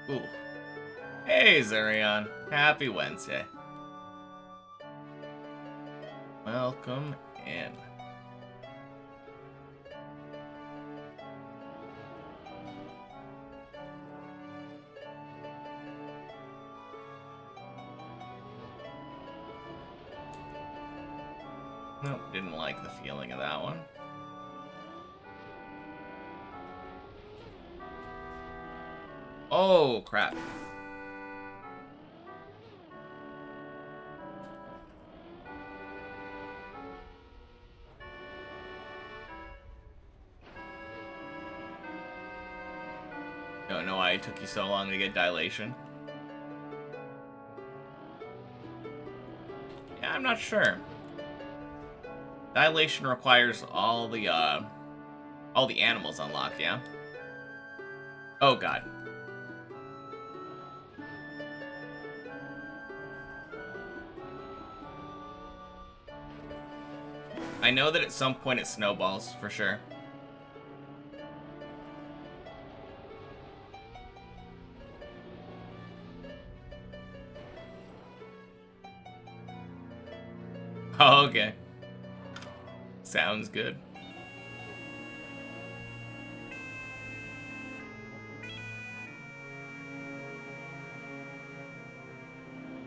Ooh. Hey, Zurion. Happy Wednesday. Welcome in. Nope, didn't like the feeling of that one. Oh, crap. Don't know why it took you so long to get dilation. Yeah, I'm not sure. Dilation requires all the animals unlocked, yeah? Oh, God. I know that at some point it snowballs, for sure. Oh, okay. Sounds good.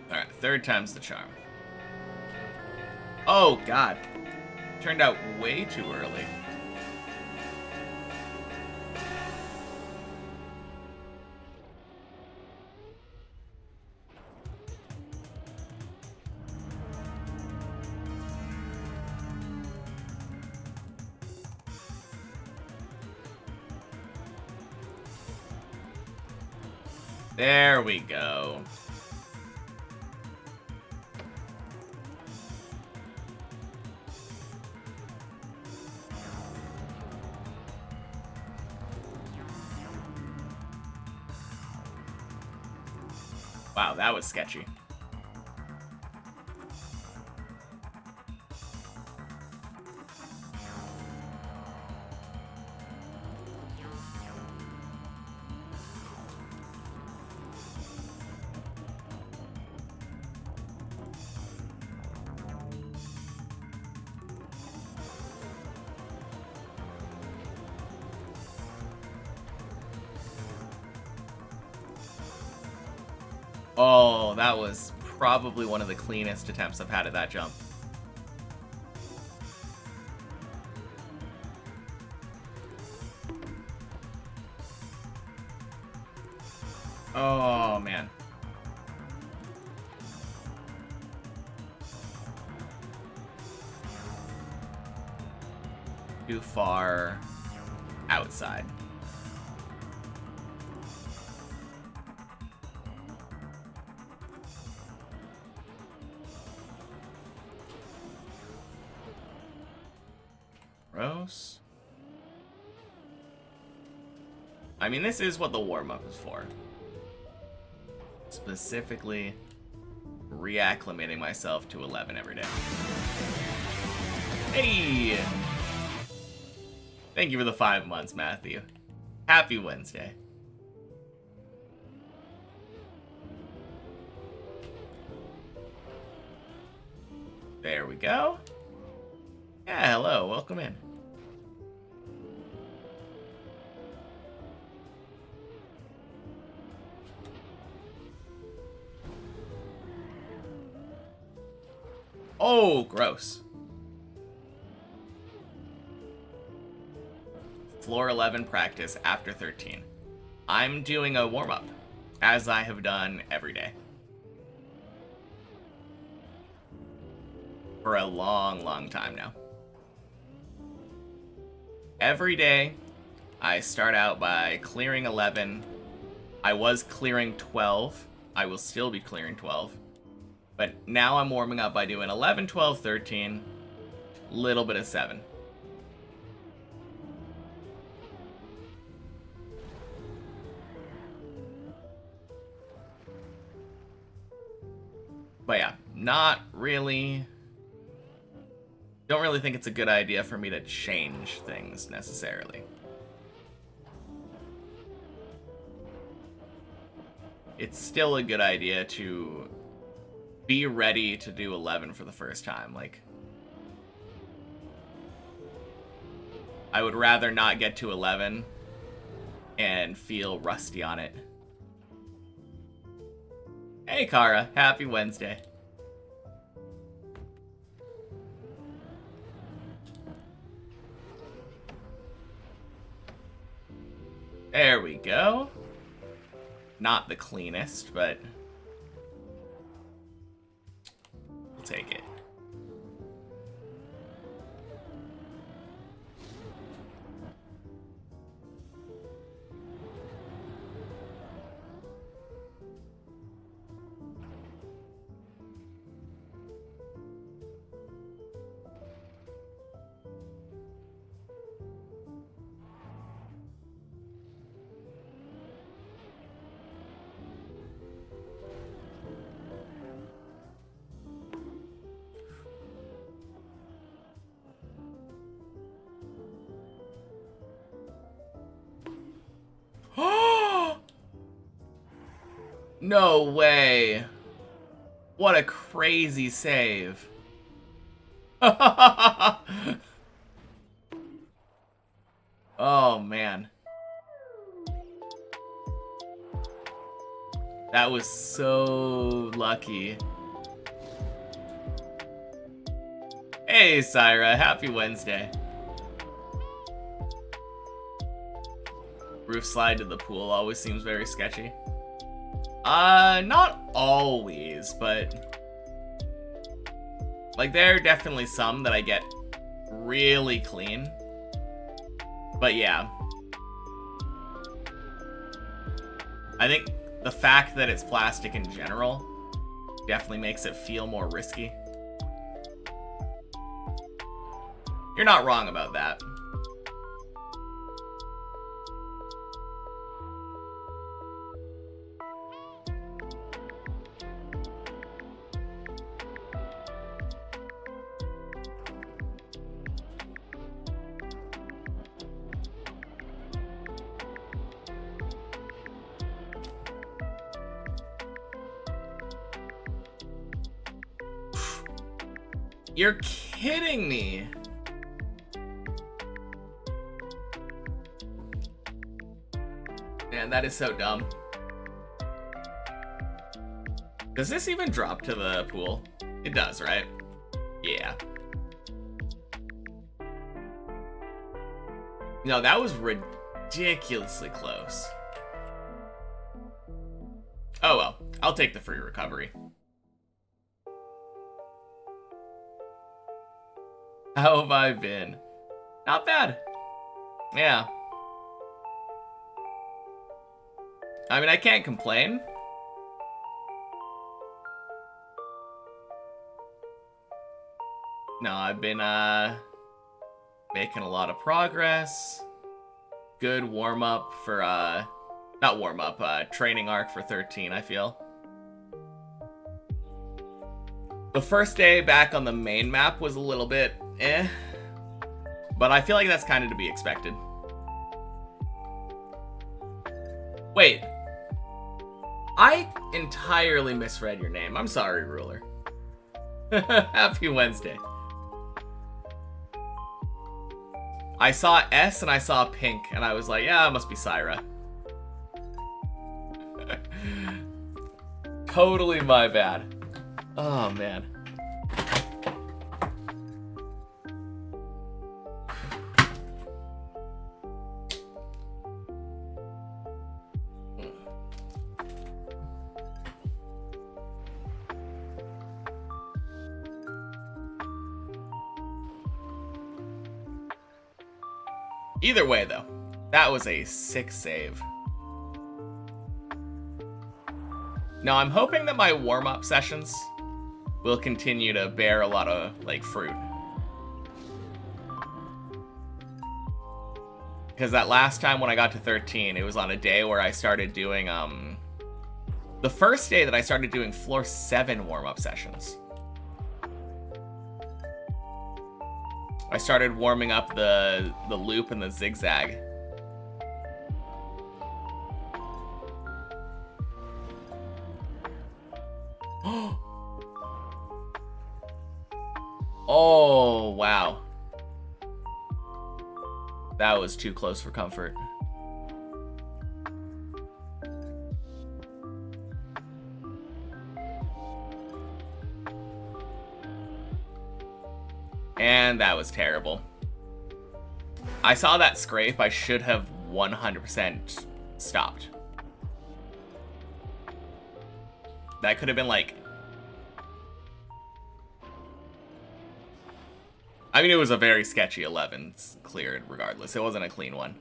Alright, third time's the charm. Oh, God. Turned out way too early. There we go. Wow, that was sketchy. Oh, that was probably one of the cleanest attempts I've had at that jump. Oh, man. Too far outside. Gross. I mean, this is what the warm-up is for. Specifically, reacclimating myself to 11 every day. Hey! Thank you for the 5 months, Matthew. Happy Wednesday. There we go. Yeah, hello, welcome in. Oh, gross. Floor 11 practice after 13. I'm doing a warm-up, as I have done every day. For a long, long time now. Every day, I start out by clearing 11. I was clearing 12. I will still be clearing 12. But now I'm warming up by doing 11, 12, 13, little bit of 7. But yeah, not really... Don't really think it's a good idea for me to change things, necessarily. it's still a good idea to be ready to do 11 for the first time. Like, I would rather not get to 11 and feel rusty on it. Hey, Kara. Happy Wednesday. There we go. Not the cleanest, but we'll take it. No way. What a crazy save. Oh, man. That was so lucky. Hey, Syra. Happy Wednesday. Roof slide to the pool always seems very sketchy. Not always, but like there are definitely some that I get really clean. But yeah. I think the fact that it's plastic in general definitely makes it feel more risky. You're not wrong about that. You're kidding me. Man, that is so dumb. Does this even drop to the pool? It does, right? Yeah. No, that was ridiculously close. Oh well, I'll take the free recovery. How have I been? Not bad. Yeah. I mean, I can't complain. No, I've been, making a lot of progress. Good warm-up for, not warm-up, training arc for 13, I feel. The first day back on the main map was a little bit but I feel like that's kind of to be expected. Wait. I entirely misread your name. I'm sorry, Ruler. Happy Wednesday. I saw S and I saw pink, and I was like, yeah, it must be Syra. Totally my bad. Oh, man. Either way, though, that was a sick save. Now, I'm hoping that my warm-up sessions will continue to bear a lot of, like, fruit. Because that last time when I got to 13, it was on a day where I started doing, the first day that I started doing floor 7 warm-up sessions. I started warming up the loop and the zigzag. Oh, wow. That was too close for comfort. And that was terrible. I saw that scrape. I should have 100% stopped. That could have been like... I mean, it was a very sketchy 11 cleared regardless. It wasn't a clean one.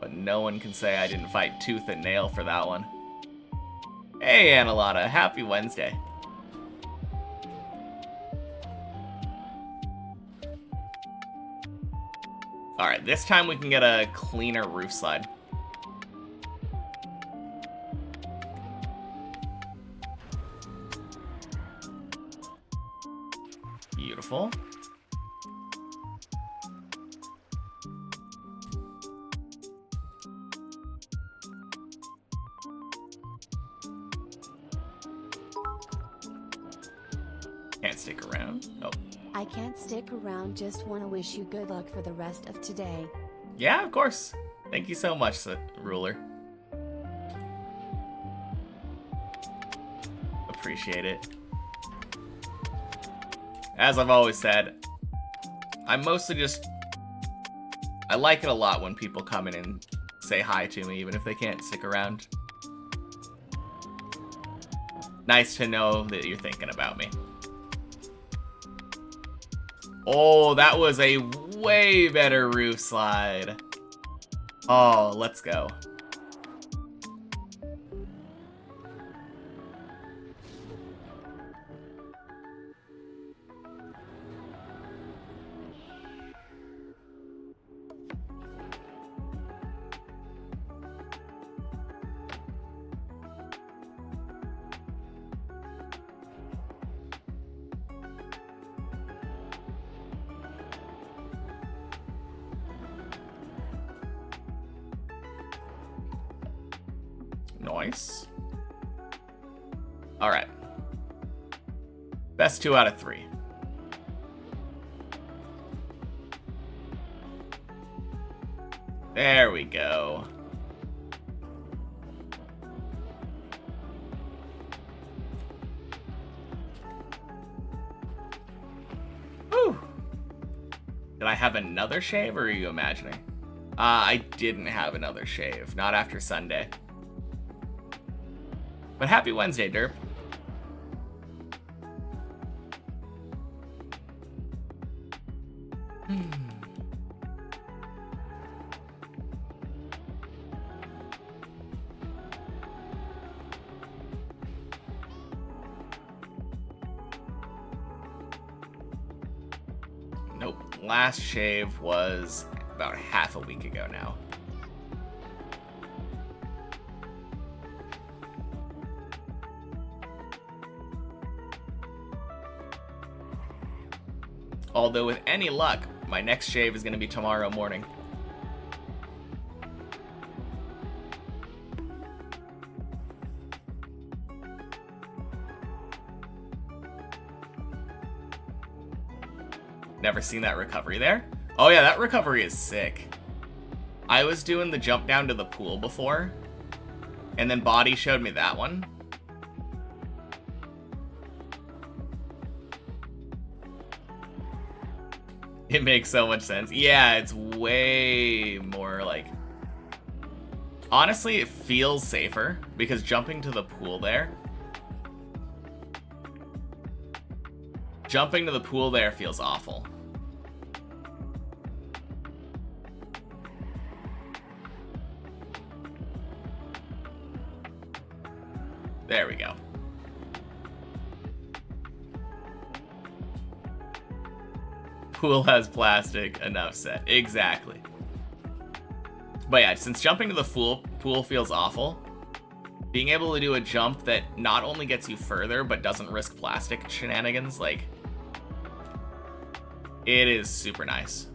But no one can say I didn't fight tooth and nail for that one. Hey, Annalana, happy Wednesday. Alright, this time we can get a cleaner roof slide. Beautiful. Can't stick around. Oh. I can't stick around, just want to wish you good luck for the rest of today. Yeah, of course. Thank you so much, Ruler. Appreciate it. As I've always said, I'm mostly just... I like it a lot when people come in and say hi to me, even if they can't stick around. Nice to know that you're thinking about me. Oh, that was a way better roof slide. Oh, let's go. Nice. Alright. Best 2 out of 3. There we go. Whew. Did I have another shave, or are you imagining? I didn't have another shave. Not after Sunday. But happy Wednesday, Derp. Nope. Last shave was about half a week ago now. Although with any luck, my next shave is going to be tomorrow morning. Never seen that recovery there? Oh yeah, that recovery is sick. I was doing the jump down to the pool before, and then Body showed me that one. It makes so much sense. Yeah, it's way more like... Honestly, it feels safer because jumping to the pool there... Jumping to the pool there feels awful. There we go. Pool has plastic, enough said. Exactly. But yeah, since jumping to the pool feels awful, being able to do a jump that not only gets you further, but doesn't risk plastic shenanigans, like, it is super nice.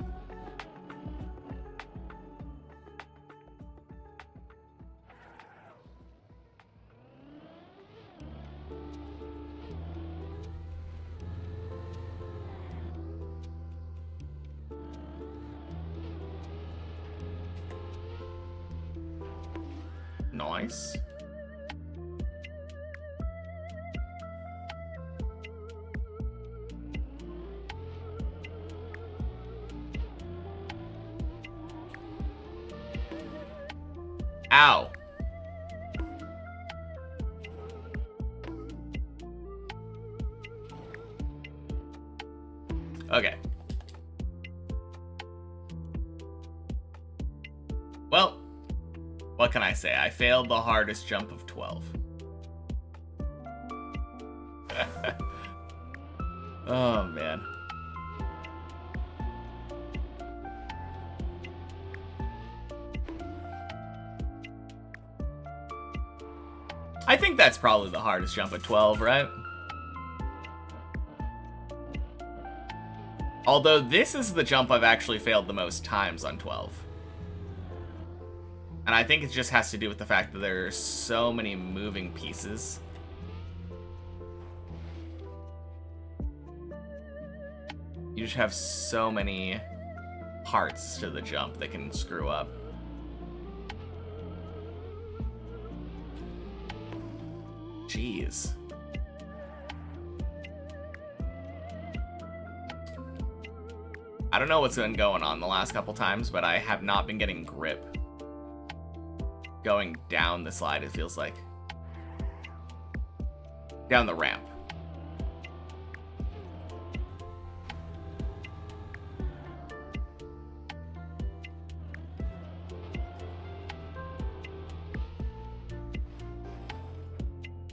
Nice. Ow. Okay. Well, what can I say? I failed the hardest jump of 12. Oh, man. I think that's probably the hardest jump of 12, right? Although this is the jump I've actually failed the most times on 12. And I think it just has to do with the fact that there are so many moving pieces. You just have so many parts to the jump that can screw up. Jeez. I don't know what's been going on the last couple times, but I have not been getting grip going down the slide, it feels like. Down the ramp.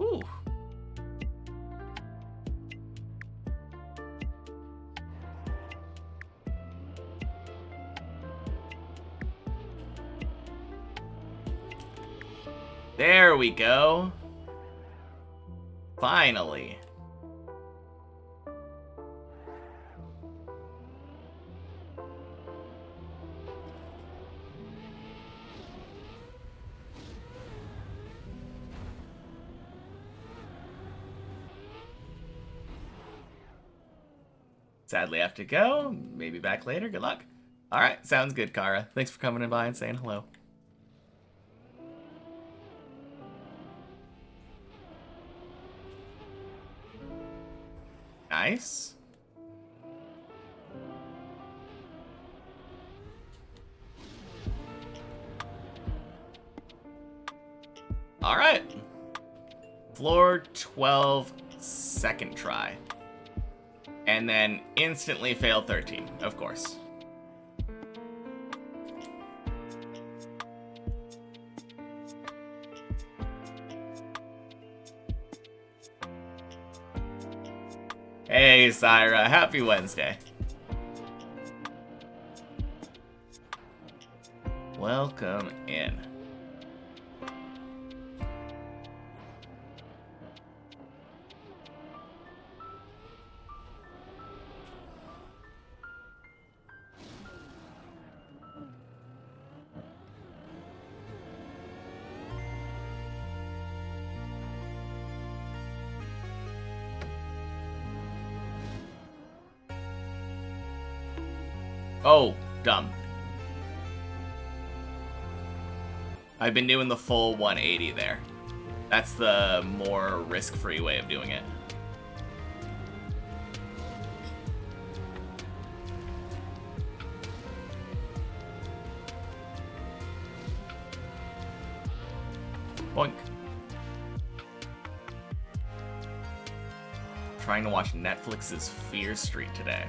Ooh. There we go. Finally. Sadly, I have to go. Maybe back later. Good luck. All right, sounds good, Kara. Thanks for coming in by and saying hello. Nice. All right. Floor 12, second try. And then instantly fail 13, of course. Hey, Syra. Happy Wednesday. Welcome in. Oh, dumb. I've been doing the full 180 there. That's the more risk-free way of doing it. Boink. Trying to watch Netflix's Fear Street today.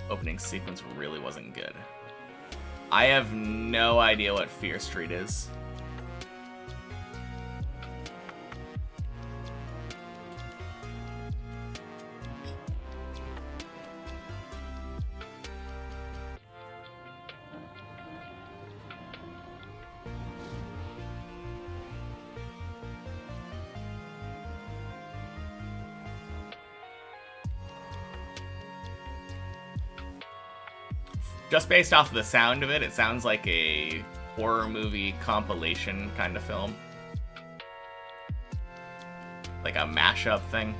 Opening sequence really wasn't good. I have no idea what Fear Street is. Just based off of the sound of it, it sounds like a horror movie compilation kind of film. Like a mashup thing.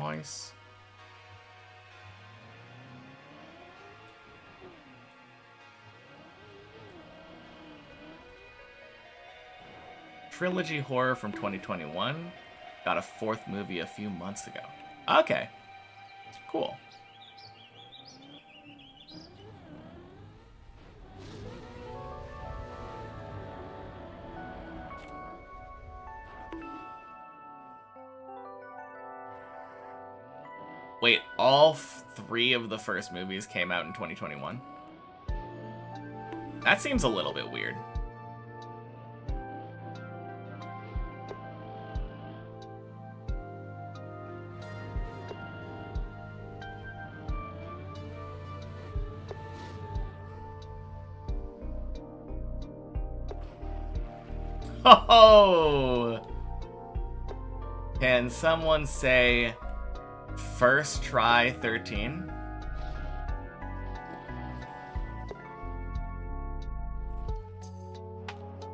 Nice. Trilogy horror from 2021. Got a 4th movie a few months ago. Okay. Cool. Wait, all 3 of the first movies came out in 2021? That seems a little bit weird. Oh! Can someone say first try 13?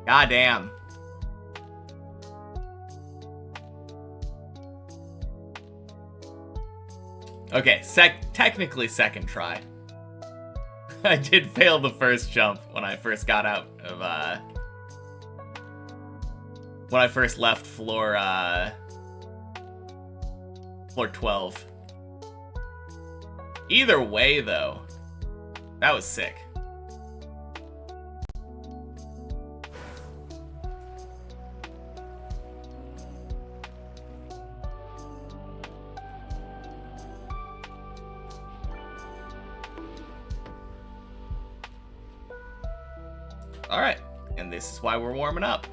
Goddamn. Okay, technically second try. I did fail the first jump when I first got out of, when I first left floor 12. Either way, though, that was sick. All right, and this is why we're warming up.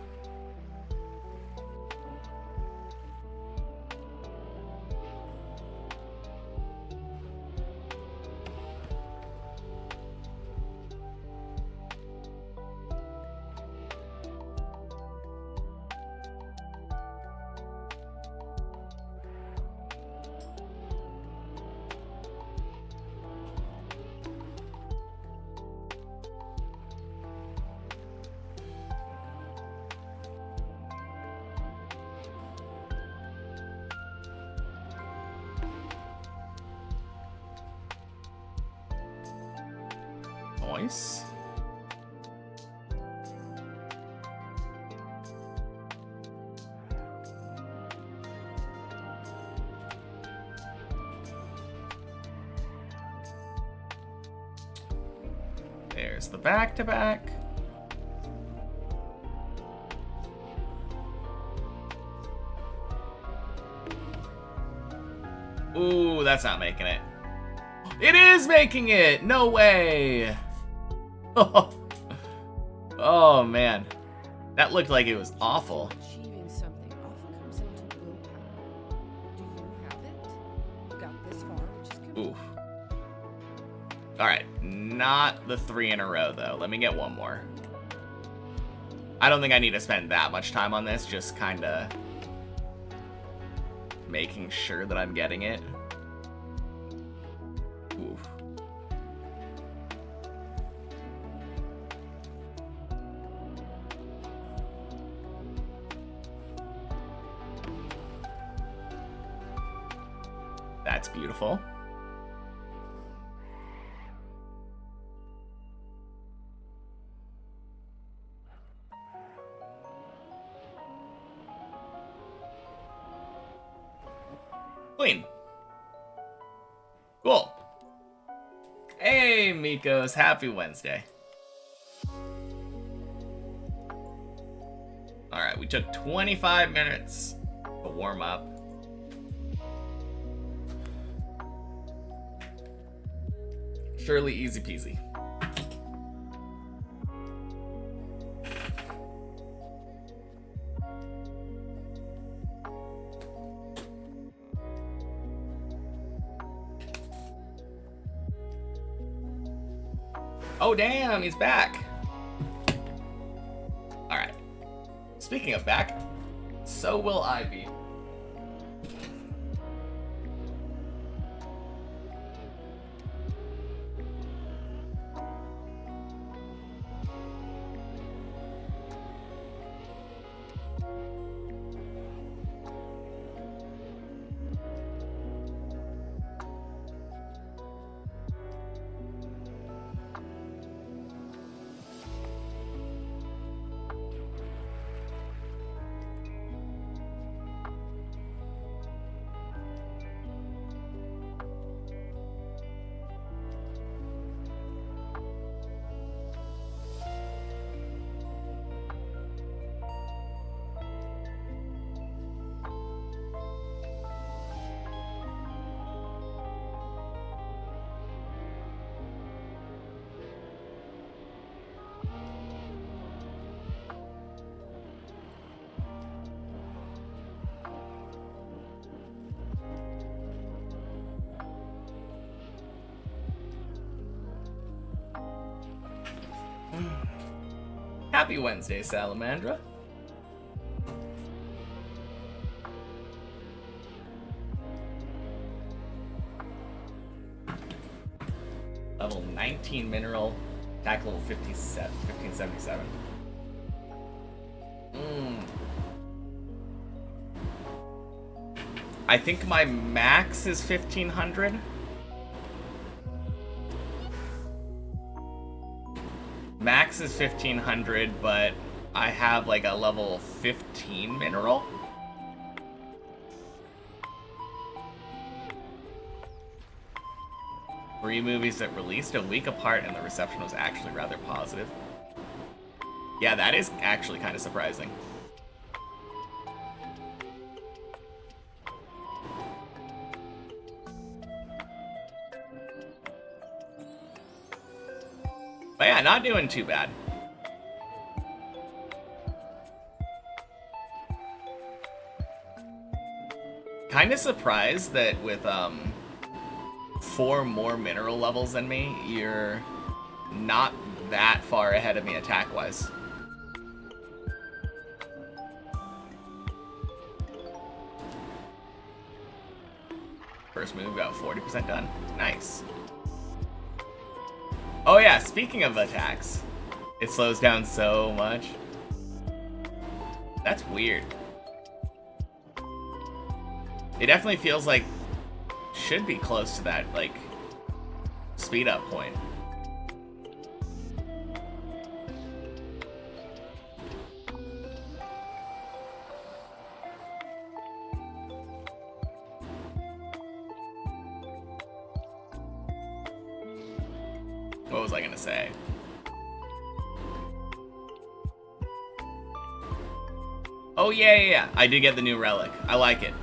Nice. There's the back-to-back. Ooh, that's not making it. It is making it! No way! Oh man, that looked like it was awful. Achieving something often comes down to willpower. Do you have it? You got this far, which is good. Oof. All right, not the 3 in a row though. Let me get one more. I don't think I need to spend that much time on this. Just kind of making sure that I'm getting it. Oof. That's beautiful. Clean. Cool. Hey, Mikos. Happy Wednesday. Alright, we took 25 minutes to warm up. Surely easy peasy. Oh damn, he's back. Alright. Speaking of back, so will I be. Happy Wednesday, Salamandra. Level 19 mineral, attack level 57, 1577. I think my max is 1500. Max is 1500, but I have like a level 15 mineral. Three movies that released a week apart and the reception was actually rather positive. Yeah, that is actually kind of surprising. But yeah, not doing too bad. Kind of surprised that with 4 more mineral levels than me, you're not that far ahead of me attack-wise. First move got 40% done. Nice. Oh yeah, speaking of attacks, it slows down so much. That's weird. It definitely feels like should be close to that, like, speed up point. What was I gonna say? Oh yeah. I did get the new relic. I like it.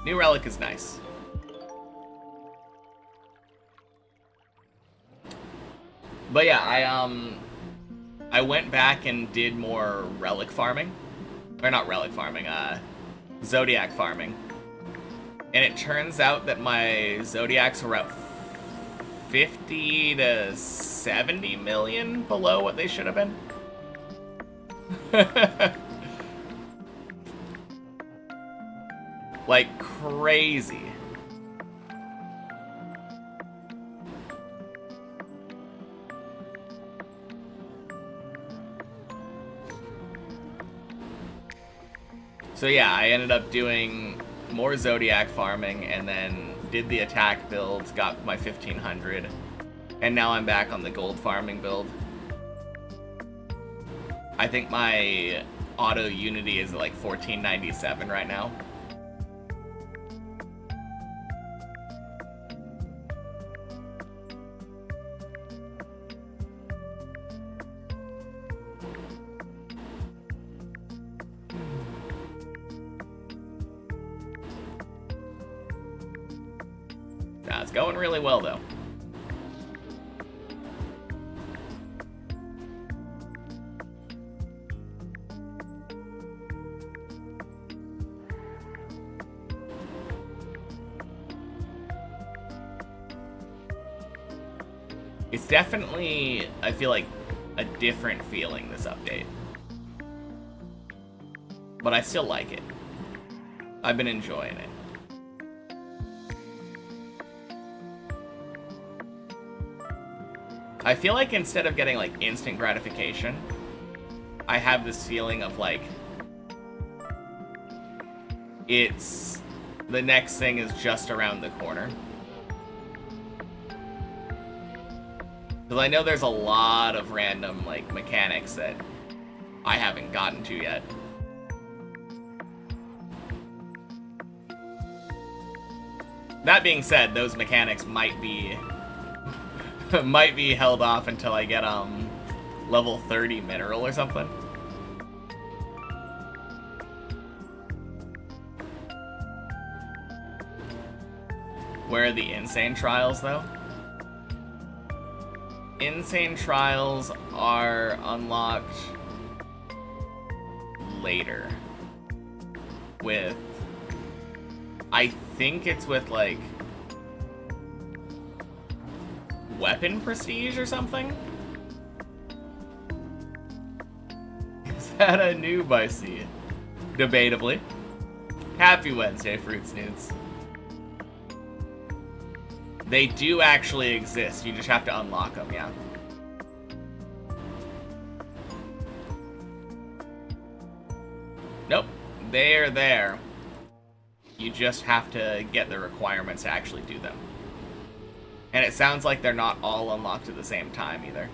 New relic is nice. But yeah, I went back and did more relic farming. Or not relic farming, Zodiac farming. And it turns out that my Zodiacs were up 50 to 70 million below what they should have been. Like crazy. So yeah, I ended up doing more Zodiac farming and then did the attack builds, got my 1500, and now I'm back on the gold farming build. I think my auto unity is like 1497 right now. Nah, it's going really well though. It's definitely, I feel like, a different feeling this update. But I still like it. I've been enjoying it. I feel like instead of getting like instant gratification, I have this feeling of like, it's, the next thing is just around the corner. Because I know there's a lot of random, like, mechanics that I haven't gotten to yet. That being said, those mechanics might be might be held off until I get level 30 mineral or something. Where are the insane trials though? Insane trials are unlocked later with, I think it's with like weapon prestige or something. that a noob I see? Debatably. Happy Wednesday, Fruit Snoots. They do actually exist. You just have to unlock them, yeah. Nope. They're there. You just have to get the requirements to actually do them. And it sounds like they're not all unlocked at the same time either.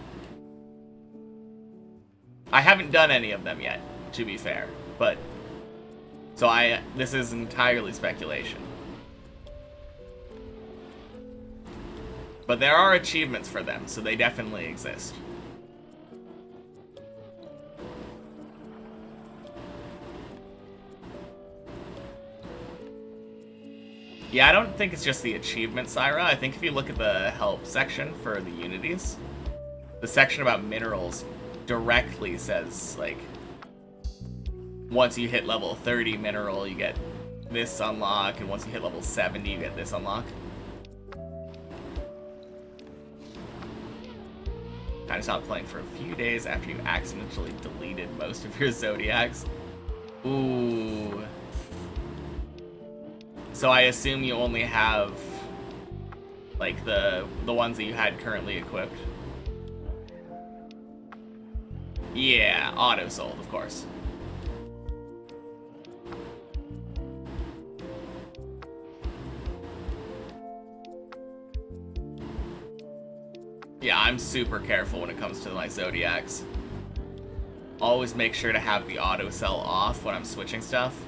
I haven't done any of them yet, to be fair, but so this is entirely speculation. But there are achievements for them, so they definitely exist. Yeah, I don't think it's just the achievement, Syra. I think if you look at the help section for the unities, the section about minerals directly says, like, once you hit level 30 mineral, you get this unlock, and once you hit level 70, you get this unlock. I stopped playing for a few days after you accidentally deleted most of your Zodiacs. Ooh. So I assume you only have, like, the ones that you had currently equipped. Yeah, auto sold, of course. Yeah, I'm super careful when it comes to my Zodiacs. Always make sure to have the auto sell off when I'm switching stuff.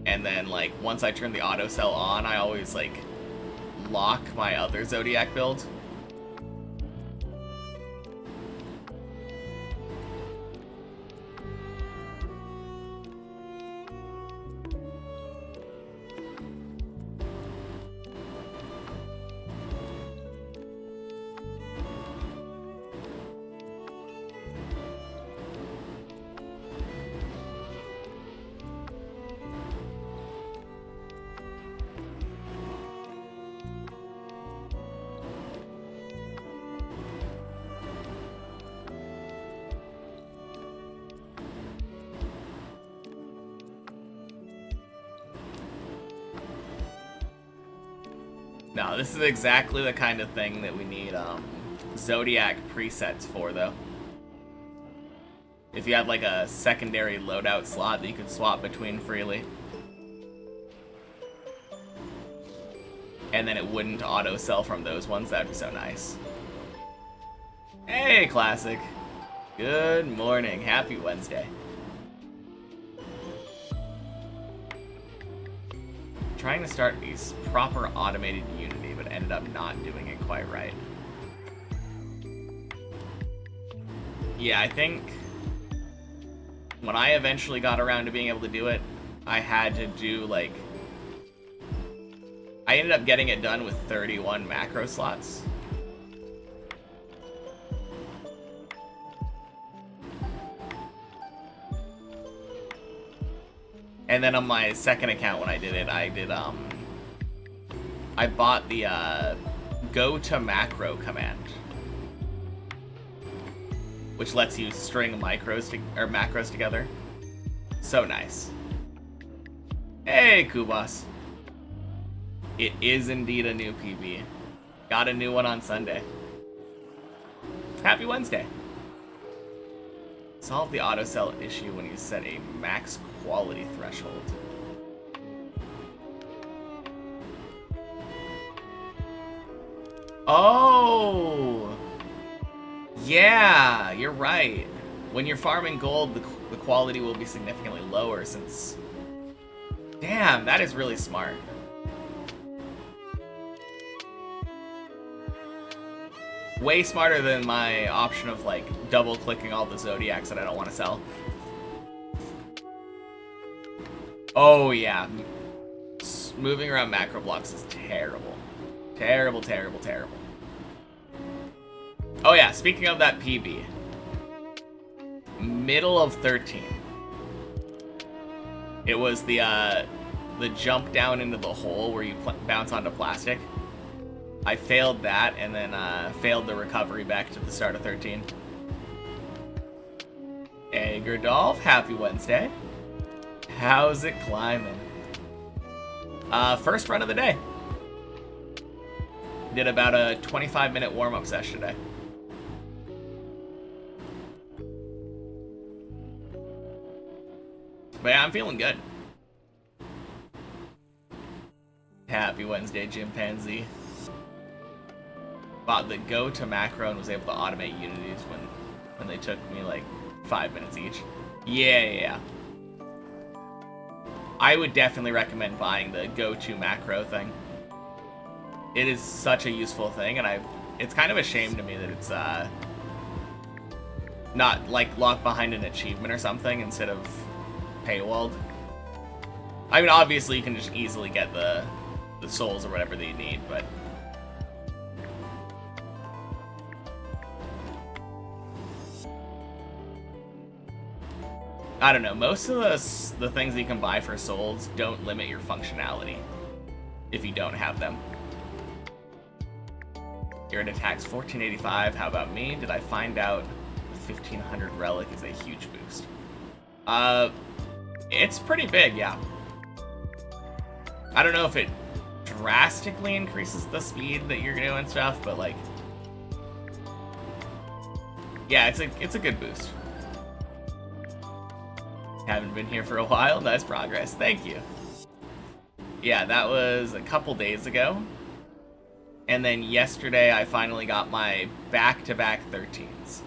And then, like, once I turn the auto sell on, I always, like, lock my other Zodiac build. No, this is exactly the kind of thing that we need Zodiac presets for, though. If you had like a secondary loadout slot that you could swap between freely. And then it wouldn't auto-sell from those ones, that'd be so nice. Hey, Classic. Good morning. Happy Wednesday. Trying to start these proper automated Unity, but ended up not doing it quite right. Yeah, I think when I eventually got around to being able to do it, I had to do, like, I ended up getting it done with 31 macro slots. And then on my second account when I did it, I bought the go to macro command, which lets you string macros together. So nice. Hey, Kubas. It is indeed a new PB. Got a new one on Sunday. Happy Wednesday. Solve the auto sell issue when you set a max quality threshold. Oh! Yeah, you're right. When you're farming gold, the quality will be significantly lower since... Damn, that is really smart. Way smarter than my option of, like, double-clicking all the Zodiacs that I don't want to sell. Oh, yeah. Moving around macro blocks is terrible. Terrible, terrible, terrible. Oh, yeah, speaking of that PB. Middle of 13. It was the jump down into the hole where you bounce onto plastic. I failed that, and then failed the recovery back to the start of 13. Egerdolf, happy Wednesday. How's it climbing? First run of the day. Did about a 25-minute warm-up session today. But yeah, I'm feeling good. Happy Wednesday, Chimpanzee. Bought the go to macro and was able to automate unities when they took me like 5 minutes each. Yeah. I would definitely recommend buying the go-to macro thing. It is such a useful thing, and it's kind of a shame to me that it's not like locked behind an achievement or something instead of paywalled. I mean, obviously you can just easily get the souls or whatever that you need, but I don't know, most of the things that you can buy for souls don't limit your functionality if you don't have them. Your attacks 1485, how about me? Did I find out the 1500 relic is a huge boost? It's pretty big, yeah. I don't know if it drastically increases the speed that you're doing stuff, but like, yeah, it's a good boost. Haven't been here for a while. Nice progress. Thank you. Yeah, that was a couple days ago. And then yesterday I finally got my back-to-back 13s.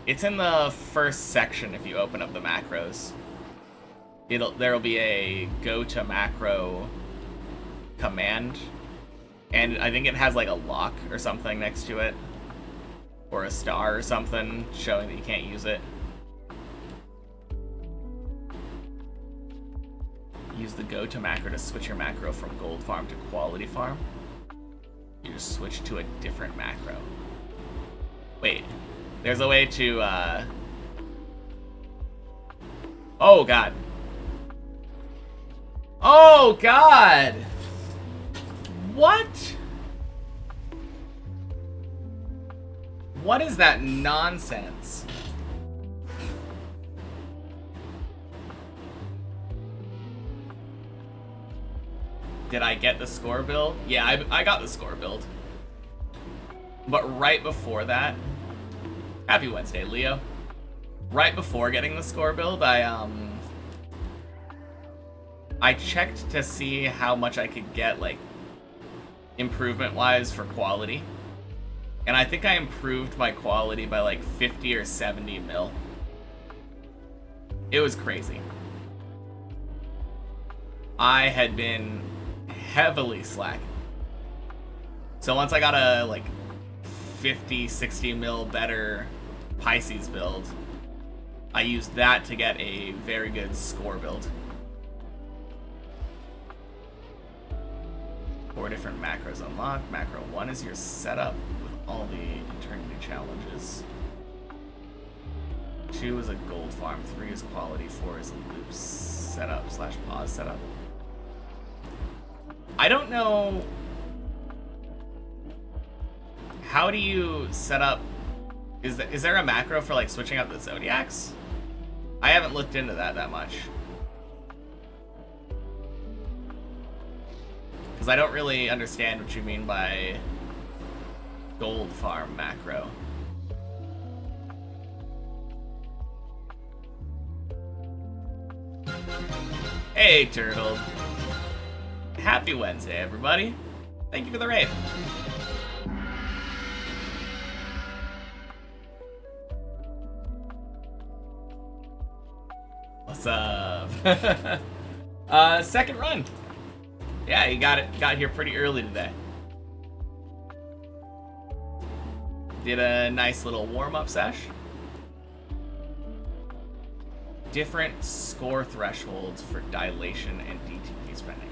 It's in the first section if you open up the macros. There'll be a go to macro command. And I think it has like a lock or something next to it. Or a star or something showing that you can't use it. Use the go to macro to switch your macro from gold farm to quality farm. You just switch to a different macro. Wait, there's a way to oh god. Oh god! What? What is that nonsense? Did I get the score build? Yeah, I got the score build. But right before that, happy Wednesday, Leo. Right before getting the score build, I checked to see how much I could get, like, improvement-wise for quality. And I think I improved my quality by like 50 or 70 mil. It was crazy. I had been heavily slacking. So once I got a like 50, 60 mil better Pisces build, I used that to get a very good score build. 4 different macros unlocked. Macro 1 is your setup with all the eternity challenges. 2 is a gold farm. 3 is quality. 4 is a loop setup / pause setup. I don't know. How do you set up? Is there a macro for like switching out the zodiacs? I haven't looked into that much. Because I don't really understand what you mean by gold farm macro. Hey, Turtle. Happy Wednesday, everybody. Thank you for the raid. What's up? Second run. Yeah, you got here pretty early today. Did a nice little warm-up sesh. Different score thresholds for dilation and DTP spending.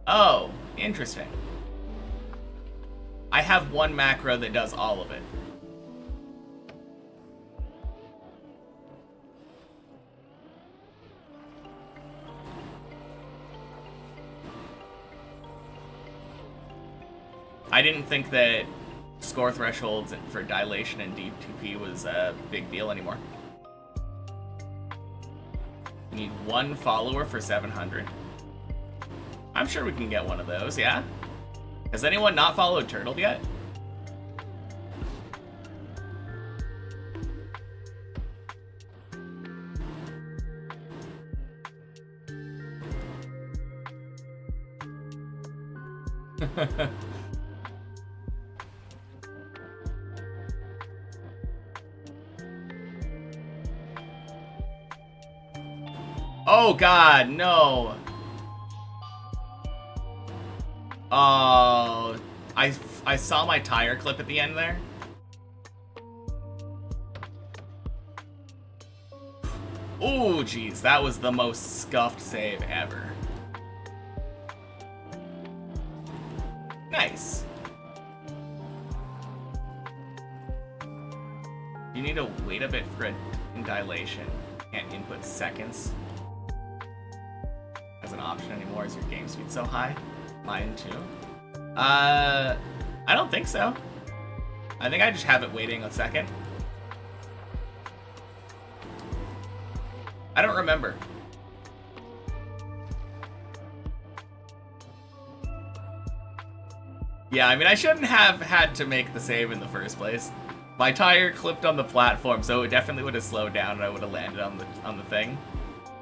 Oh, interesting. I have one macro that does all of it. I didn't think that score thresholds for dilation and D2P was a big deal anymore. You need 1 follower for 700. I'm sure we can get one of those, yeah? Has anyone not followed Turtle yet? Oh god, no. Oh, I saw my tire clip at the end there. Ooh, geez, that was the most scuffed save ever. Nice. You need to wait a bit for a dilation. Can't input seconds as an option anymore. Is your game speed so high? Mine too. I don't think so. I think I just have it waiting a second. I don't remember. Yeah, I mean, I shouldn't have had to make the save in the first place. My tire clipped on the platform, so it definitely would have slowed down and I would have landed on the thing.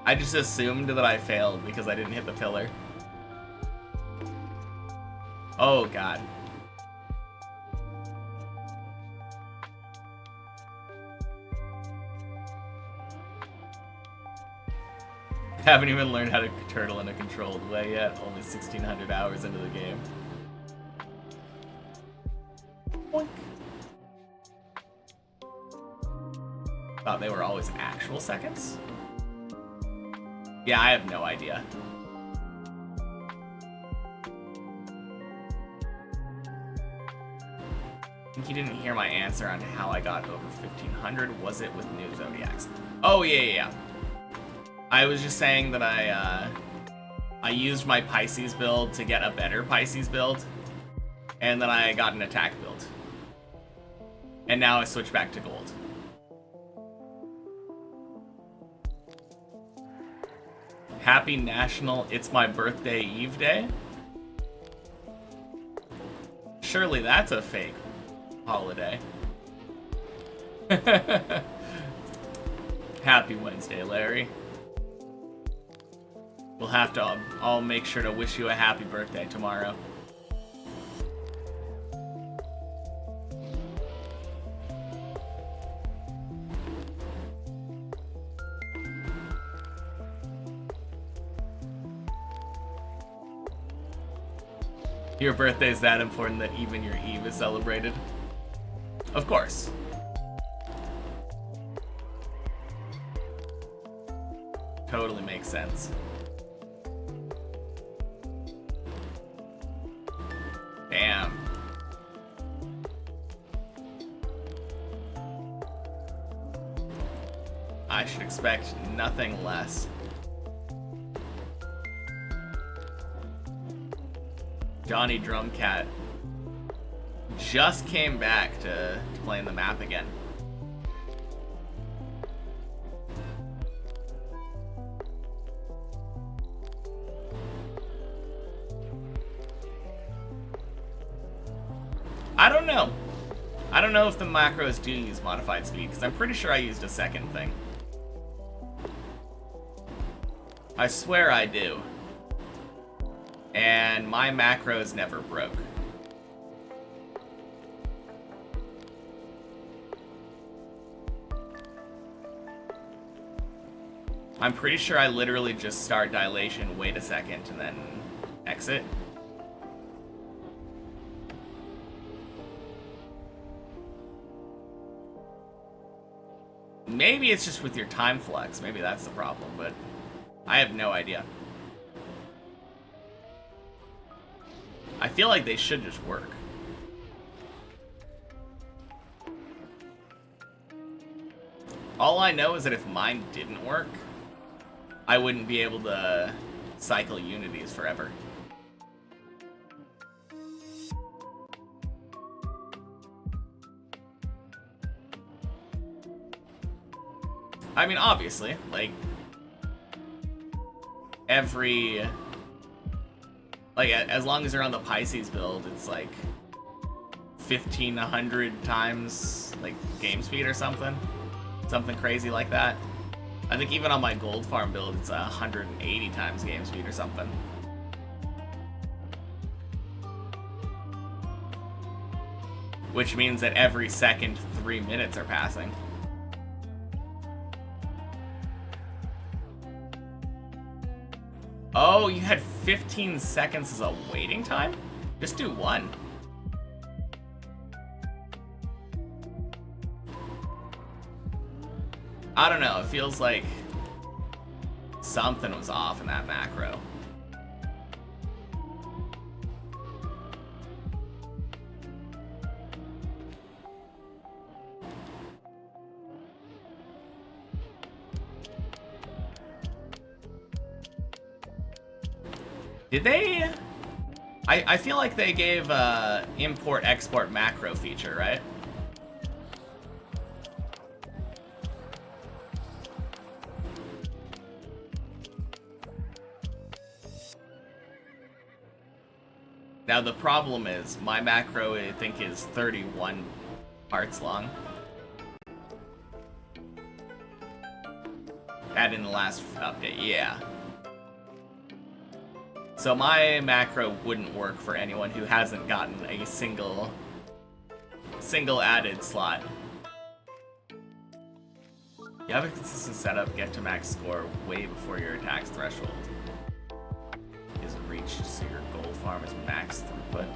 I just assumed that I failed because I didn't hit the pillar. Oh, God. Haven't even learned how to turtle in a controlled way yet. Only 1,600 hours into the game. Boink. Thought they were always actual seconds? Yeah, I have no idea. I think you didn't hear my answer on how I got over 1,500. Was it with Noob Zodiacs? Oh, yeah. I was just saying that I used my Pisces build to get a better Pisces build, and then I got an attack build. And now I switch back to gold. Happy National It's My Birthday Eve Day? Surely that's a fake holiday. Happy Wednesday, Larry. We'll have to, I'll make sure to wish you a happy birthday tomorrow. Your birthday is that important that even your Eve is celebrated? Of course. Totally makes sense. Damn. I should expect nothing less. Johnny Drumcat just came back to playing the map again. I don't know. I don't know if the macros do use modified speed, because I'm pretty sure I used a second thing. I swear I do. And my macros never broke. I'm pretty sure I literally just start dilation, wait a second, and then exit. Maybe it's just with your time flux. Maybe that's the problem, but I have no idea. I feel like they should just work. All I know is that if mine didn't work, I wouldn't be able to cycle unities forever. I mean, obviously, like, every... Like, as long as you're on the Pisces build, it's like 1,500 times, like, game speed or something. Something crazy like that. I think even on my gold farm build, it's 180 times game speed or something. Which means that every second, 3 minutes are passing. Oh, you had 15 seconds as a waiting time? Just do one. I don't know, it feels like something was off in that macro. Did they... I feel like they gave import-export macro feature, right? Now the problem is, my macro I think is 31 parts long. Add in the last update, yeah. So my macro wouldn't work for anyone who hasn't gotten a single added slot. You have a consistent setup, get to max score way before your attack's threshold is reached, so your gold farm is max throughput.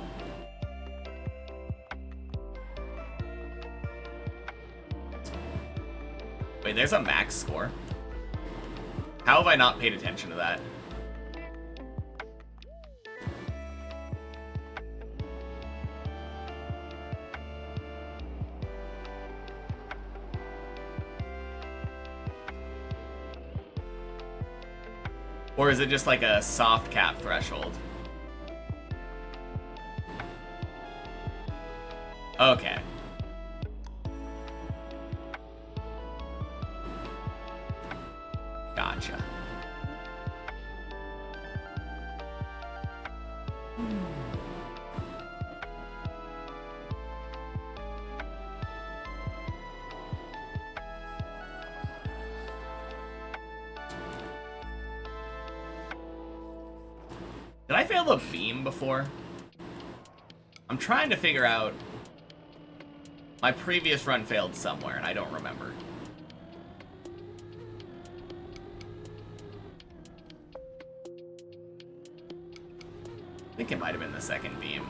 Wait, there's a max score? How have I not paid attention to that? Or is it just like a soft cap threshold? Okay. Gotcha. Did I fail the beam before? I'm trying to figure out... My previous run failed somewhere, and I don't remember. I think it might have been the second beam.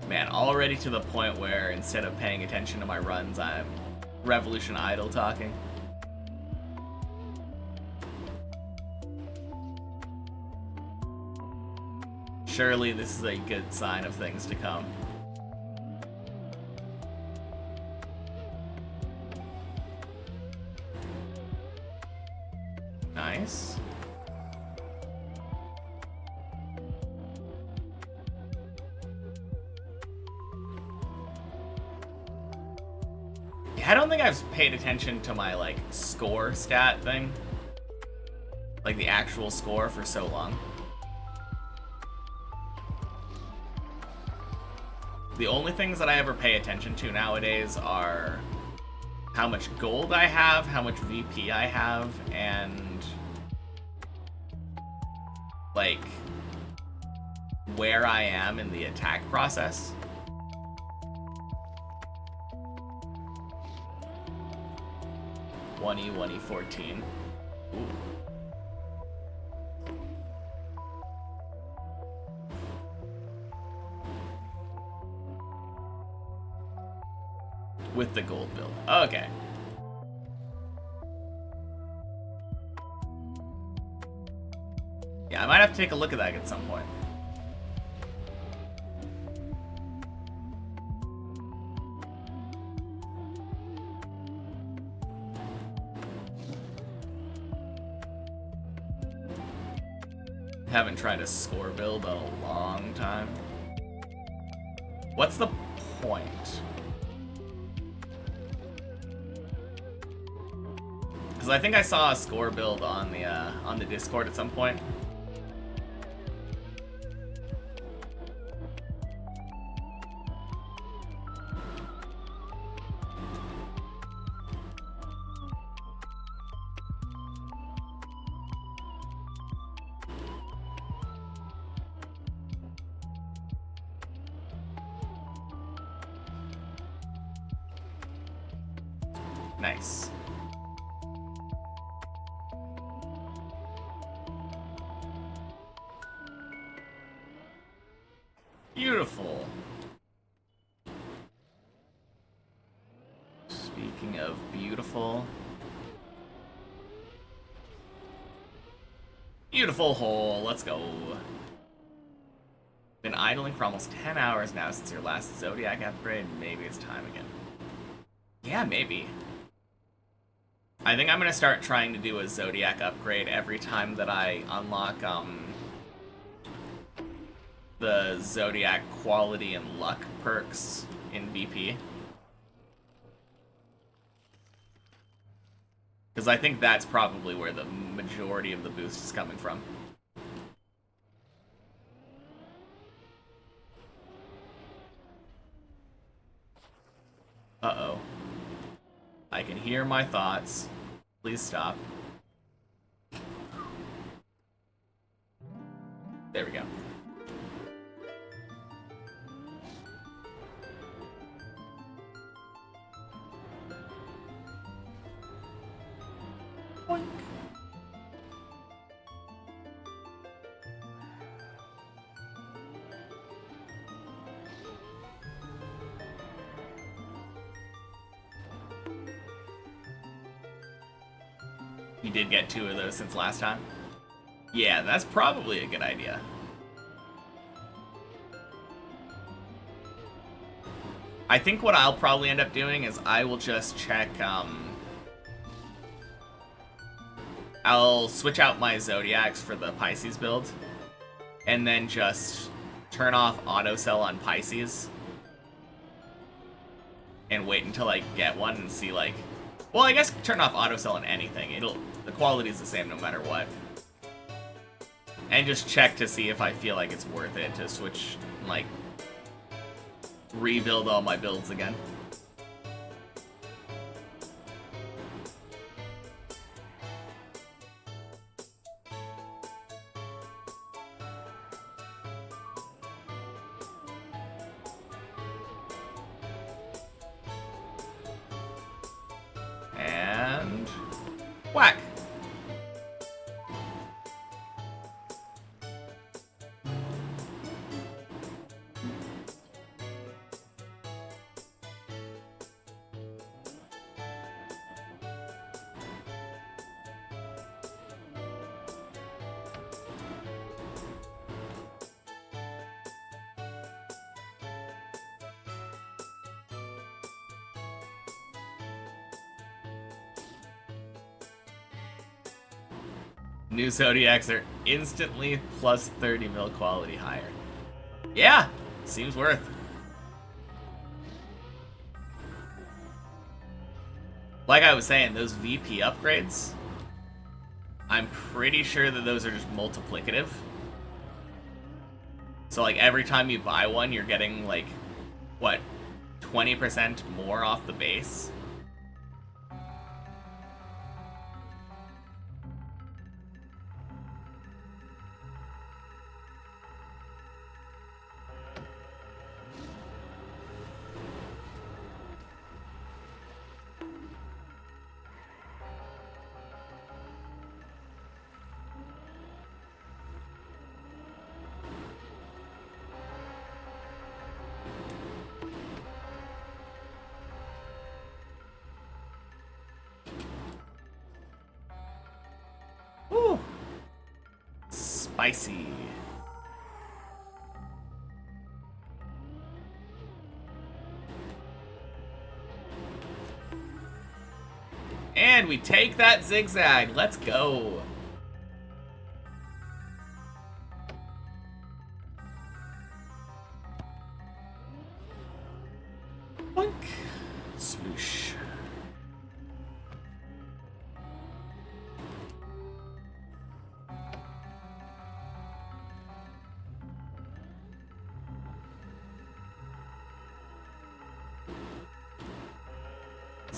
Man, already to the point where instead of paying attention to my runs, I'm Revolution idle talking. Surely this is a good sign of things to come. Nice. I don't think I've paid attention to my, like, score stat thing. Like, the actual score for so long. The only things that I ever pay attention to nowadays are how much gold I have, how much VP I have, and, like, where I am in the attack process. One E, 14. Ooh. With the gold build. Okay. Yeah, I might have to take a look at that at some point. Haven't tried a score build in a long time. What's the point? Because I think I saw a score build on the Discord at some point. Nice. Beautiful. Speaking of beautiful. Beautiful hole, let's go. Been idling for almost 10 hours now since your last Zodiac upgrade. Maybe it's time again. Yeah, maybe. I think I'm gonna start trying to do a Zodiac upgrade every time that I unlock the Zodiac quality and luck perks in VP. Because I think that's probably where the majority of the boost is coming from. Uh-oh. I can hear my thoughts. Please stop. There we go. Boink. You did get 2 of those since last time? Yeah, that's probably a good idea. I think what I'll probably end up doing is I will just check, I'll switch out my Zodiacs for the Pisces build, and then just turn off auto sell on Pisces, and wait until I get one and see, like, well, I guess turn off auto sell on anything. The quality is the same no matter what. And just check to see if I feel like it's worth it to switch, like, rebuild all my builds again. And whack. New Zodiacs are instantly plus 30 mil quality higher. Yeah, seems worth. Like I was saying, those VP upgrades, I'm pretty sure that those are just multiplicative. So like every time you buy one, you're getting like, what, 20% more off the base? Woo! Spicy. And we take that zigzag. Let's go.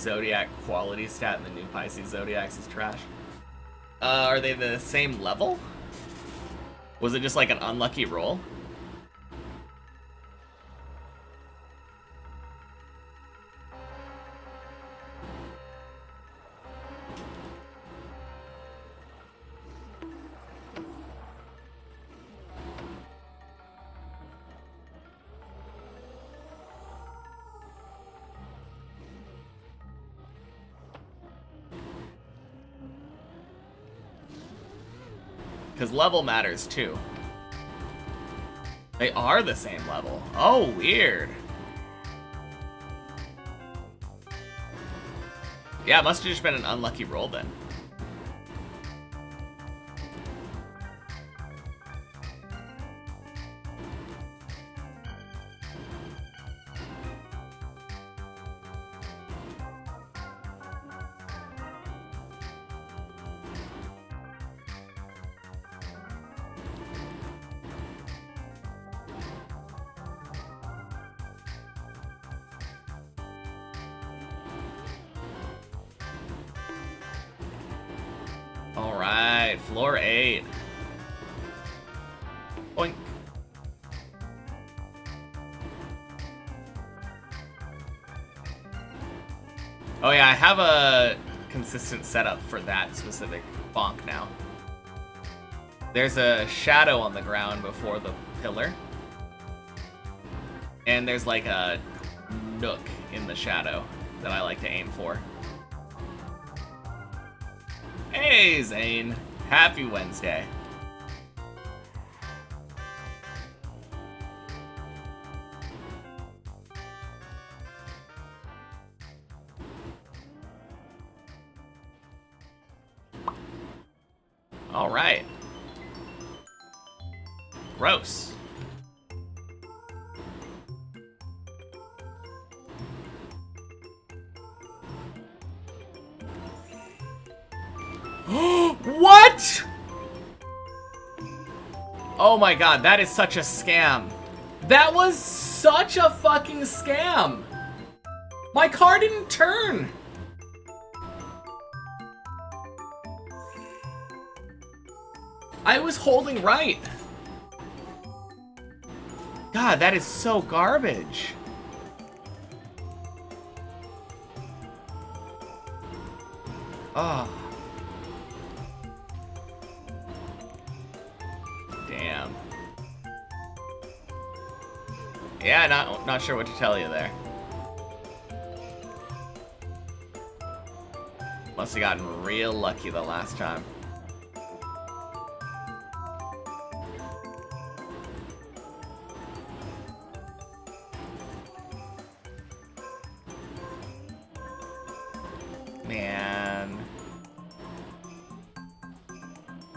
Zodiac quality stat and the new Pisces Zodiacs is trash. Are they the same level? Was it just like an unlucky roll? Because level matters too. They are the same level. Oh, weird. Yeah, it must have just been an unlucky roll then. Alright, floor 8. Boink. Oh yeah, I have a consistent setup for that specific bonk now. There's a shadow on the ground before the pillar. And there's like a nook in the shadow that I like to aim for. Hey, Zane. Happy Wednesday. All right. Gross. What? Oh my god, that is such a scam. That was such a fucking scam. My car didn't turn. I was holding right. God, that is so garbage. Oh. Damn. Yeah, not sure what to tell you there. Must have gotten real lucky the last time. Man.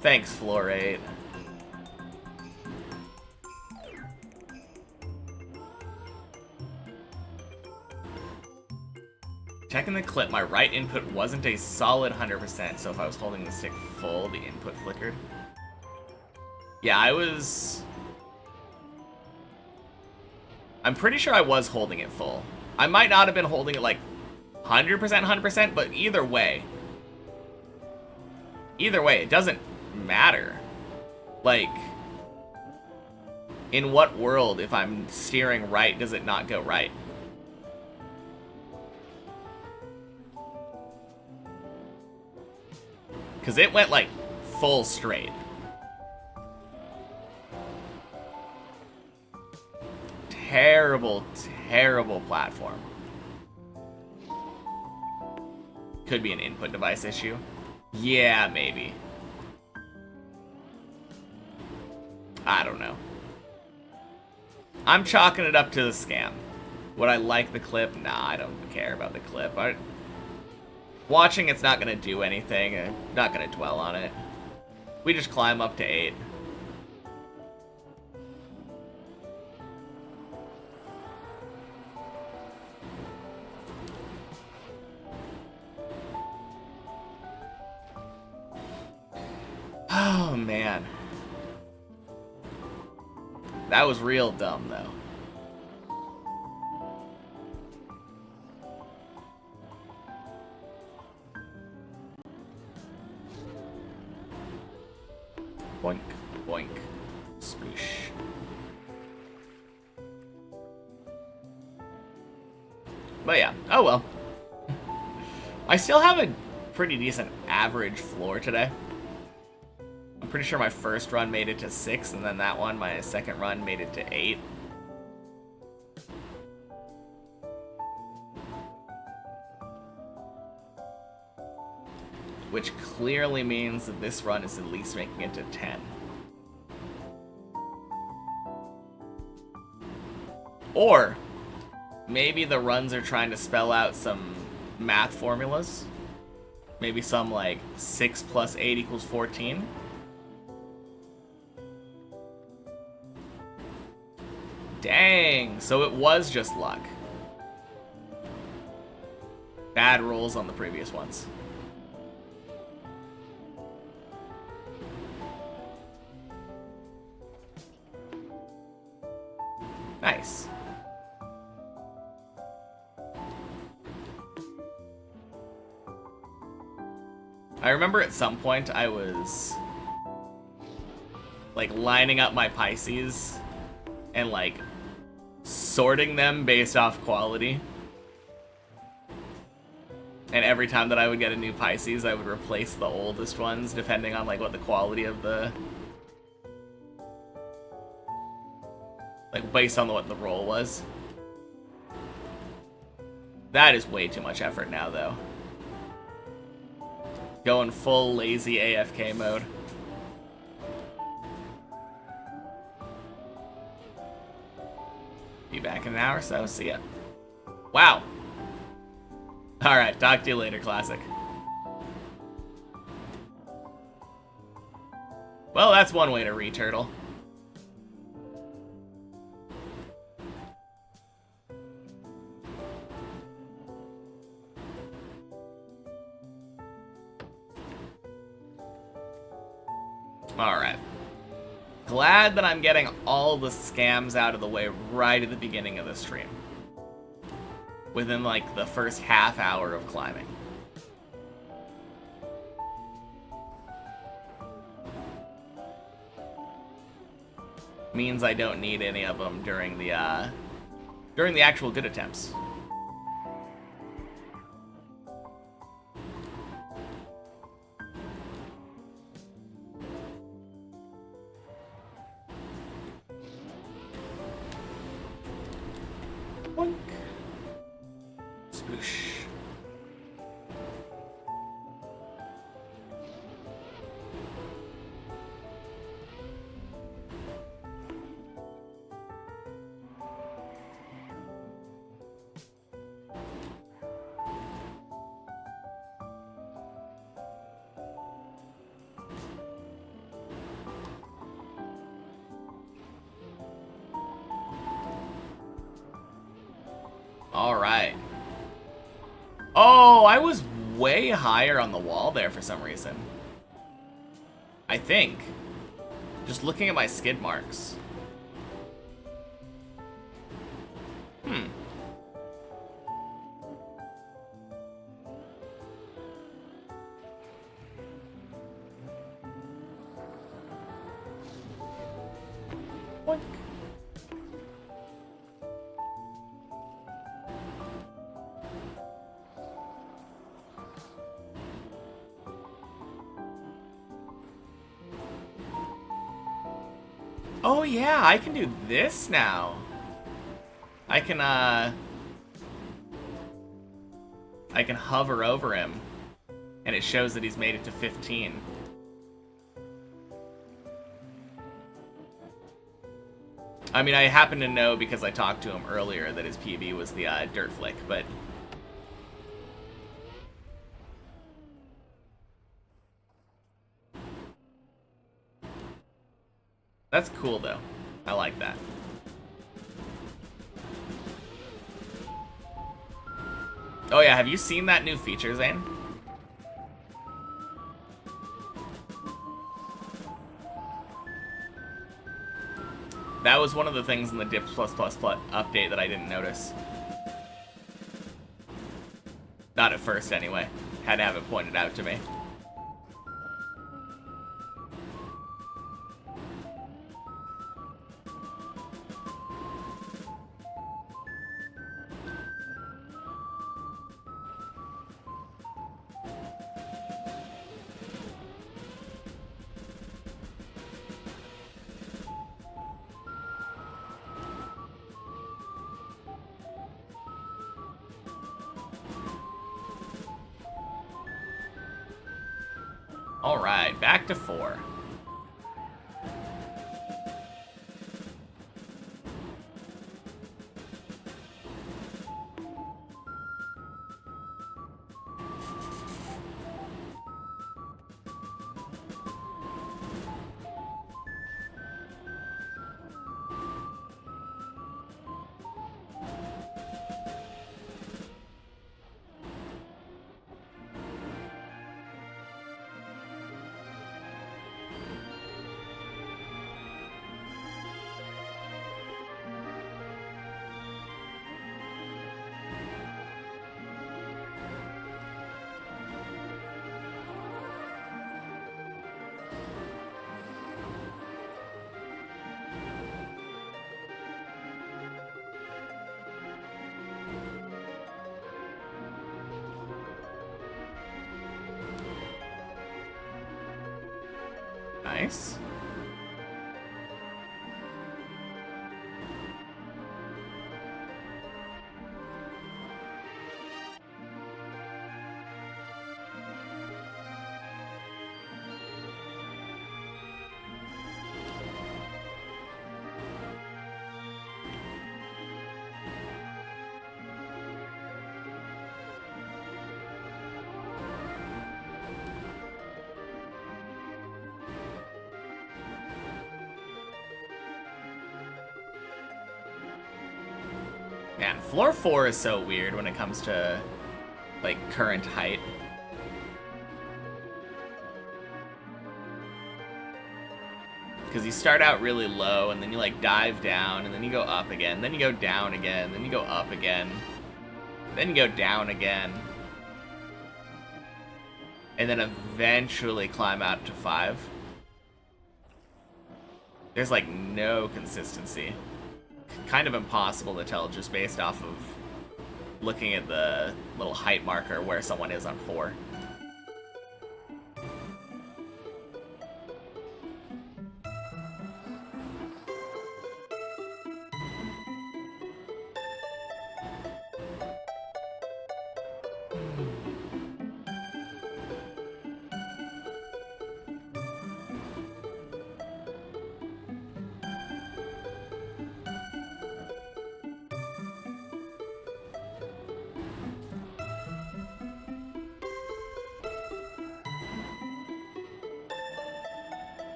Thanks, floor 8. Checking the clip, my right input wasn't a solid 100%, so if I was holding the stick full, the input flickered. Yeah, I'm pretty sure I was holding it full. I might not have been holding it like 100%, but either way, it doesn't matter. Like, in what world, if I'm steering right, does it not go right? Because it went, like, full straight. Terrible, terrible platform. Could be an input device issue. Yeah, maybe. I don't know. I'm chalking it up to the scam. Would I like the clip? Nah, I don't care about the clip. Watching it's not gonna do anything. I'm not gonna dwell on it. We just climb up to 8. Oh man. That was real dumb though. Boink, boink, sploosh. But yeah, oh well. I still have a pretty decent average floor today. I'm pretty sure my first run made it to 6, and then that one, my second run, made it to 8. Which clearly means that this run is at least making it to 10. Or maybe the runs are trying to spell out some math formulas. Maybe some like 6 plus 8 equals 14. Dang, so it was just luck. Bad rolls on the previous ones. Nice. I remember at some point I was like lining up my Pisces and like sorting them based off quality. And every time that I would get a new Pisces, I would replace the oldest ones depending on like what the quality of the, like based on what the roll was. That is way too much effort now though. Going full lazy AFK mode. Be back in an hour or so. See ya. Wow. Alright, talk to you later, Classic. Well, that's one way to returtle. Alright. Glad that I'm getting all the scams out of the way right at the beginning of the stream. Within, like, the first half hour of climbing. Means I don't need any of them during the actual good attempts. Boink. Sploosh. Alright. Oh, I was way higher on the wall there for some reason. I think. Just looking at my skid marks. Boink. Oh yeah, I can do this now. I can hover over him, and it shows that he's made it to 15. I mean, I happen to know because I talked to him earlier that his PB was the Dirt Flick, but... That's cool, though. I like that. Oh yeah, have you seen that new feature, Zane? That was one of the things in the Dips++ update that I didn't notice. Not at first, anyway. Had to have it pointed out to me. Alright, back to 4. Nice. Man, floor 4 is so weird when it comes to, like, current height. Because you start out really low, and then you, like, dive down, and then you go up again, then you go down again, then you go up again, then you go down again, and then eventually climb out to 5. There's, like, no consistency. Kind of impossible to tell just based off of looking at the little height marker where someone is on 4.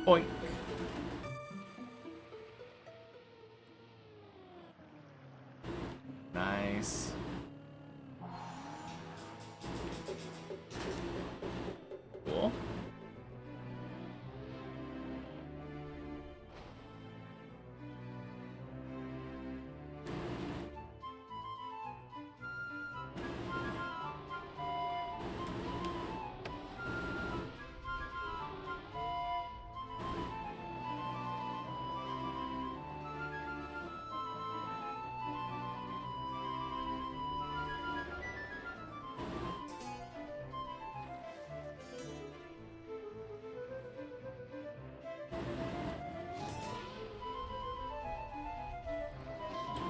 Boink. Nice. Cool.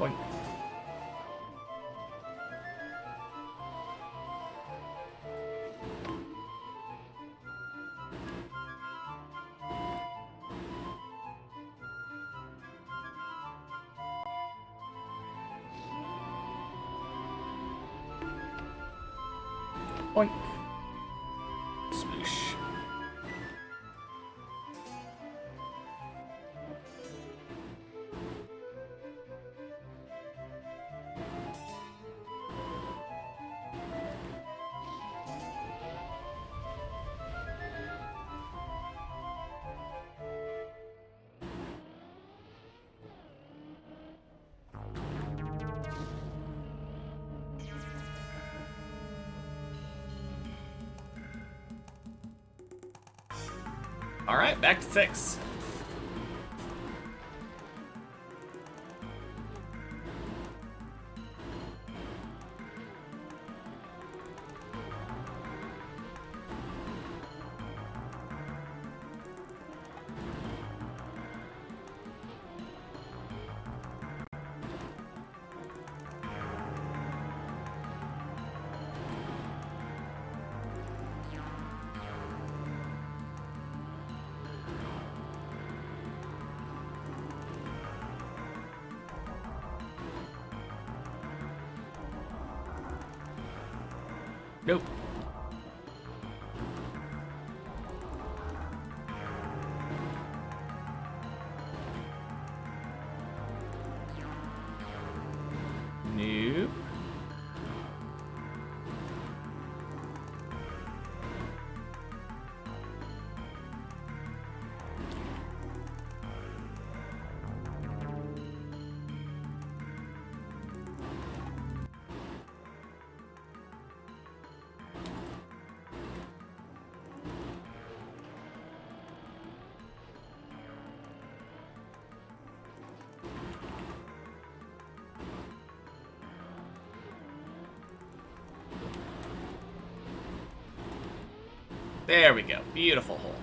Boink. Boink. Sploosh. All right, back to 6. Nope. Noob. There we go. Beautiful hole.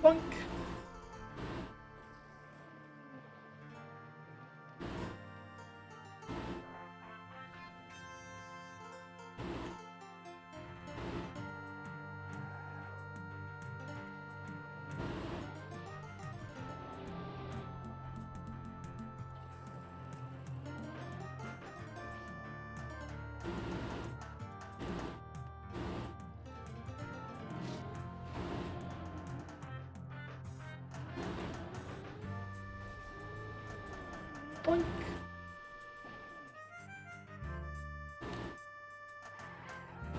Boink. Boink.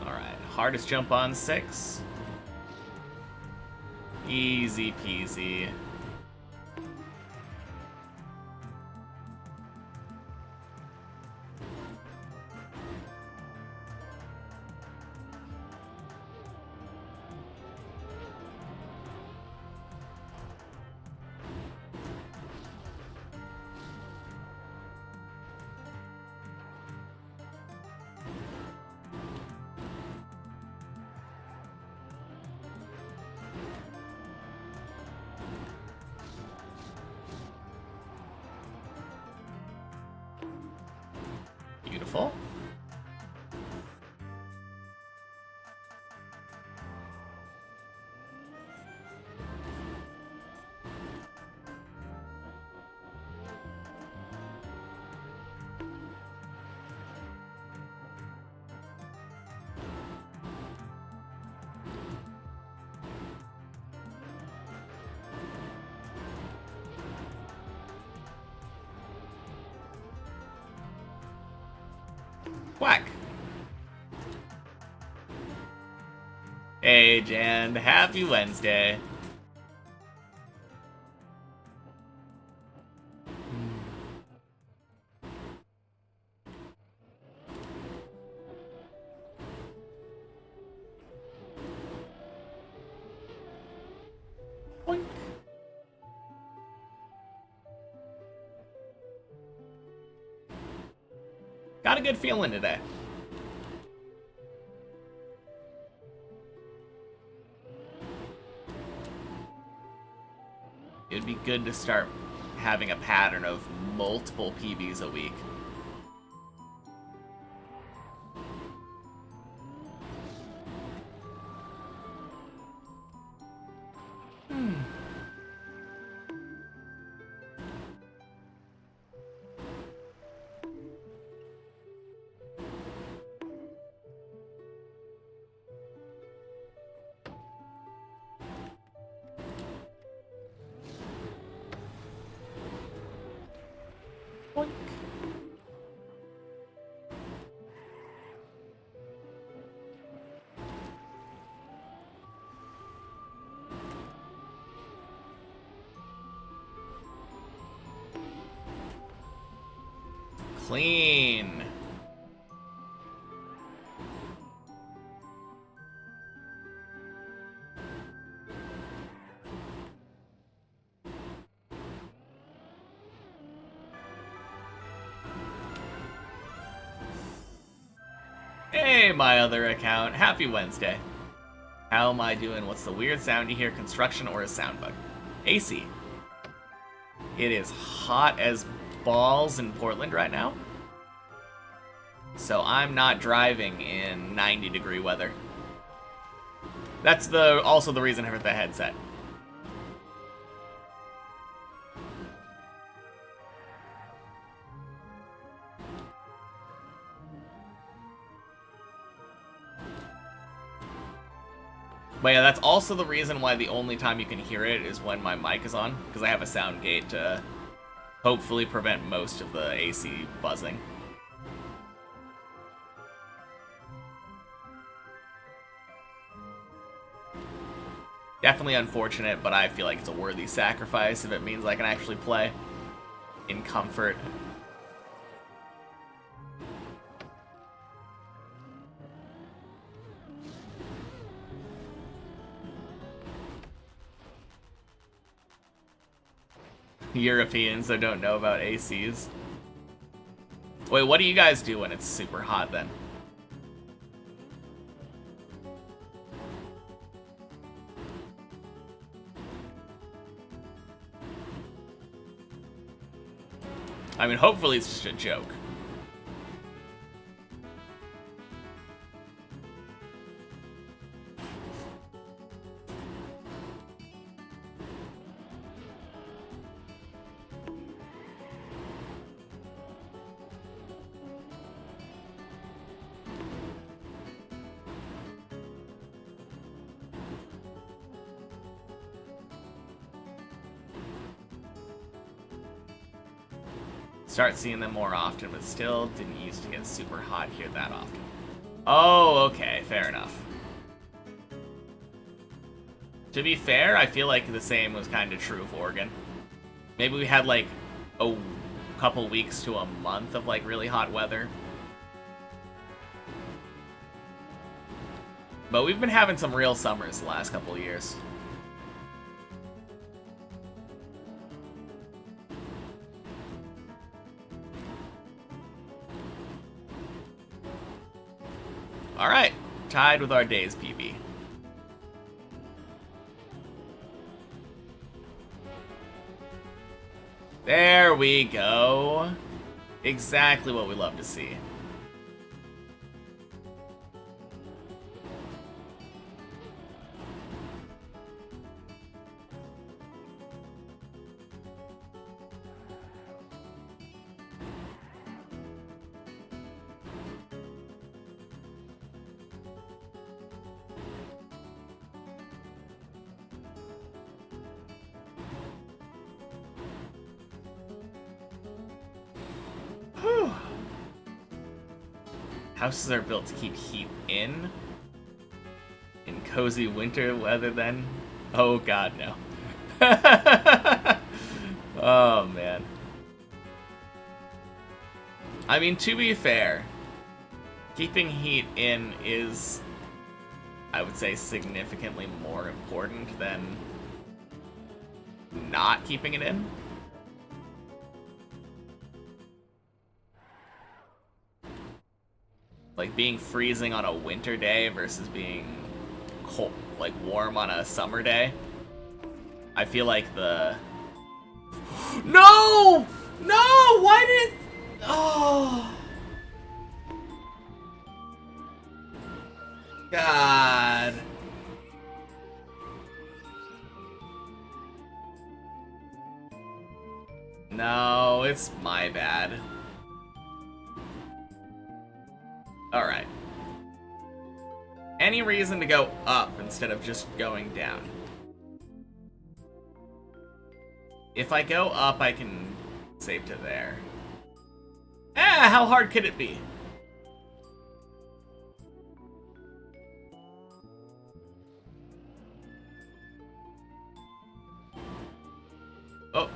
Alright, hardest jump on 6. Easy peasy. Beautiful. Whack. Hey, Jan. Happy Wednesday. Boink. Got a good feeling today. It'd be good to start having a pattern of multiple PBs a week. Boink. Clean. Hey, my other account. Happy Wednesday. How am I doing? What's the weird sound you hear? Construction or a sound bug? AC. It is hot as balls in Portland right now. So I'm not driving in 90-degree weather. That's also the reason for the headset. But yeah, that's also the reason why the only time you can hear it is when my mic is on, because I have a sound gate to hopefully prevent most of the AC buzzing. Definitely unfortunate, but I feel like it's a worthy sacrifice if it means I can actually play in comfort. Europeans that don't know about ACs. Wait, what do you guys do when it's super hot then? I mean, hopefully it's just a joke. Start seeing them more often, but still didn't used to get super hot here that often. Oh, okay, fair enough. To be fair, I feel like the same was kind of true of Oregon. Maybe we had like a couple weeks to a month of like really hot weather. But we've been having some real summers the last couple of years. Alright, tied with our days PB. There we go. Exactly what we love to see. Houses are built to keep heat in cozy winter weather then? Oh god, no. Oh man. I mean, to be fair, keeping heat in is, I would say, significantly more important than not keeping it in. Like being freezing on a winter day versus being cold, like warm on a summer day. I feel like the... No! No! Why did... Oh... God... No, it's my bad. Alright. Any reason to go up instead of just going down? If I go up, I can save to there. How hard could it be? Oh.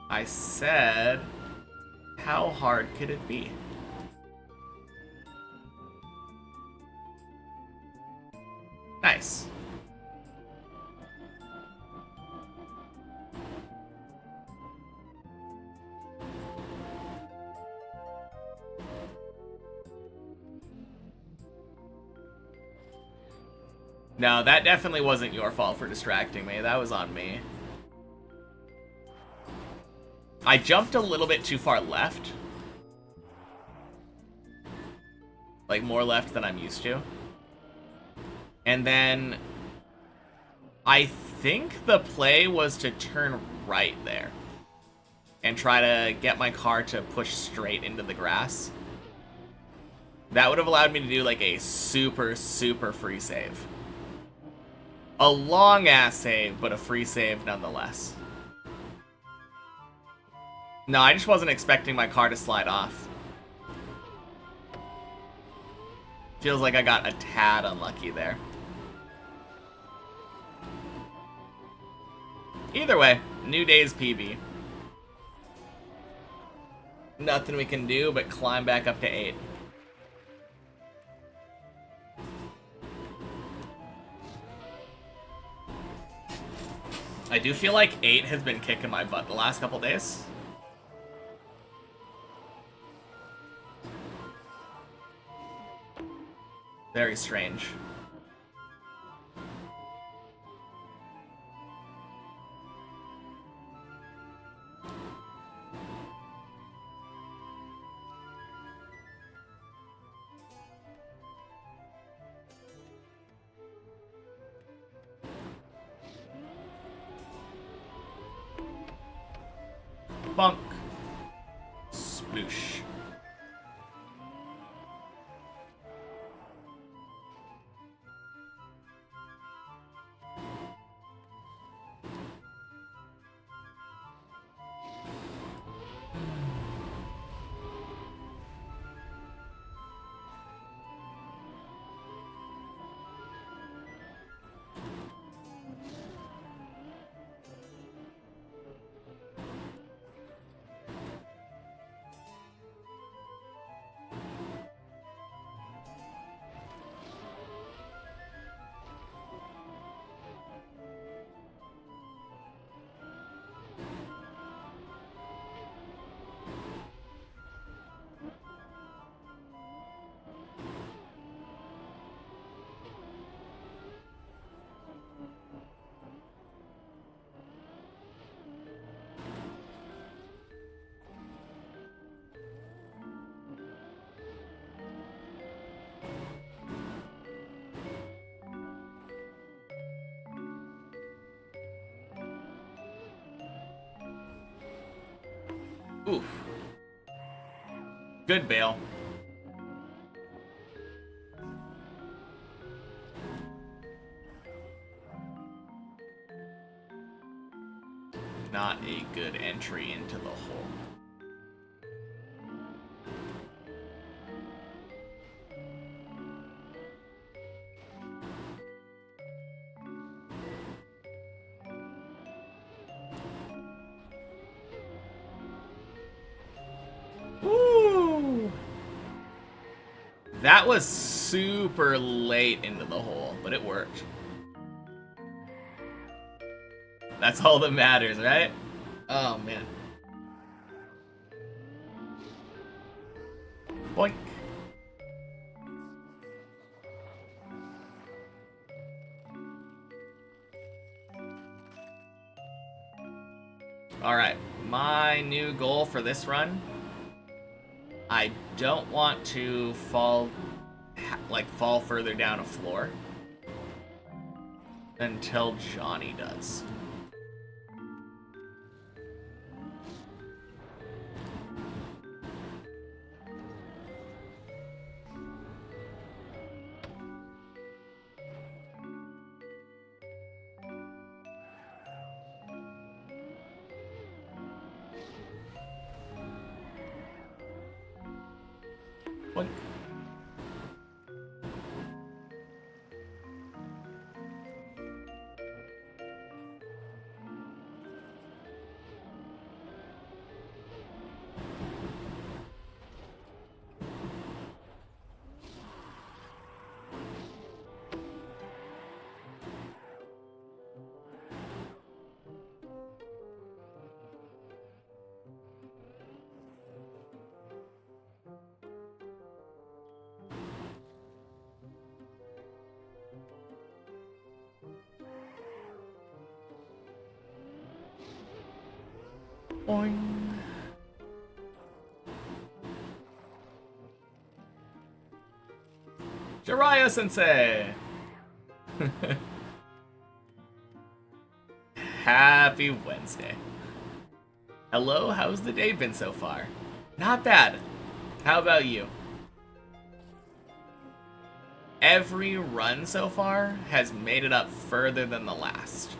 I said... How hard could it be? Nice. No, that definitely wasn't your fault for distracting me. That was on me. I jumped a little bit too far left. Like, more left than I'm used to. And then I think the play was to turn right there and try to get my car to push straight into the grass. That would have allowed me to do like a super, super free save. A long ass save, but a free save nonetheless. No, I just wasn't expecting my car to slide off. Feels like I got a tad unlucky there. Either way, new day's PB. Nothing we can do but climb back up to 8. I do feel like 8 has been kicking my butt the last couple days. Very strange. Bonk. Sploosh. Oof. Good bail. Not a good entry into the hole. Woo! That was super late into the hole, but it worked. That's all that matters, right? Oh, man. Boink. Alright, my new goal for this run, I don't want to fall further down a floor until Johnny does. Boink. Boing. Jiraiya Sensei! Happy Wednesday. Hello, how's the day been so far? Not bad. How about you? Every run so far has made it up further than the last,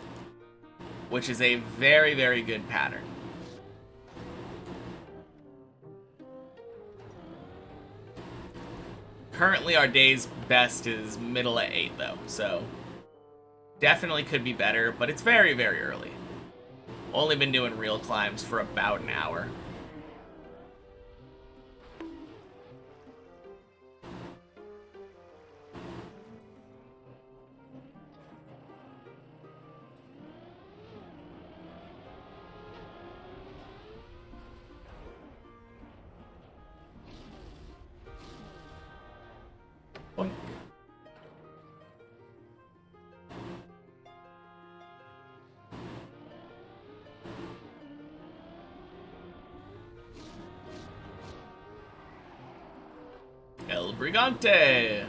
which is a very, very good pattern. Currently, our day's best is middle at 8, though, so definitely could be better, but it's very, very early. Only been doing real climbs for about an hour. Boink. El Brigante!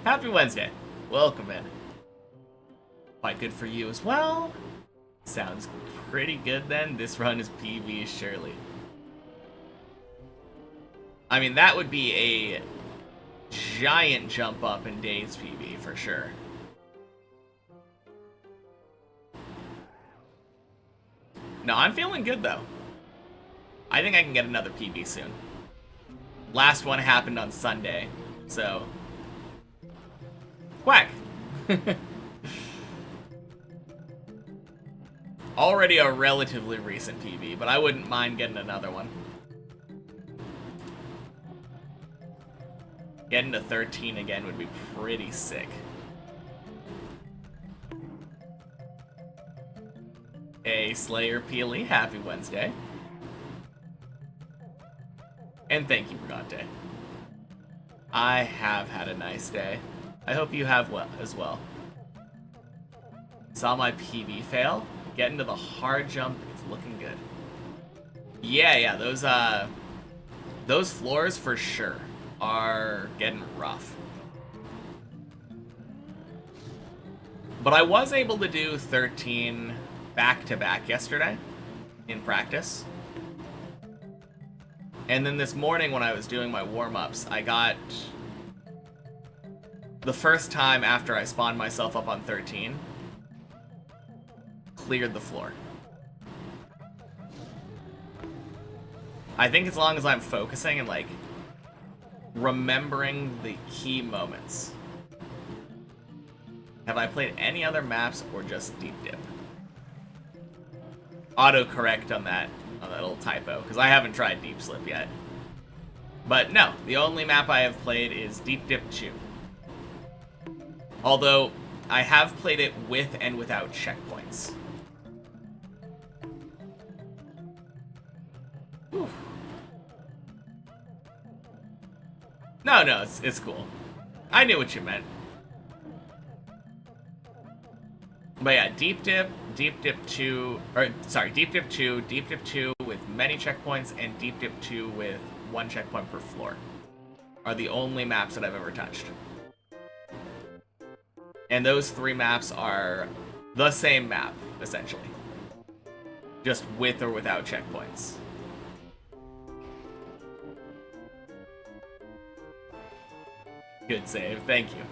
Happy Wednesday. Welcome in. Quite good for you as well. Sounds pretty good then. This run is PB, surely. I mean, that would be a giant jump up in days PB for sure. No, I'm feeling good though. I think I can get another PB soon. Last one happened on Sunday, so... Quack! Already a relatively recent PB, but I wouldn't mind getting another one. Getting to 13 again would be pretty sick. Hey, Slayer Peely, happy Wednesday. And thank you, Brigante. I have had a nice day. I hope you have as well. Saw my PB fail. Getting to the hard jump, it's looking good. Yeah, those floors for sure are getting rough. But I was able to do 13 back-to-back yesterday in practice. And then this morning when I was doing my warm-ups, I got... the first time after I spawned myself up on 13, cleared the floor. I think as long as I'm focusing and, like, remembering the key moments. Have I played any other maps or just Deep Dip? Autocorrect on that little typo, because I haven't tried Deep Slip yet. But no, the only map I have played is Deep Dip 2. Although, I have played it with and without checkpoints. Whew. No, it's cool. I knew what you meant. But yeah, Deep Dip 2, Deep Dip 2, Deep Dip 2 with many checkpoints, and Deep Dip 2 with one checkpoint per floor are the only maps that I've ever touched. And those 3 maps are the same map, essentially. Just with or without checkpoints. Good save, thank you.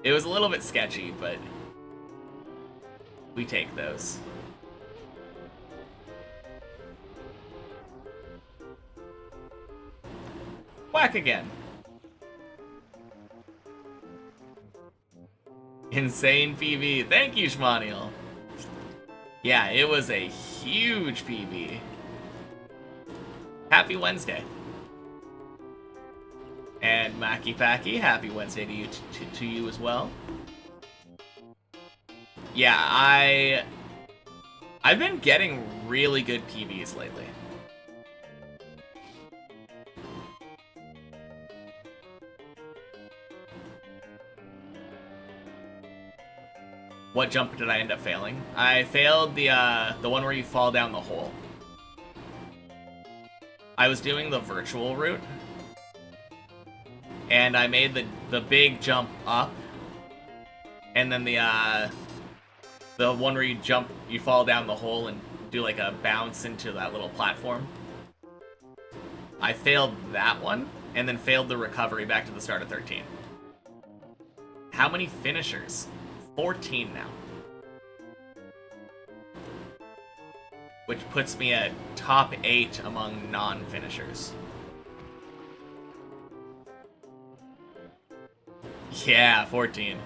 It was a little bit sketchy, but we take those. Whack again. Insane PB. Thank you, Shmaniel. Yeah, it was a huge PB. Happy Wednesday. And Mackie Packy, happy Wednesday to you to you as well. Yeah, I've been getting really good PBs lately. What jump did I end up failing? I failed the one where you fall down the hole. I was doing the virtual route. and I made the big jump up, and then the one where you fall down the hole and do like a bounce into that little platform. I failed that one, and then failed the recovery back to the start of 13. How many finishers? 14 now. Which puts me at top 8 among non-finishers. Yeah, 14.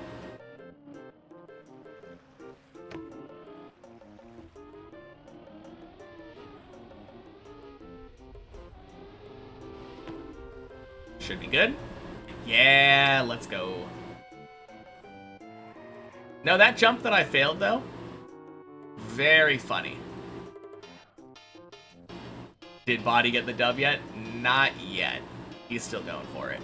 Should be good. Yeah, let's go. No, that jump that I failed, though, very funny. Did Body get the dub yet? Not yet. He's still going for it.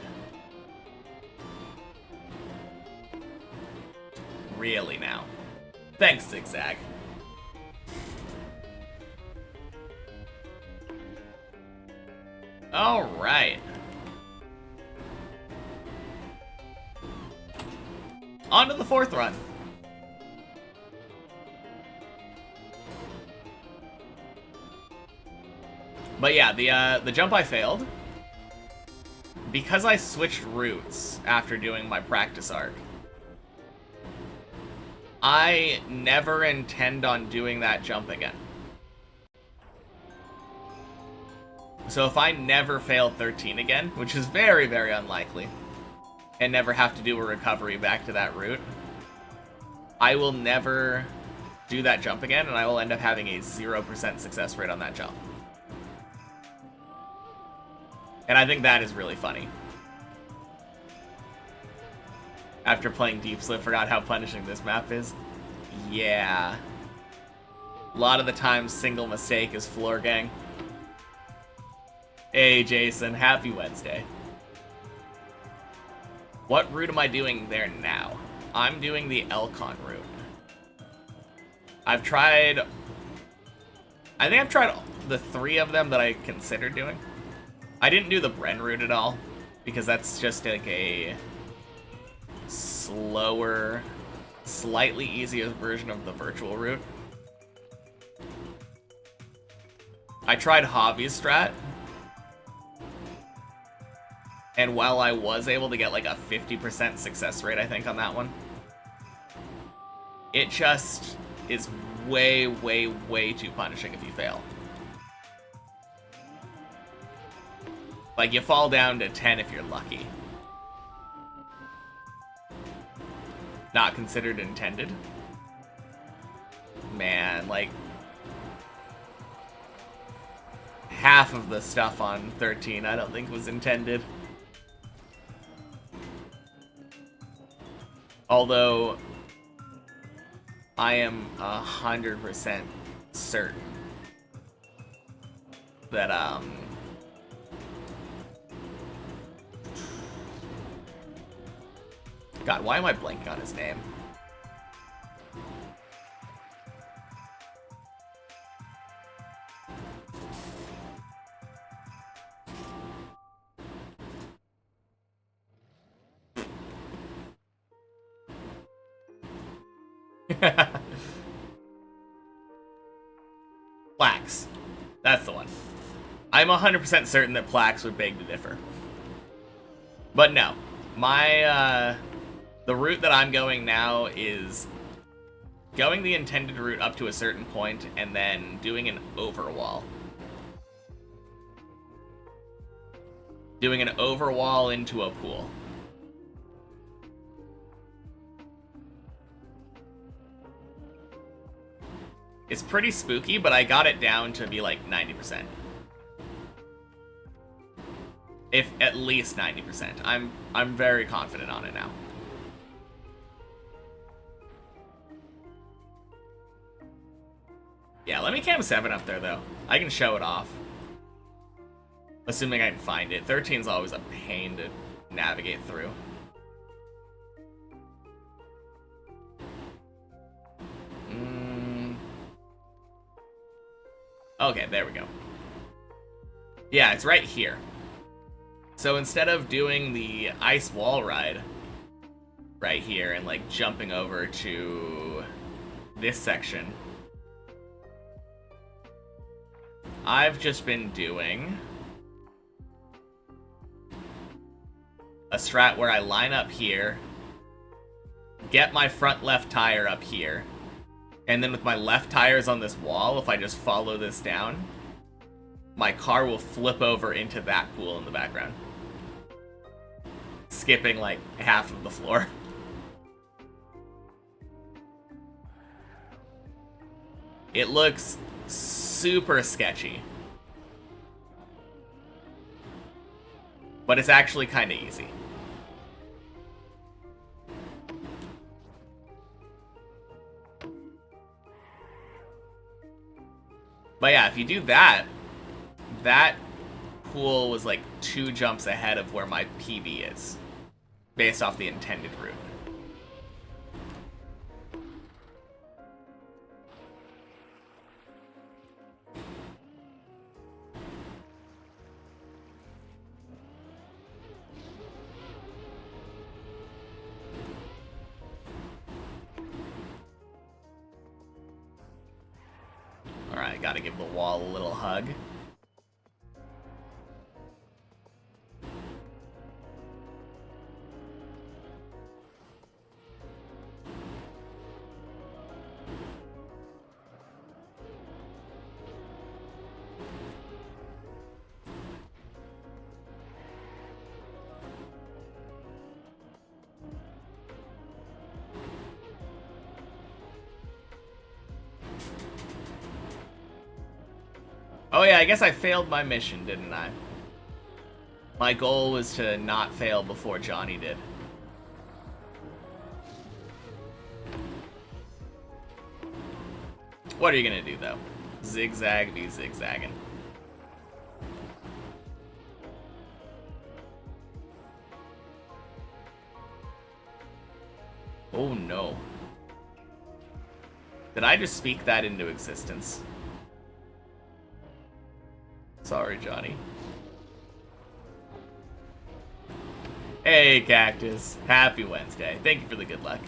Really now. Thanks, Zigzag. Alright. On to the 4th run. But yeah, the jump I failed, because I switched routes after doing my practice arc, I never intend on doing that jump again. So if I never fail 13 again, which is very, very unlikely, and never have to do a recovery back to that route, I will never do that jump again, and I will end up having a 0% success rate on that jump. And I think that is really funny. After playing Deep Slip, forgot how punishing this map is. Yeah. A lot of the time, single mistake is floor gang. Hey, Jason, happy Wednesday. What route am I doing there now? I'm doing the Elcon route. I think I've tried the 3 of them that I considered doing. I didn't do the Bren route at all, because that's just like a slower, slightly easier version of the virtual route. I tried Javi's strat, and while I was able to get like a 50% success rate, I think, on that one, it just is way, way, way too punishing if you fail. Like, you fall down to 10 if you're lucky. Not considered intended. Man, like, half of the stuff on 13 I don't think was intended. Although, I am 100% certain that, God, why am I blanking on his name? Plax. That's the one. I'm 100% certain that Plax would beg to differ. But no. The route that I'm going now is going the intended route up to a certain point and then doing an overwall. Doing an overwall into a pool. It's pretty spooky, but I got it down to be like 90%. If at least 90%. I'm very confident on it now. Yeah, let me cam 7 up there, though. I can show it off. Assuming I can find it. 13's always a pain to navigate through. Okay, there we go. Yeah, it's right here. So instead of doing the ice wall ride right here and like jumping over to this section, I've just been doing a strat where I line up here, get my front left tire up here, and then with my left tires on this wall, if I just follow this down, my car will flip over into that pool in the background, skipping like half of the floor. It looks super sketchy, but it's actually kind of easy. But yeah, if you do that, that pool was like 2 jumps ahead of where my PB is, based off the intended route. Alright, gotta give the wall a little hug. Oh yeah, I guess I failed my mission, didn't I? My goal was to not fail before Johnny did. What are you gonna do, though? Zigzag be zigzagging. Oh no. Did I just speak that into existence? Sorry, Johnny. Hey, Cactus. Happy Wednesday. Thank you for the good luck.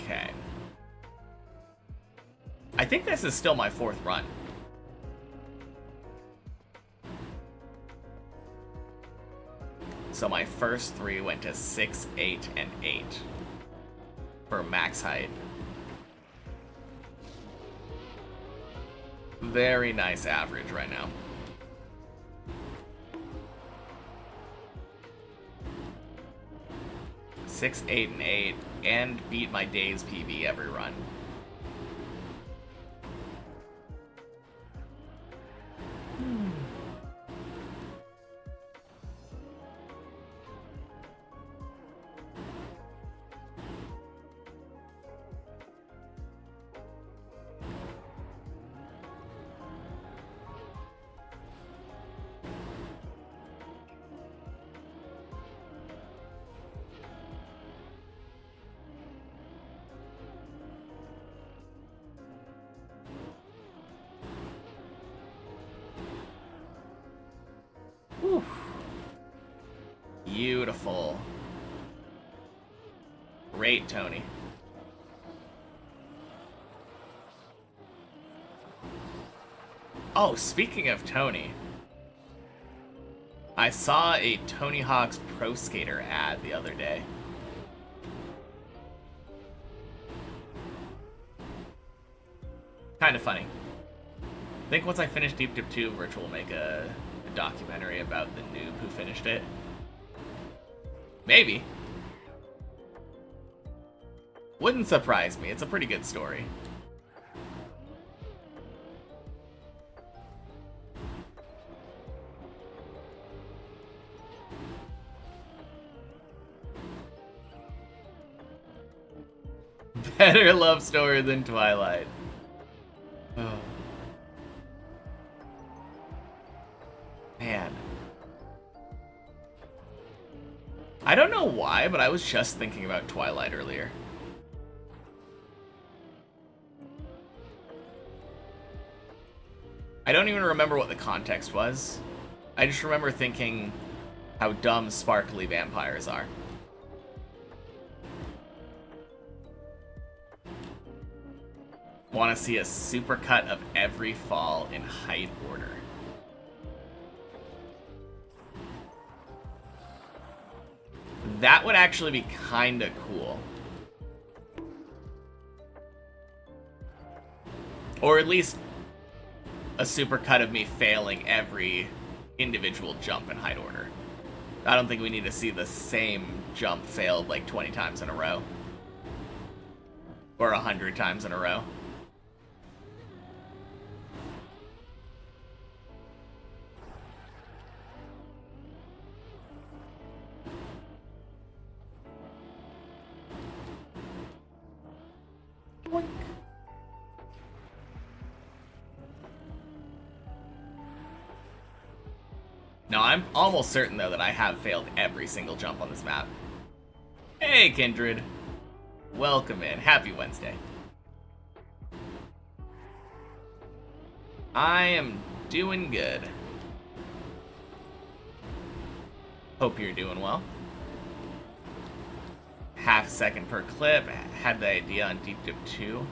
Okay. I think this is still my 4th run. So my first 3 went to 6, 8, and 8 for max height. Very nice average right now. Six, 8, and 8, and beat my day's PB every run. Whew. Beautiful. Great, Tony. Oh, speaking of Tony, I saw a Tony Hawk's Pro Skater ad the other day. Kind of funny. I think once I finish Deep Dip 2, Virtual will make a documentary about the noob who finished it. Maybe. Wouldn't surprise me. It's a pretty good story. Better love story than Twilight. Oh. Man. I don't know why, but I was just thinking about Twilight earlier. I don't even remember what the context was. I just remember thinking how dumb sparkly vampires are. Want to see a supercut of every fall in height order. That would actually be kinda cool. Or at least a supercut of me failing every individual jump in height order. I don't think we need to see the same jump failed like 20 times in a row. Or 100 times in a row. No, I'm almost certain, though, that I have failed every single jump on this map. Hey, Kindred. Welcome in. Happy Wednesday. I am doing good. Hope you're doing well. Half a second per clip. Had the idea on Deep Dip 2,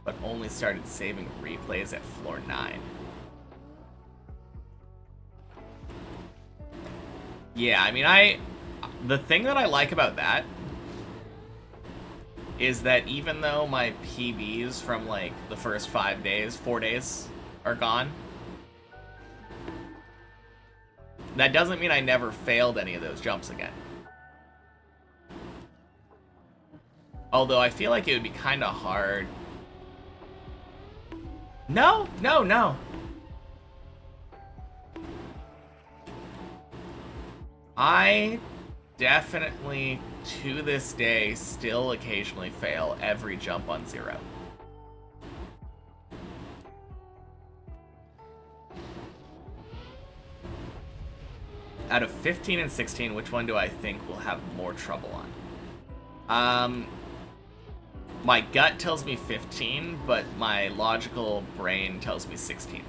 but only started saving replays at floor 9. Yeah, I mean, the thing that I like about that is that even though my PBs from, like, the first 4 days, are gone, that doesn't mean I never failed any of those jumps again. Although I feel like it would be kind of hard. No. I definitely, to this day, still occasionally fail every jump on 0. Out of 15 and 16, which one do I think we'll have more trouble on? My gut tells me 15, but my logical brain tells me 16.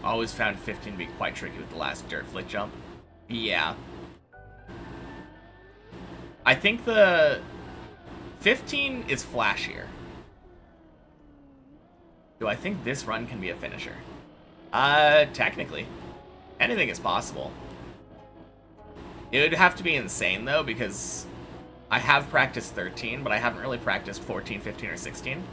Always found 15 to be quite tricky with the last dirt flick jump. Yeah. I think the 15 is flashier. Do I think this run can be a finisher? Technically. Anything is possible. It would have to be insane, though, because I have practiced 13, but I haven't really practiced 14, 15, or 16.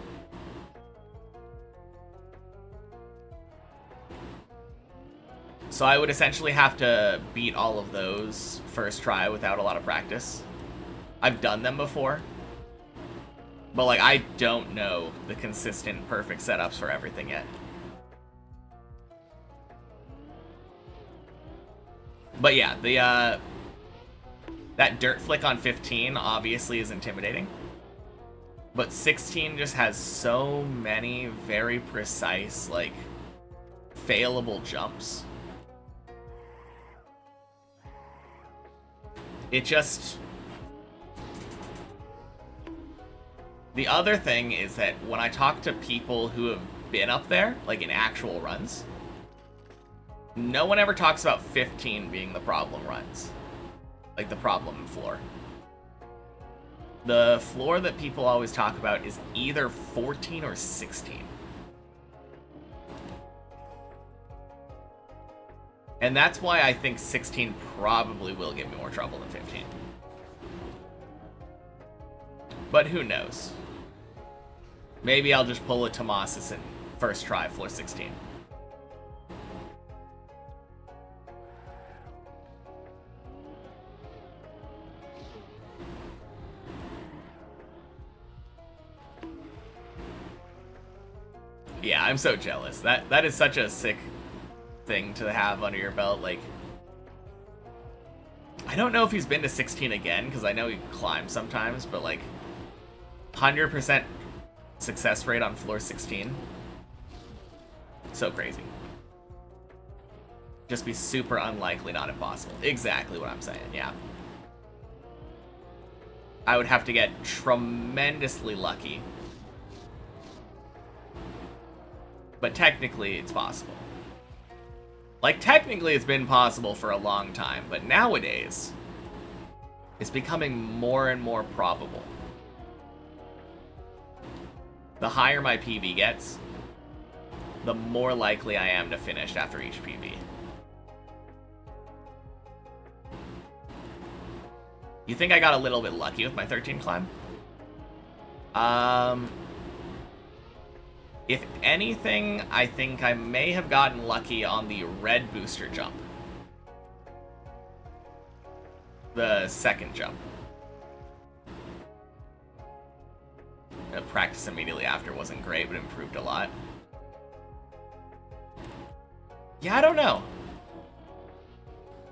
So I would essentially have to beat all of those first try without a lot of practice. I've done them before. But, like, I don't know the consistent, perfect setups for everything yet. But yeah, that dirt flick on 15 obviously is intimidating. But 16 just has so many very precise, like, failable jumps. It just... The other thing is that when I talk to people who have been up there, like in actual runs, no one ever talks about 15 being the problem runs. Like the problem floor. The floor that people always talk about is either 14 or 16. And that's why I think 16 probably will give me more trouble than 15. But who knows? Maybe I'll just pull a Tomasis and first try floor 16. Yeah, I'm so jealous. That is such a sick thing to have under your belt. Like, I don't know if he's been to 16 again, because I know he climbs sometimes, but like 100% success rate on floor 16. So crazy. Just be super unlikely, not impossible. Exactly what I'm saying, yeah. I would have to get tremendously lucky. But technically, it's possible. Like, technically, it's been possible for a long time, but nowadays, it's becoming more and more probable. The higher my PB gets, the more likely I am to finish after each PB. You think I got a little bit lucky with my 13 climb? If anything, I think I may have gotten lucky on the red booster jump. The second jump. The practice immediately after wasn't great, but improved a lot. Yeah, I don't know.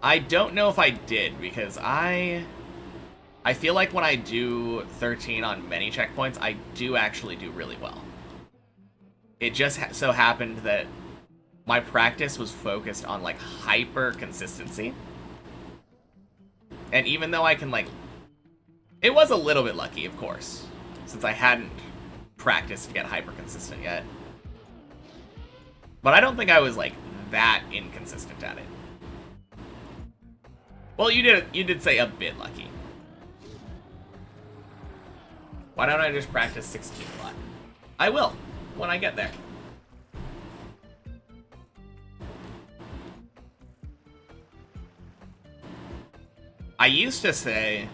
I don't know if I did, because I feel like when I do 13 on many checkpoints, I do actually do really well. It just so happened that my practice was focused on, like, hyper consistency. And even though I can, like... It was a little bit lucky, of course, since I hadn't practiced to get hyper consistent yet. But I don't think I was, like, that inconsistent at it. Well, you did say a bit lucky. Why don't I just practice 16 a lot? I will, when I get there. I used to say...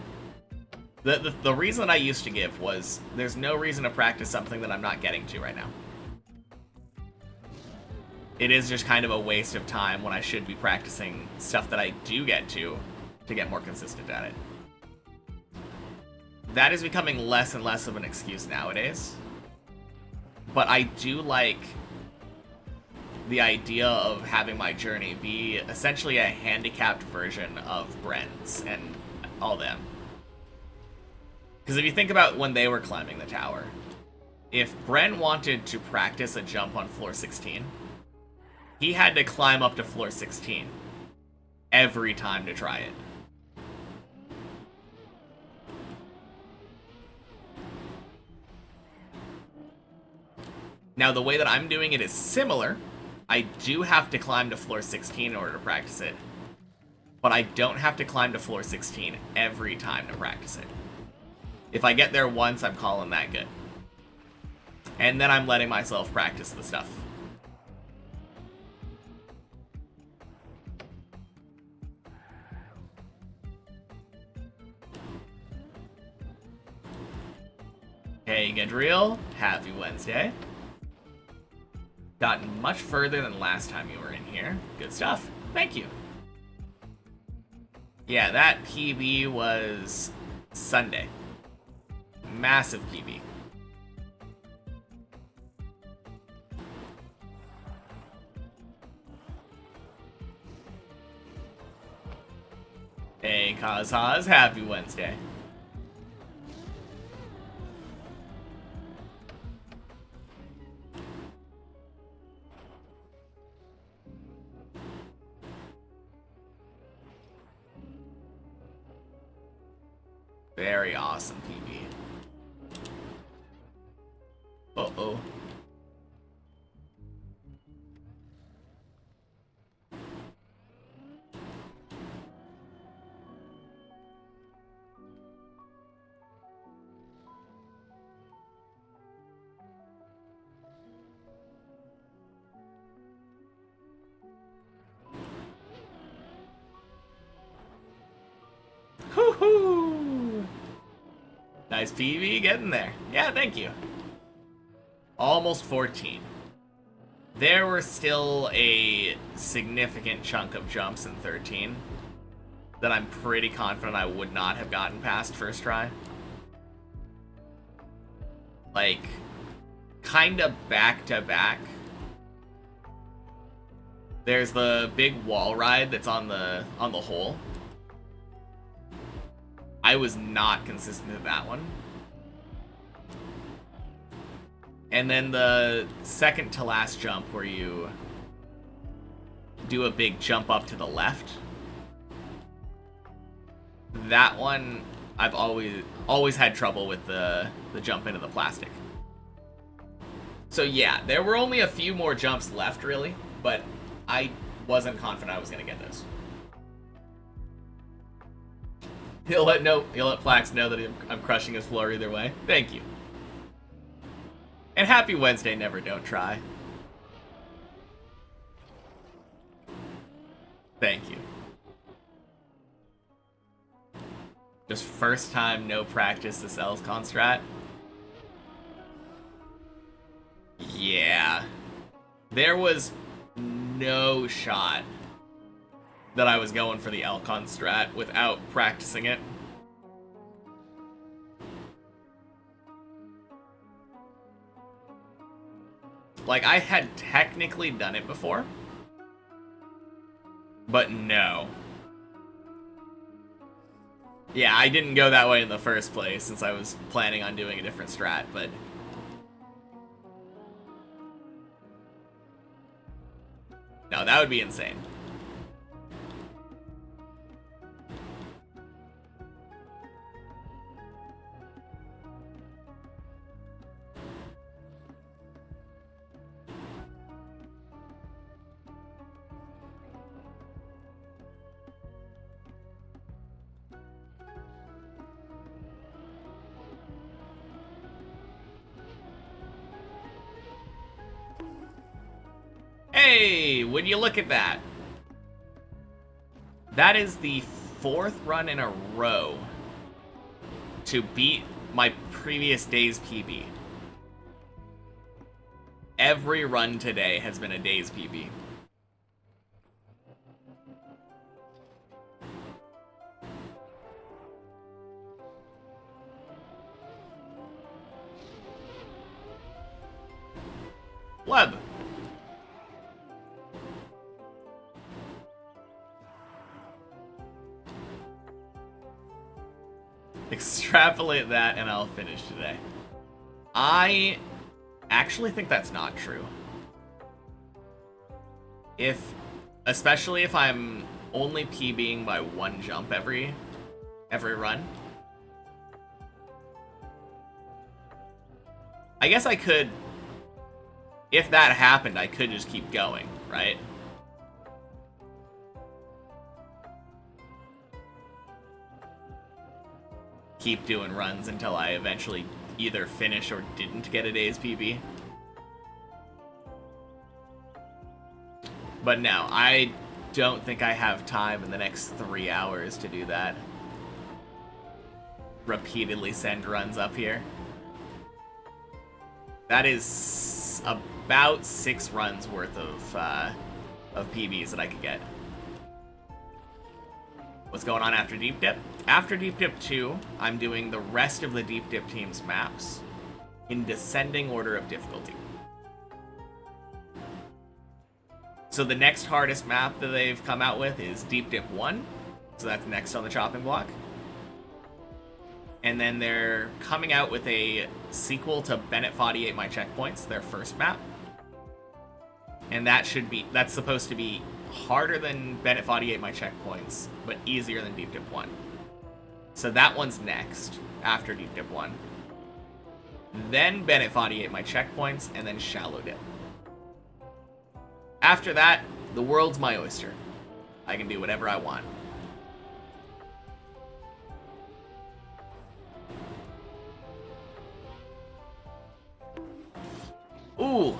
The reason I used to give was, there's no reason to practice something that I'm not getting to right now. It is just kind of a waste of time when I should be practicing stuff that I do get to get more consistent at it. That is becoming less and less of an excuse nowadays. But I do like the idea of having my journey be essentially a handicapped version of Bren's and all them. Because if you think about when they were climbing the tower, if Bren wanted to practice a jump on floor 16, he had to climb up to floor 16 every time to try it. Now, the way that I'm doing it is similar. I do have to climb to floor 16 in order to practice it, but I don't have to climb to floor 16 every time to practice it. If I get there once, I'm calling that good. And then I'm letting myself practice the stuff. Hey, Gadriel. Happy Wednesday. Gotten much further than last time you were in here. Good stuff. Thank you. Yeah, that PB was Sunday. Massive PB. Hey, Kazhaz. Happy Wednesday. Very awesome PB. Uh-oh. Hoo-hoo! Nice PB getting there. Yeah, thank you. Almost 14. There were still a significant chunk of jumps in 13 that I'm pretty confident I would not have gotten past first try. Like, kinda back to back There's the big wall ride that's on the hole. I was not consistent at that one. And then the second to last jump where you do a big jump up to the left. That one, I've always had trouble with the jump into the plastic. So yeah, there were only a few more jumps left, really, but I wasn't confident I was gonna get those. He'll let Plax know that I'm crushing his floor either way. Thank you. And happy Wednesday, never don't try. Thank you. Just first time, no practice, this L-Con strat. Yeah. There was no shot that I was going for the L-Con strat without practicing it. Like, I had technically done it before, but no. Yeah, I didn't go that way in the first place since I was planning on doing a different strat, but... no, that would be insane. Hey, would you look at that? That is the 4th run in a row to beat my previous day's PB. Every run today has been a day's PB. Web. Extrapolate that and I'll finish today. I actually think that's not true. Especially if I'm only PBing by 1 jump every run. I guess I could, if that happened, I could just keep going, right? Keep doing runs until I eventually either finish or didn't get a day's PB. But no, I don't think I have time in the next 3 hours to do that. Repeatedly send runs up here. That is about 6 runs worth of PBs that I could get. What's going on after Deep Dip? After Deep Dip 2, I'm doing the rest of the Deep Dip team's maps in descending order of difficulty. So the next hardest map that they've come out with is Deep Dip 1, so that's next on the chopping block. And then they're coming out with a sequel to Bennett 48 My Checkpoints, their first map. And that's supposed to be harder than Bennett 48 My Checkpoints, but easier than Deep Dip 1. So that one's next, after Deep Dip 1. Then Bennett 48 My Checkpoints, and then Shallow Dip. After that, the world's my oyster. I can do whatever I want. Ooh.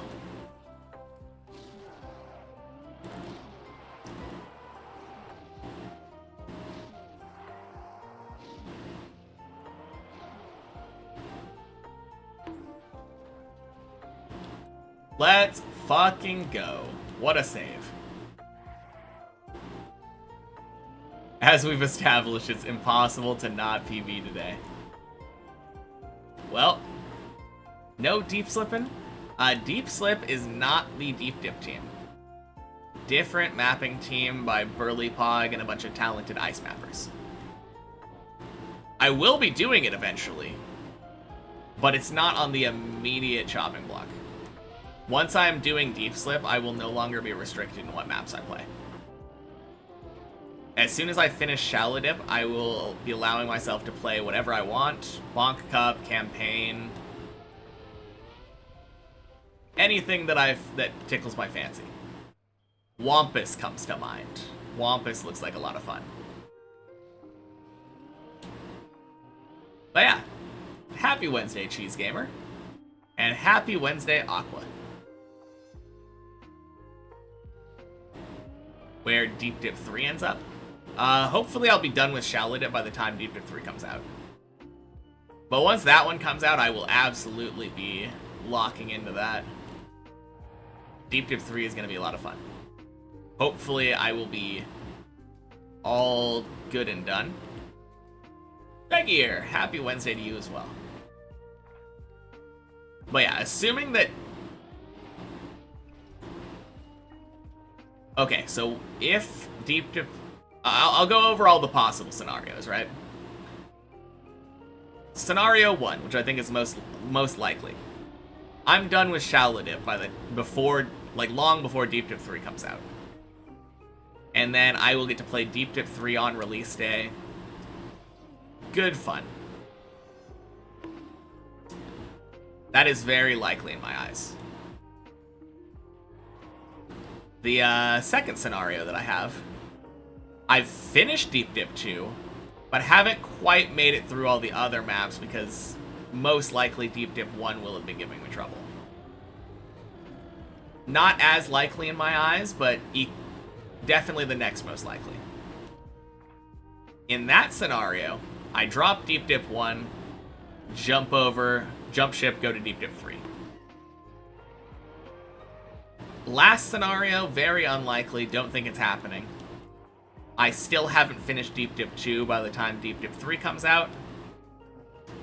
Let's fucking go. What a save. As we've established, it's impossible to not PB today. Well, no deep slipping. Deep slip is not the Deep Dip team. different mapping team by Burly Pog and a bunch of talented ice mappers. I will be doing it eventually, but it's not on the immediate chopping block. Once I'm doing Deep Slip, I will no longer be restricted in what maps I play. As soon as I finish Shallow Dip, I will be allowing myself to play whatever I want. Bonk Cup, Campaign, anything that tickles my fancy. Wampus comes to mind. Wampus looks like a lot of fun. But yeah, happy Wednesday, Cheese Gamer. And happy Wednesday, Aqua. Where Deep Dip 3 ends up. Hopefully I'll be done with Shallow Dip by the time Deep Dip 3 comes out. But once that one comes out, I will absolutely be locking into that. Deep Dip 3 is going to be a lot of fun. Hopefully I will be all good and done. Begier, happy Wednesday to you as well. But yeah, assuming that... Okay, so if Deep Dip... I'll go over all the possible scenarios, right? Scenario 1, which I think is most likely. I'm done with Shallow Dip long before Deep Dip 3 comes out. And then I will get to play Deep Dip 3 on release day. Good fun. That is very likely in my eyes. The second scenario that I have, I've finished Deep Dip 2, but haven't quite made it through all the other maps because most likely Deep Dip 1 will have been giving me trouble. Not as likely in my eyes, but definitely the next most likely. In that scenario, I drop Deep Dip 1, jump ship, go to Deep Dip 3. Last scenario, very unlikely, don't think it's happening. I still haven't finished Deep Dip 2 by the time Deep Dip 3 comes out.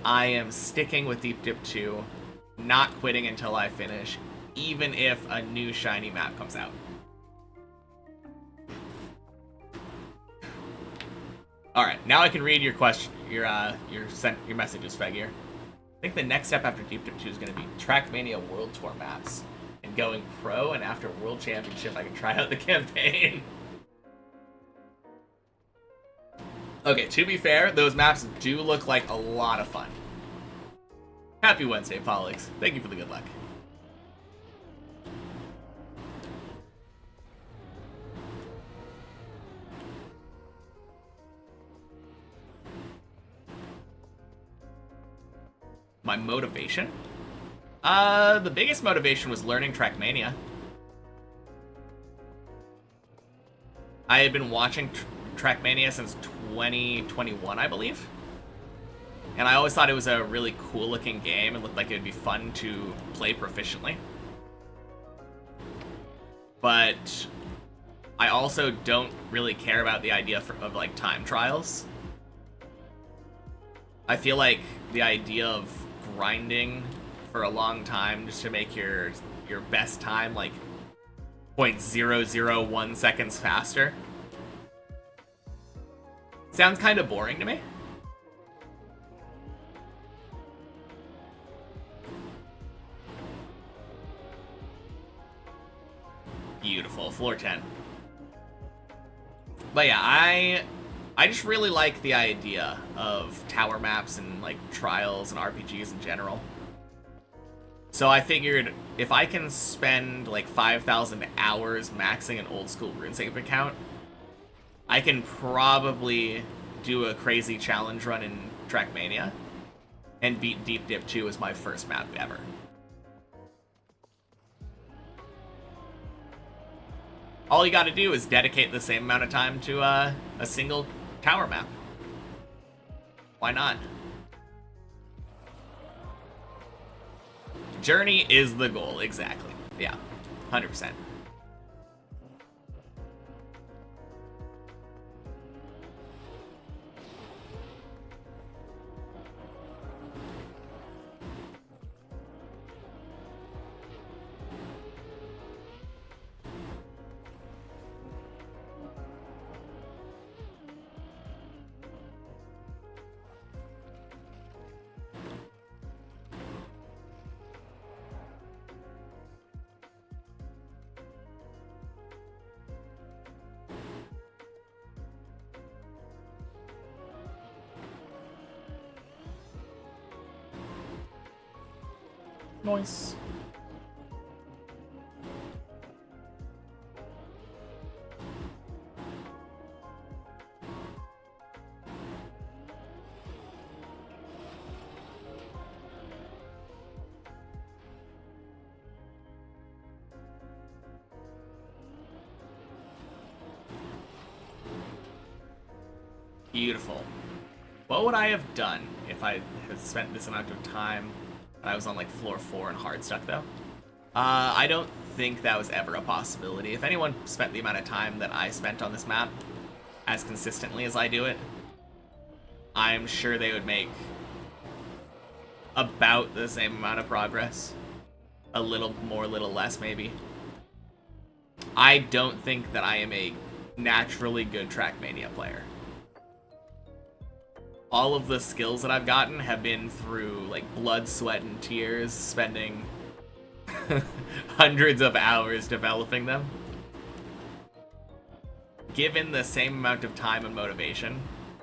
I am sticking with Deep Dip 2, not quitting until I finish, even if a new shiny map comes out. Alright, now I can read your question, your messages, Fegir. I think the next step after Deep Dip 2 is going to be Trackmania World Tour maps. And going pro, and after World Championship, I can try out the campaign. Okay, to be fair, those maps do look like a lot of fun. Happy Wednesday, Pollux. Thank you for the good luck. My motivation? The biggest motivation was learning Trackmania. I had been watching Trackmania since 2021, I believe. And I always thought it was a really cool looking game and looked like it would be fun to play proficiently. But I also don't really care about the idea of like time trials. I feel like the idea of grinding for a long time just to make your best time like 0.001 seconds faster sounds kind of boring to me. Beautiful, floor 10. But yeah, I just really like the idea of tower maps and like trials and RPGs in general. So I figured if I can spend like 5,000 hours maxing an old school RuneScape account, I can probably do a crazy challenge run in Trackmania and beat Deep Dip 2 as my first map ever. All you gotta do is dedicate the same amount of time to a single tower map. Why not? Journey is the goal, exactly. Yeah, 100%. Nice. Beautiful. What would I have done if I had spent this amount of time and I was on like floor 4 and hard stuck though? I don't think that was ever a possibility. If anyone spent the amount of time that I spent on this map as consistently as I do it, I'm sure they would make about the same amount of progress. A little more, a little less maybe. I don't think that I am a naturally good Trackmania player. All of the skills that I've gotten have been through like blood, sweat, and tears, spending hundreds of hours developing them. Given the same amount of time and motivation,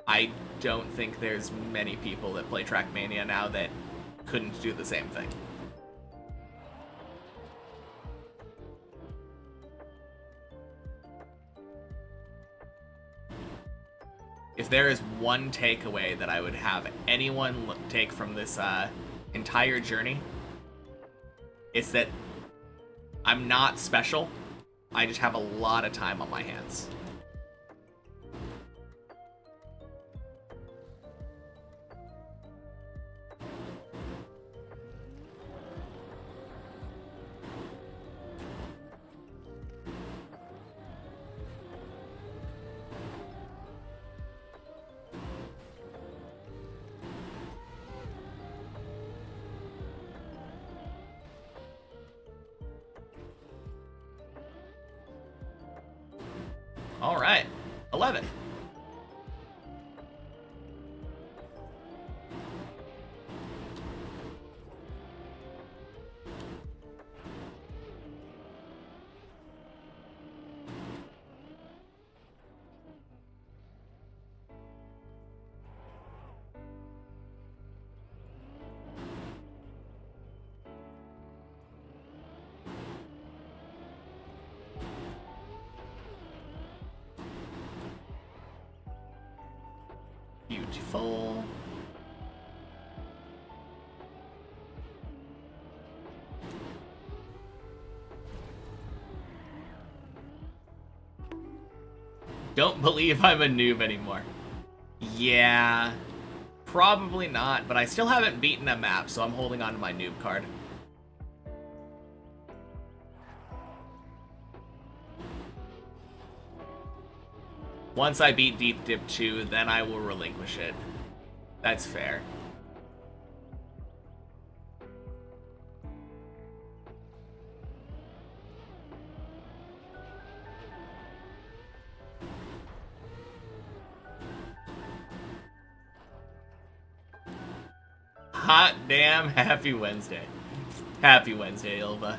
I don't think there's many people that play Trackmania now that couldn't do the same thing. If there is one takeaway that I would have anyone take from this entire journey, it's that I'm not special. I just have a lot of time on my hands. All right, 11. Beautiful. Don't believe I'm a noob anymore. Yeah, probably not, but I still haven't beaten a map, so I'm holding on to my noob card. Once I beat Deep Dip 2, then I will relinquish it. That's fair. Hot damn, happy Wednesday. Happy Wednesday, Ilva.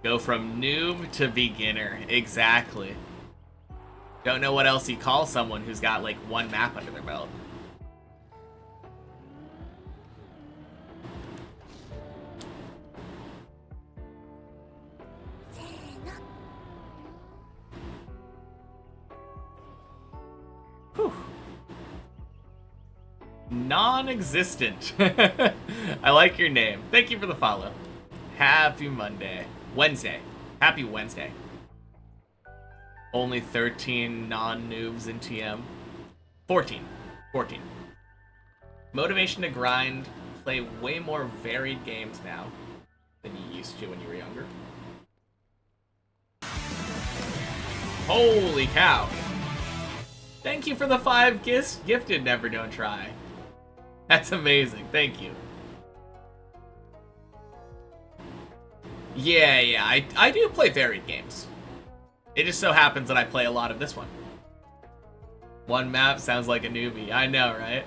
Go from noob to beginner. Exactly. Don't know what else you call someone who's got like one map under their belt. Whew. Non-existent. I like your name. Thank you for the follow. Happy Monday. Wednesday. Happy Wednesday. Only 13 non-noobs in TM. 14. 14. Motivation to grind. Play way more varied games now than you used to when you were younger. Holy cow. Thank you for the 5 gifted, Never Don't Try. That's amazing. Thank you. Yeah, I do play varied games. It just so happens that I play a lot of this one. One map sounds like a newbie. I know, right?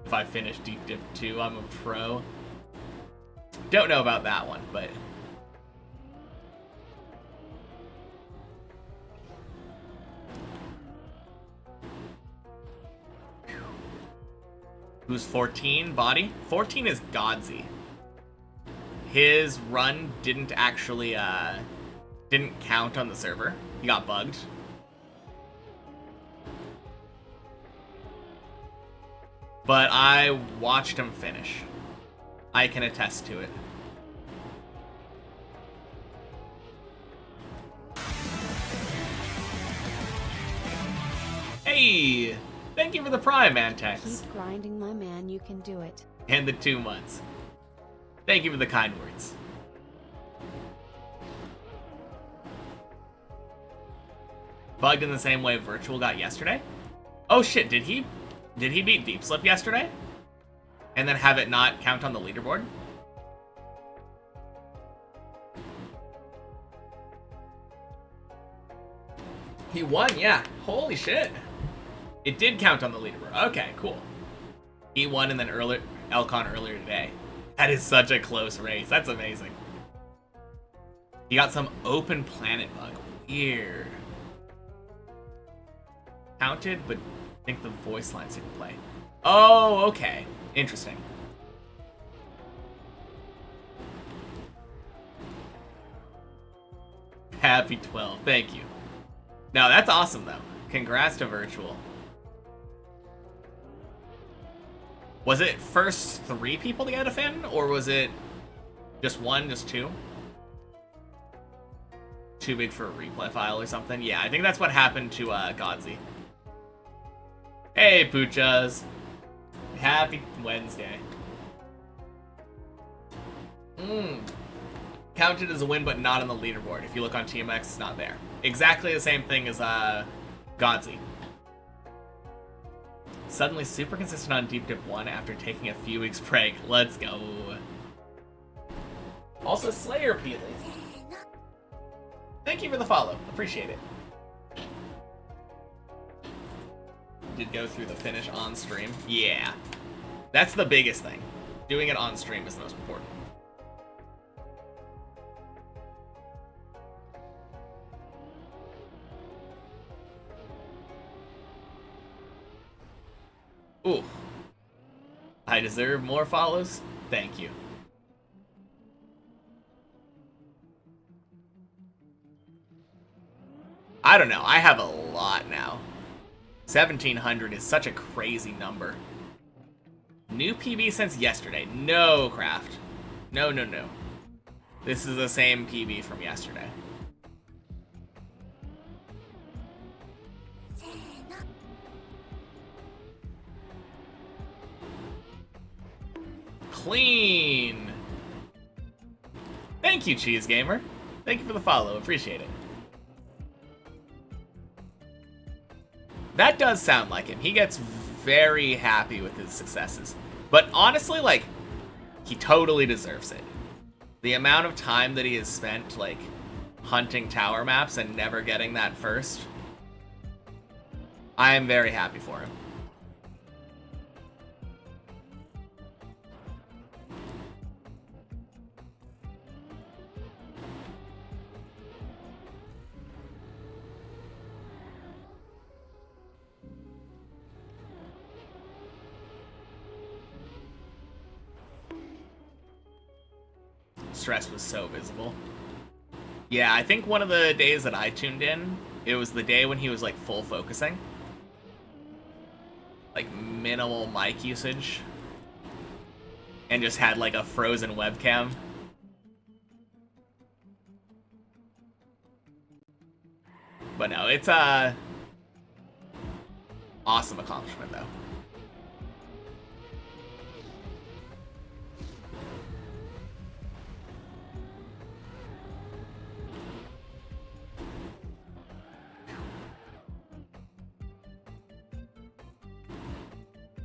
If I finish Deep Dip 2, I'm a pro. Don't know about that one, but Who's 14? Body? 14 is Godsey. His run didn't actually, didn't count on the server. He got bugged. But I watched him finish. I can attest to it. Hey! Thank you for the Prime, Mantex. Keep grinding, my man, you can do it. And the 2 months. Thank you for the kind words. Bugged in the same way Virtual got yesterday? Oh shit, did he beat Deep Slip yesterday? And then have it not count on the leaderboard? He won, yeah. Holy shit. It did count on the leaderboard. Okay, cool. He won and then Elcon earlier today. That is such a close race. That's amazing. He got some open planet bug. Weird. Counted, but I think the voice lines didn't play. Oh, okay. Interesting. Happy 12. Thank you. No, that's awesome, though. Congrats to Virtual. Was it first 3 people to get a fin, or was it just 1, just 2? Too big for a replay file or something? Yeah, I think that's what happened to Godsey. Hey, Poochas. Happy Wednesday. Counted as a win, but not on the leaderboard. If you look on TMX, it's not there. Exactly the same thing as Godsey. Suddenly super consistent on Deep Dip 1 after taking a few weeks break. Let's go. Also, Slayer Peely. Thank you for the follow. Appreciate it. Did go through the finish on stream. Yeah. That's the biggest thing. Doing it on stream is the most important. Ooh. I deserve more follows? Thank you. I don't know. I have a lot now. 1,700 is such a crazy number. New PB since yesterday. No, Craft. No, no, no. This is the same PB from yesterday. Clean. Thank you, Cheese Gamer. Thank you for the follow. Appreciate it. That does sound like him. He gets very happy with his successes. But honestly, like, he totally deserves it. The amount of time that he has spent, like, hunting tower maps and never getting that first, I am very happy for him. Stress was so visible. Yeah, I think one of the days that I tuned in, it was the day when he was like full focusing. Like minimal mic usage. And just had like a frozen webcam. But no, it's a awesome accomplishment though.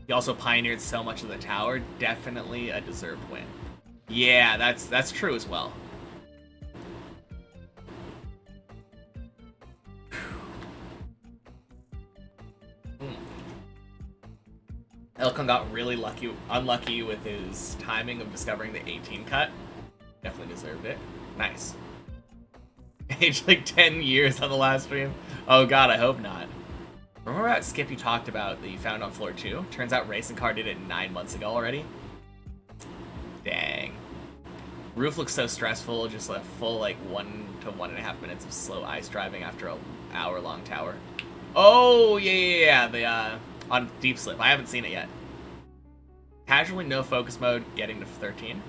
He also pioneered so much of the tower. Definitely a deserved win. Yeah, that's true as well. Elcon got really unlucky with his timing of discovering the 18 cut. Definitely deserved it. Nice. Aged like 10 years on the last stream. Oh god, I hope not. Remember that skip you talked about that you found on floor 2? Turns out Racing Car did it 9 months ago already. Dang. Roof looks so stressful, just a full like 1 to 1.5 minutes of slow ice driving after an hour-long tower. Oh, yeah, the, on Deep Slip. I haven't seen it yet. Casually no focus mode, getting to 13.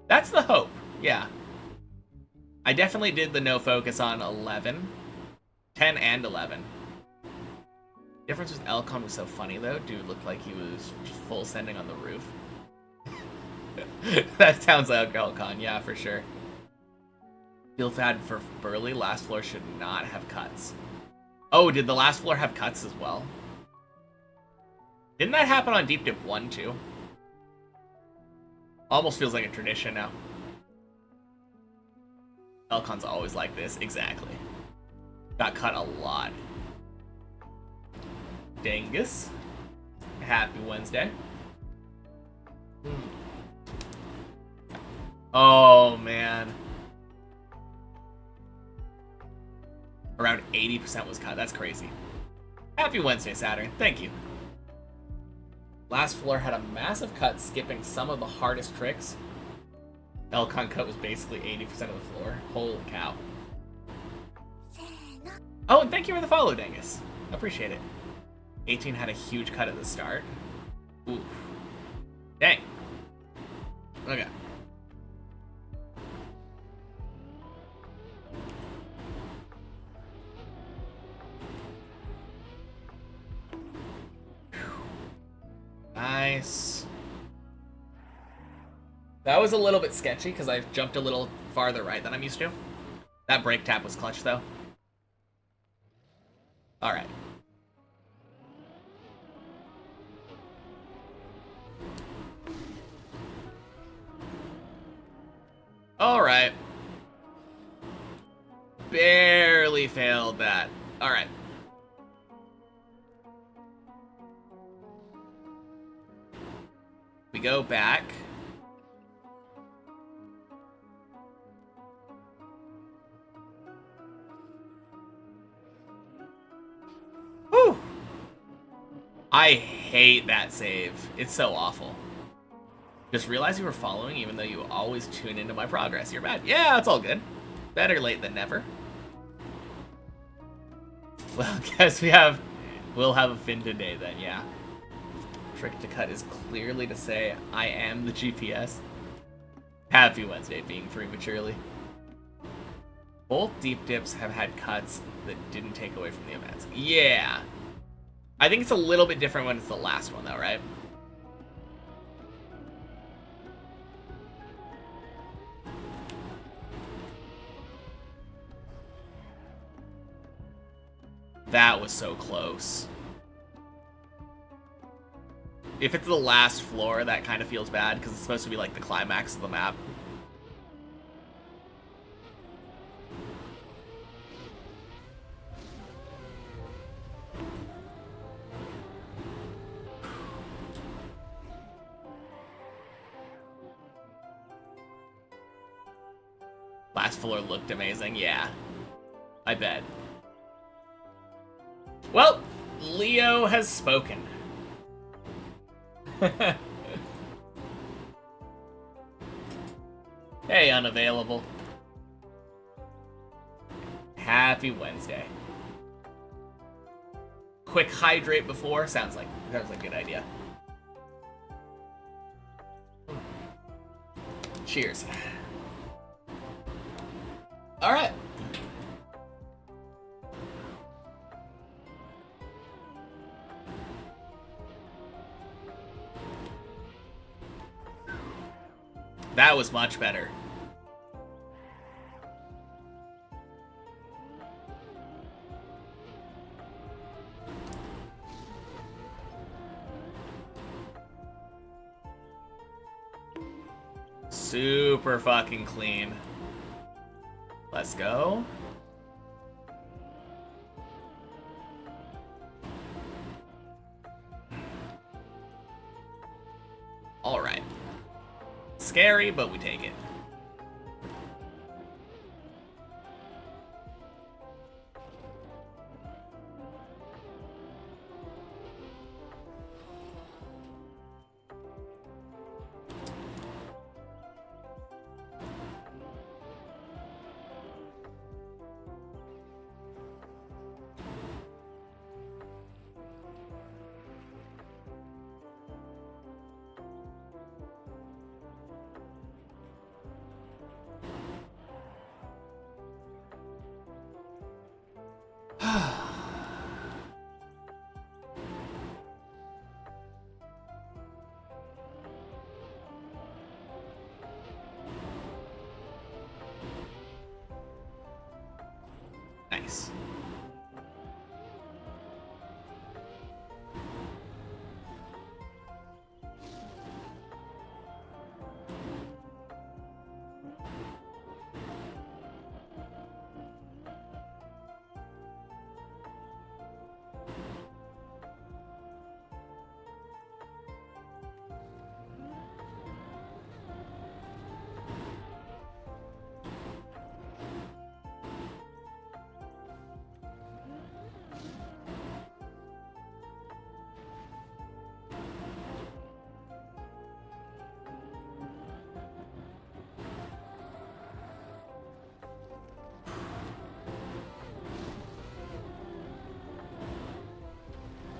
That's the hope, yeah. I definitely did the no focus on 11. 10 and 11. Difference with Elcon was so funny though. Dude looked like he was just full sending on the roof. That sounds like Elcon, yeah, for sure. Feel bad for Burley. Last floor should not have cuts. Oh, did the last floor have cuts as well? Didn't that happen on Deep Dip 1 too? Almost feels like a tradition now. Elcon's always like this, exactly. Got cut a lot. Dangus. Happy Wednesday. Oh, man. Around 80% was cut. That's crazy. Happy Wednesday, Saturn. Thank you. Last floor had a massive cut, skipping some of the hardest tricks. Elcon cut was basically 80% of the floor. Holy cow. Oh, and thank you for the follow, Dangus. Appreciate it. 18 had a huge cut at the start. Oof. Dang. Okay. Nice. That was a little bit sketchy because I jumped a little farther right than I'm used to. That brake tap was clutch though. Alright. Alright. Barely failed that. Alright. We go back. Whew. I hate that save. It's so awful. Just realized you were following even though you always tune into my progress. You're bad. Yeah, it's all good. Better late than never. Well, guess we'll have a fin today then, yeah. Trick to cut is clearly to say, I am the GPS. Happy Wednesday being prematurely. Both deep dips have had cuts that didn't take away from the events. Yeah. I think it's a little bit different when it's the last one though, right? That was so close. If it's the last floor, that kind of feels bad because it's supposed to be like the climax of the map. Last floor looked amazing, yeah. I bet. Well, Leo has spoken. Hey, unavailable. Happy Wednesday. Quick hydrate before sounds like a good idea. Cheers. All right. That was much better. Super fucking clean. Let's go. All right. Scary, but we take it.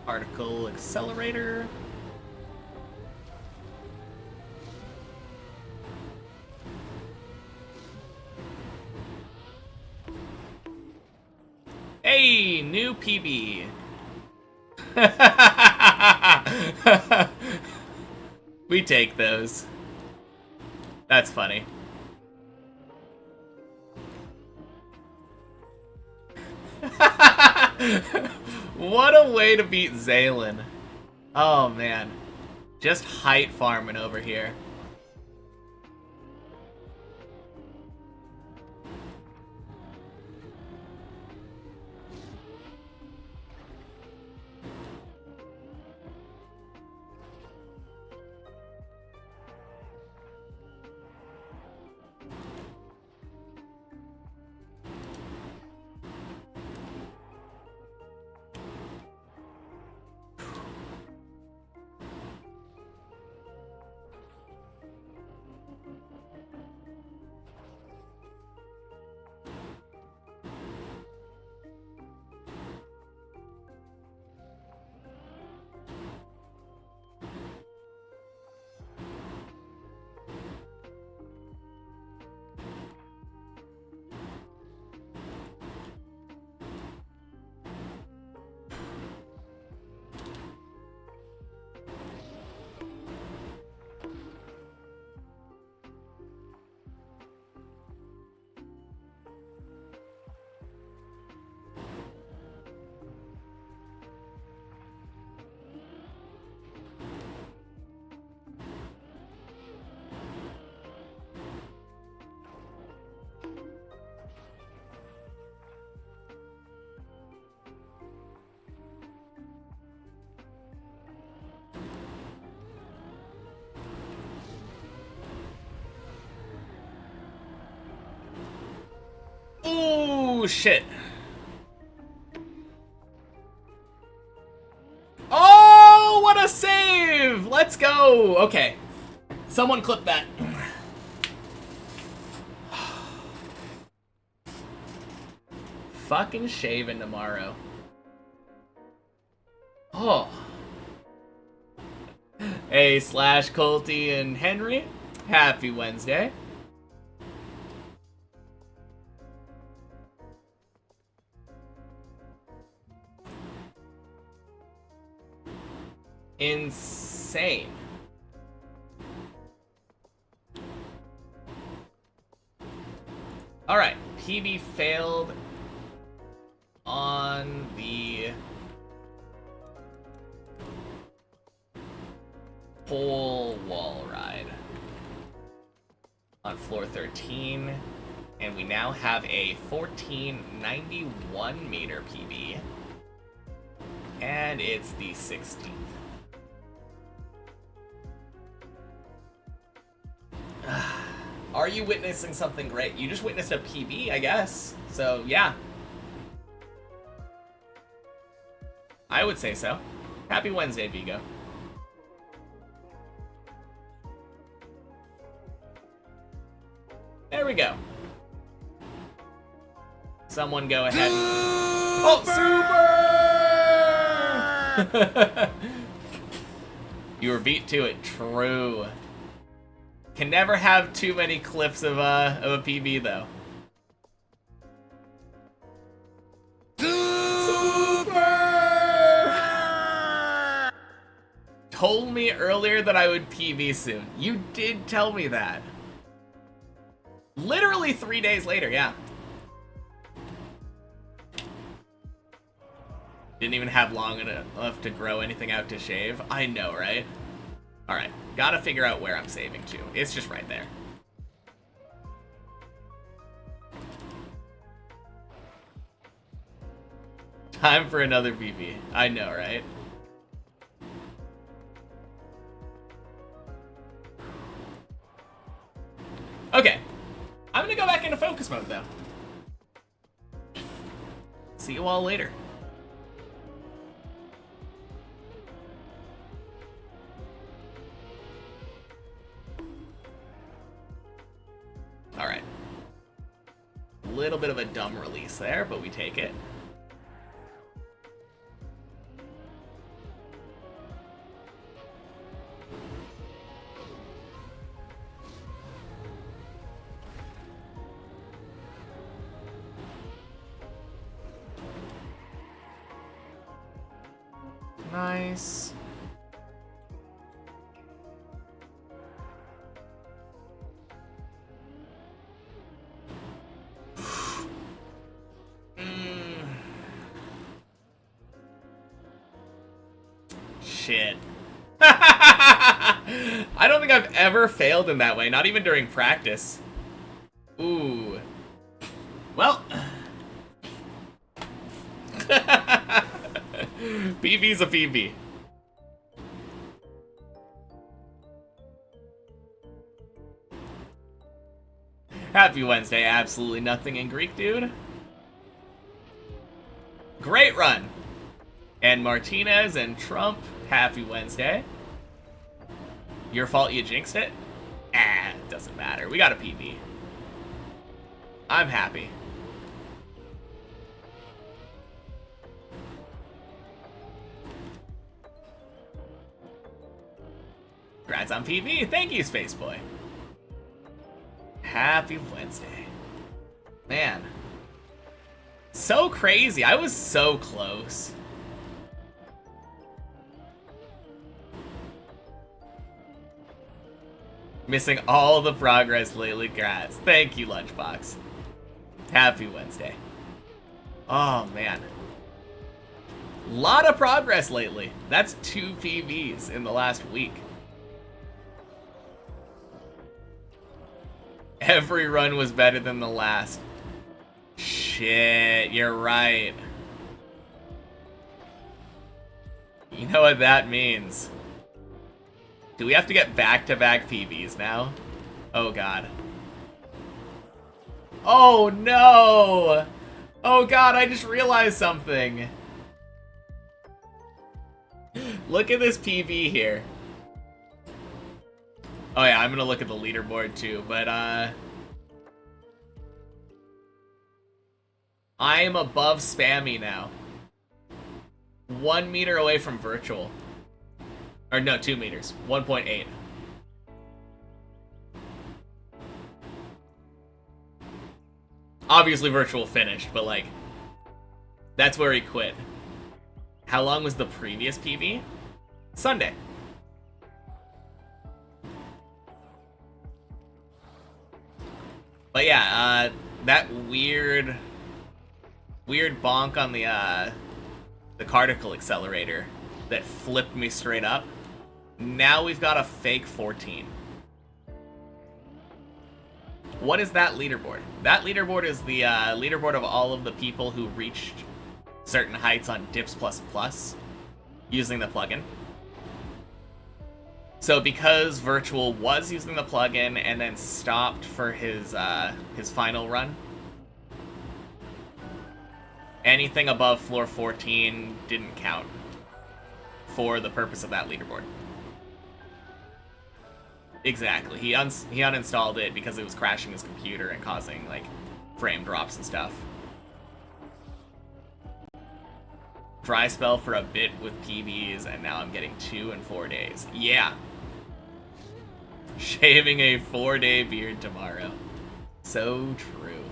Particle accelerator. Hey, new PB. We take those. That's funny. What a way to beat Zaylin. Oh man. Just height farming over here. Ooh, shit. Oh, what a save! Let's go! Okay. Someone clip that. Fucking shaving tomorrow. Oh. Hey, Slash, Colty, and Henry. Happy Wednesday. Insane. Alright, PB failed on the pole wall ride on floor 13, and we now have a 1491 meter PB, and it's the 16th. Are you witnessing something great? You just witnessed a PB, I guess. So, yeah. I would say so. Happy Wednesday, Vigo. There we go. Someone go ahead and... Oh, super! You were beat to it. True. Can never have too many clips of a PB though. Super! Told me earlier that I would PB soon. You did tell me that. Literally 3 days later, yeah. Didn't even have long enough to grow anything out to shave. I know, right? Alright, gotta figure out where I'm saving to. It's just right there. Time for another PB. I know, right? Okay. I'm gonna go back into focus mode, though. See you all later. Alright. A little bit of a dumb release there, but we take it. Nice. Shit. I don't think I've ever failed in that way, not even during practice. Ooh. Well. PB's a PB. Happy Wednesday, absolutely nothing in Greek, dude. Great run. And Martinez and Trump, happy Wednesday. Your fault you jinxed it? Ah, it doesn't matter. We got a PB. I'm happy. Congrats on PB. Thank you, Spaceboy. Happy Wednesday. Man. So crazy. I was so close. Missing all the progress lately. Congrats. Thank you, Lunchbox. Happy Wednesday. Oh, man. Lot of progress lately. That's 2 PBs in the last week. Every run was better than the last. Shit, you're right. You know what that means. Do we have to get back-to-back PBs now? Oh, God. Oh, no! Oh, God, I just realized something. Look at this PB here. Oh, yeah, I'm gonna look at the leaderboard, too, but, I am above Spammy now. 1 meter away from virtual. Or no, 2 meters. 1.8. Obviously virtual finished, but like, that's where he quit. How long was the previous PB? Sunday. But yeah, that weird bonk on the particle accelerator that flipped me straight up. Now we've got a fake 14. What is that leaderboard? That leaderboard is the leaderboard of all of the people who reached certain heights on Dips++ using the plugin. So because Virtual was using the plugin and then stopped for his final run, anything above floor 14 didn't count for the purpose of that leaderboard. Exactly. He uninstalled it because it was crashing his computer and causing like frame drops and stuff. Dry spell for a bit with PBs, and now I'm getting 2 in 4 days. Yeah. Shaving a 4-day beard tomorrow. So true.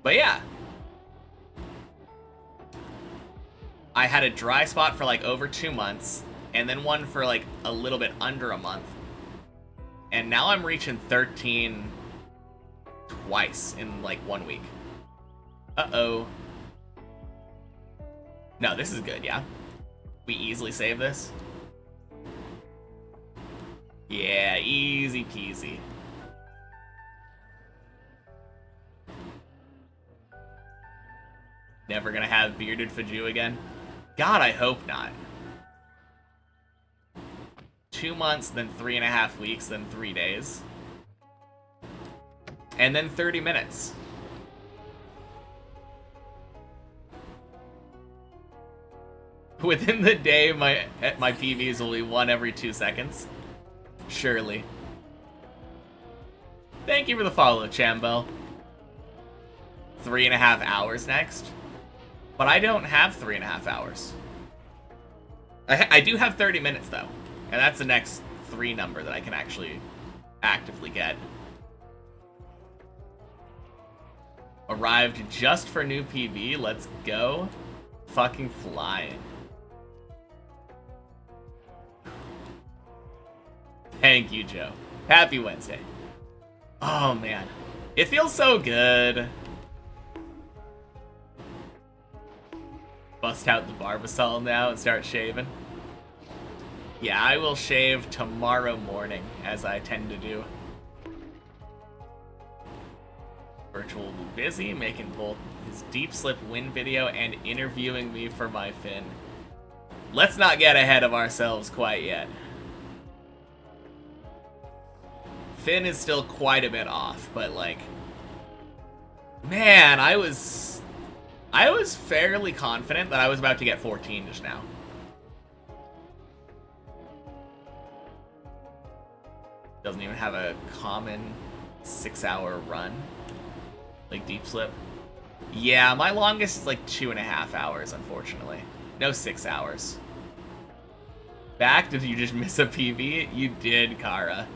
But yeah. I had a dry spot for like over 2 months, and then one for like a little bit under a month. And now I'm reaching 13 twice in like 1 week. Uh-oh. No, this is good, yeah? We easily save this? Yeah, easy peasy. Never gonna have bearded Faju again? God, I hope not. 2 months, then 3.5 weeks, then 3 days. And then 30 minutes. Within the day, my PVs will be 1 every 2 seconds. Surely. Thank you for the follow, Chambel. 3.5 hours next. But I don't have 3.5 hours. I do have 30 minutes, though. And that's the next 3 number that I can actually actively get. Arrived just for new PV. Let's go. fucking flying. Thank you, Joe. Happy Wednesday. Oh, man. It feels so good. Bust out the Barbasol now and start shaving. Yeah, I will shave tomorrow morning, as I tend to do. Virtual will be busy, making both his deep slip win video and interviewing me for my fin. Let's not get ahead of ourselves quite yet. Finn is still quite a bit off, but like, man, I was fairly confident that I was about to get 14 just now. Doesn't even have a common 6-hour run, like deep slip. Yeah, my longest is like 2.5 hours, unfortunately. No, 6 hours. Back? Did you just miss a PB? You did, Kara.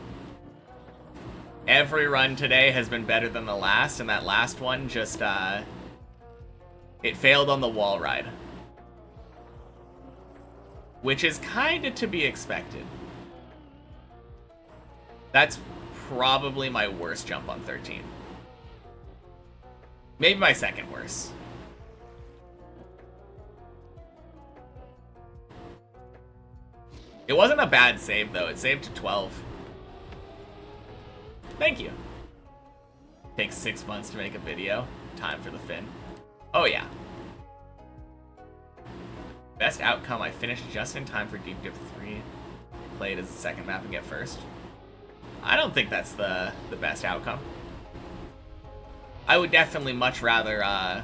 Every run today has been better than the last, and that last one just, it failed on the wall ride. Which is kinda to be expected. That's probably my worst jump on 13. Maybe my second worst. It wasn't a bad save, though. It saved to 12. Thank you. Takes 6 months to make a video. Time for the fin. Oh, yeah. Best outcome, I finished just in time for Deep Dip 3. Play it as the second map and get first. I don't think that's the best outcome. I would definitely much rather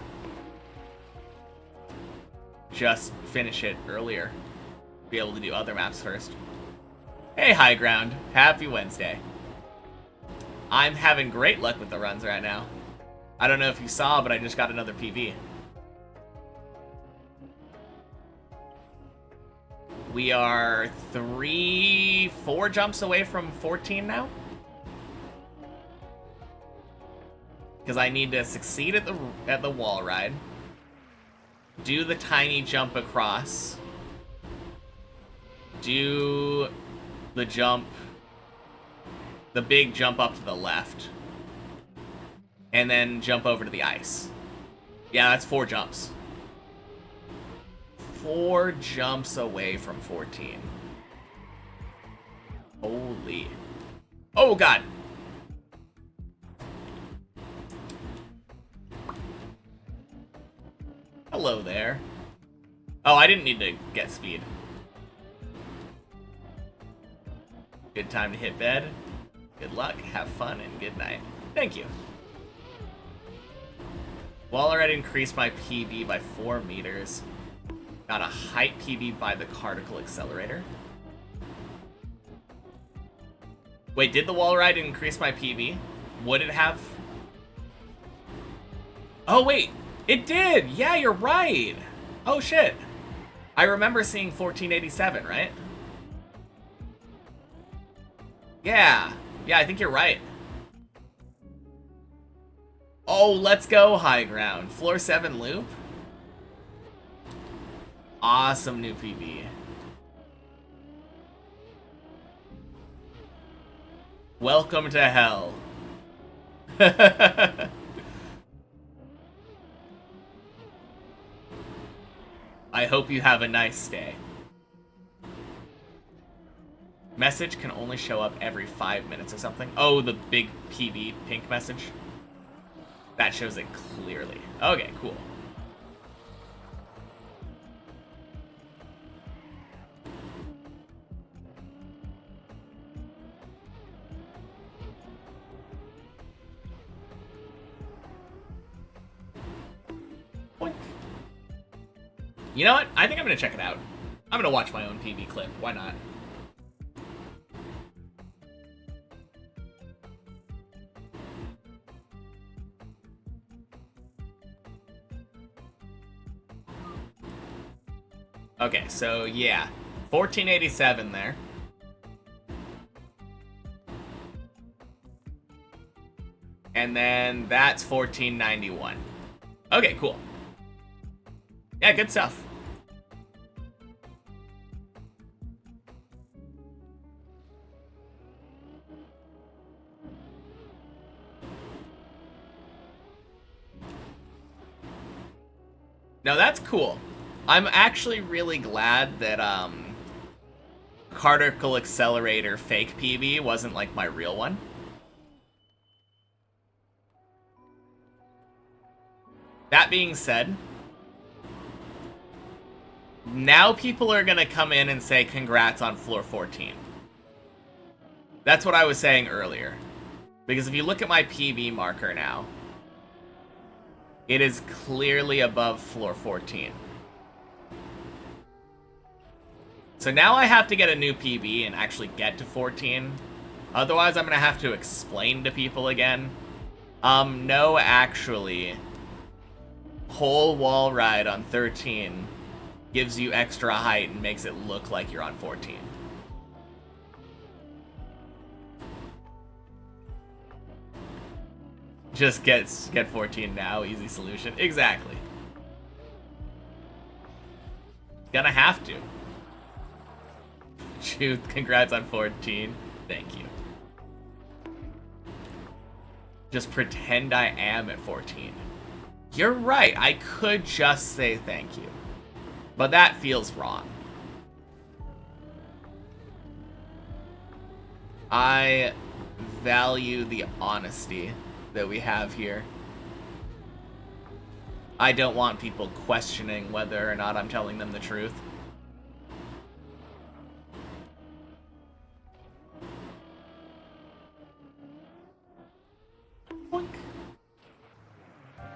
just finish it earlier. Be able to do other maps first. Hey, High Ground. Happy Wednesday. I'm having great luck with the runs right now. I don't know if you saw, but I just got another PB. We are 4 jumps away from 14 now. Because I need to succeed at the wall ride. Do the tiny jump across. Do the jump, the big jump up to the left. And then jump over to the ice. Yeah, that's 4 jumps. 4 jumps away from 14. Holy. Oh, God. Hello there. Oh, I didn't need to get speed. Good time to hit bed. Good luck, have fun, and good night. Thank you. Wall ride increased my PB by 4 meters. Got a height PB by the particle accelerator. Wait, did the wall ride increase my PB? Would it have? Oh, wait. It did! Yeah, you're right! Oh, shit. I remember seeing 1487, right? Yeah. Yeah, I think you're right. Oh, let's go, High Ground. Floor 7 loop? Awesome new PB. Welcome to hell. I hope you have a nice day. Message can only show up every 5 minutes or something. Oh, the big PB pink message. That shows it clearly. Okay, cool. Boink. You know what? I think I'm gonna check it out. I'm gonna watch my own PB clip. Why not? Okay, so yeah, 1487 there. And then that's 1491. Okay, cool. Yeah, good stuff. No, that's cool. I'm actually really glad that Particle Accelerator fake PB wasn't like my real one. That being said, now people are gonna come in and say congrats on floor 14. That's what I was saying earlier. Because if you look at my PB marker now, it is clearly above floor 14. So now I have to get a new PB and actually get to 14. Otherwise, I'm going to have to explain to people again. No, actually, whole wall ride on 13 gives you extra height and makes it look like you're on 14. Just get 14 now, easy solution. Exactly. Gonna have to. Shoot, congrats on 14. Thank you. Just pretend I am at 14. You're right, I could just say thank you. But that feels wrong. I value the honesty that we have here. I don't want people questioning whether or not I'm telling them the truth. Boink.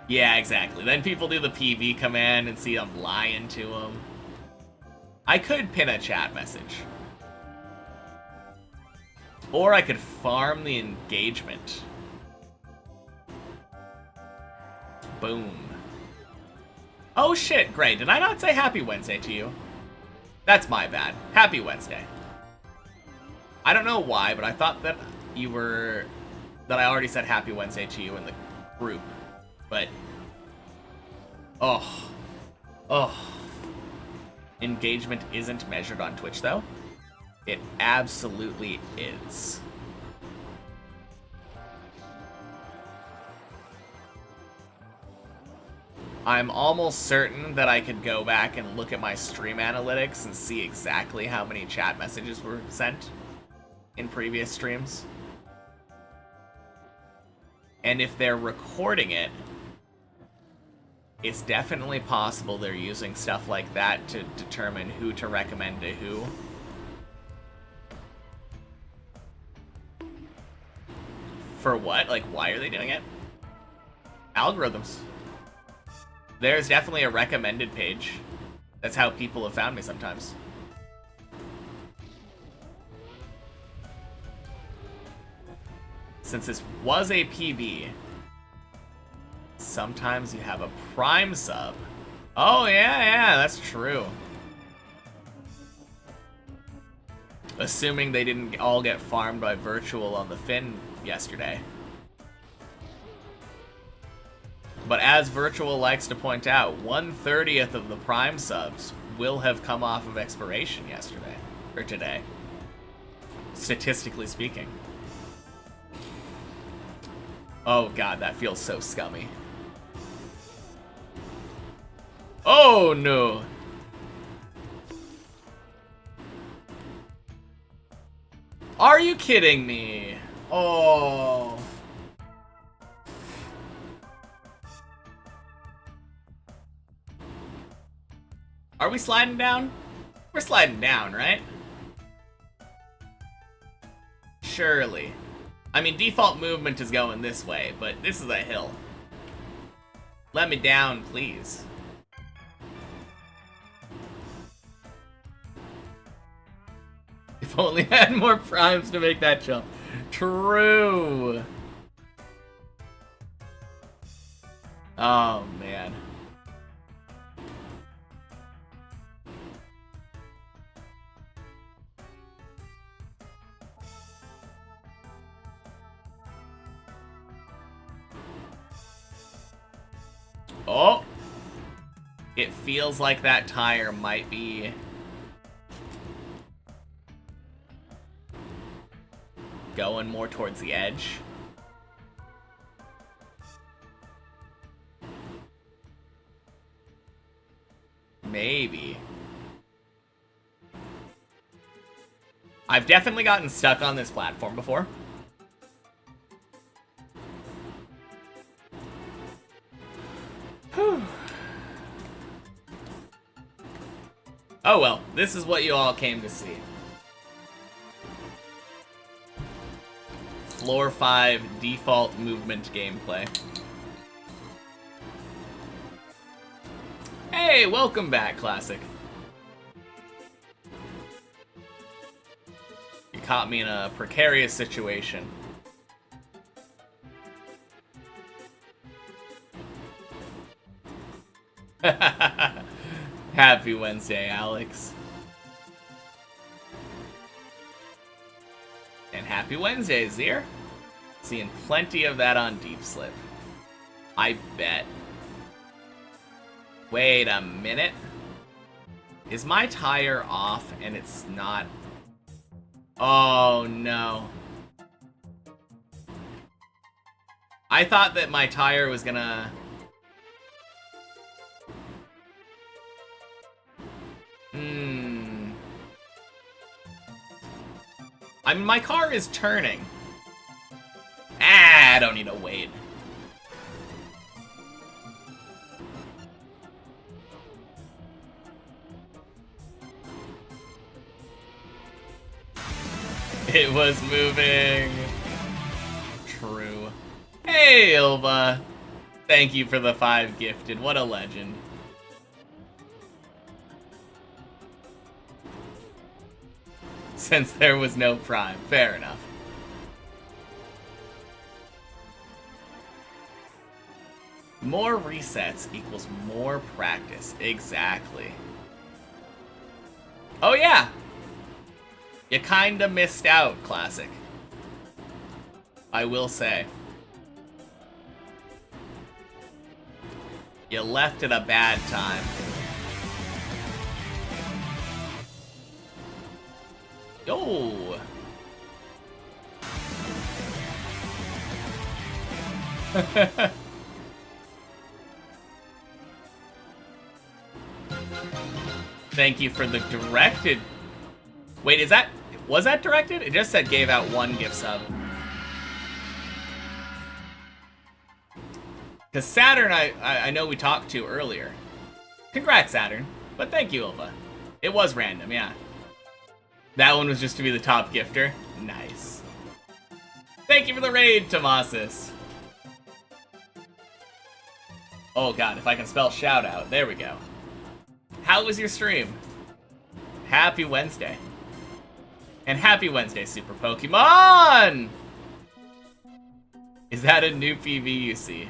Yeah, exactly. Then people do the PV command and see I'm lying to them. I could pin a chat message. Or I could farm the engagement. Boom. Oh shit, great. Did I not say Happy Wednesday to you? That's my bad. Happy Wednesday. I don't know why, but I thought that you were... that I already said Happy Wednesday to you in the group. But... oh. Engagement isn't measured on Twitch, though. It absolutely is. I'm almost certain that I could go back and look at my stream analytics and see exactly how many chat messages were sent in previous streams. And if they're recording it, it's definitely possible they're using stuff like that to determine who to recommend to who. For what? Like, why are they doing it? Algorithms. There's definitely a recommended page. That's how people have found me sometimes. Since this was a PB, sometimes you have a Prime sub. Oh, yeah, that's true. Assuming they didn't all get farmed by Virtual on the Fin yesterday. But as Virtual likes to point out, 1/30th of the Prime subs will have come off of expiration yesterday. Or today. Statistically speaking. Oh god, that feels so scummy. Oh no! Are you kidding me? Oh... Are we sliding down? We're sliding down, right? Surely. I mean, default movement is going this way, but this is a hill. Let me down, please. If only I had more primes to make that jump. True. Oh, man. Oh! It feels like that tire might be going more towards the edge. Maybe. I've definitely gotten stuck on this platform before. Whew. Oh well, this is what you all came to see. Floor 5 default movement gameplay. Hey, welcome back, Classic. You caught me in a precarious situation. Happy Wednesday, Alex. And happy Wednesday, Zier. Seeing plenty of that on Deep Slip. I bet. Wait a minute. Is my tire off and it's not? Oh no. I thought that my tire was gonna... I mean, my car is turning. Ah, I don't need to wait. It was moving. True. Hey, Ilva. Thank you for the 5 gifted. What a legend. Since there was no Prime. Fair enough. More resets equals more practice. Exactly. Oh yeah! You kinda missed out, Classic. I will say. You left at a bad time. Yo! Thank you for the directed... Wait, is that... Was that directed? It just said gave out 1 gift sub. Because Saturn, I know we talked to earlier. Congrats, Saturn. But thank you, Ilva. It was random, yeah. That one was just to be the top gifter. Nice. Thank you for the raid, Tomasis. Oh god, if I can spell shout out. There we go. How was your stream? Happy Wednesday. And happy Wednesday, Super Pokemon! Is that a new PV you see?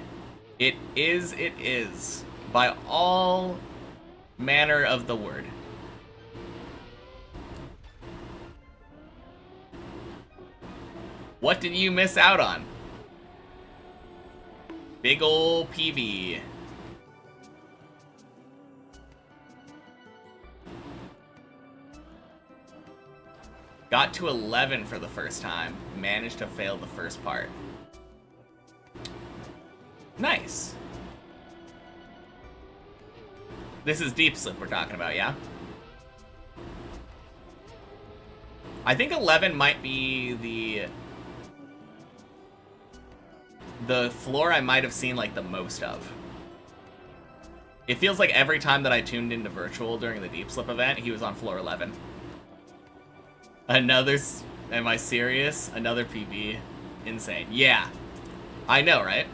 It is. By all manner of the word. What did you miss out on? Big ol' PB. Got to 11 for the first time. Managed to fail the first part. Nice. This is Deep Slip we're talking about, yeah? I think 11 might be the floor I might have seen like the most of. It feels like every time that I tuned into Virtual during the Deep Slip event, he was on floor 11. Another... Am I serious? Another PB. Insane. Yeah. I know, right?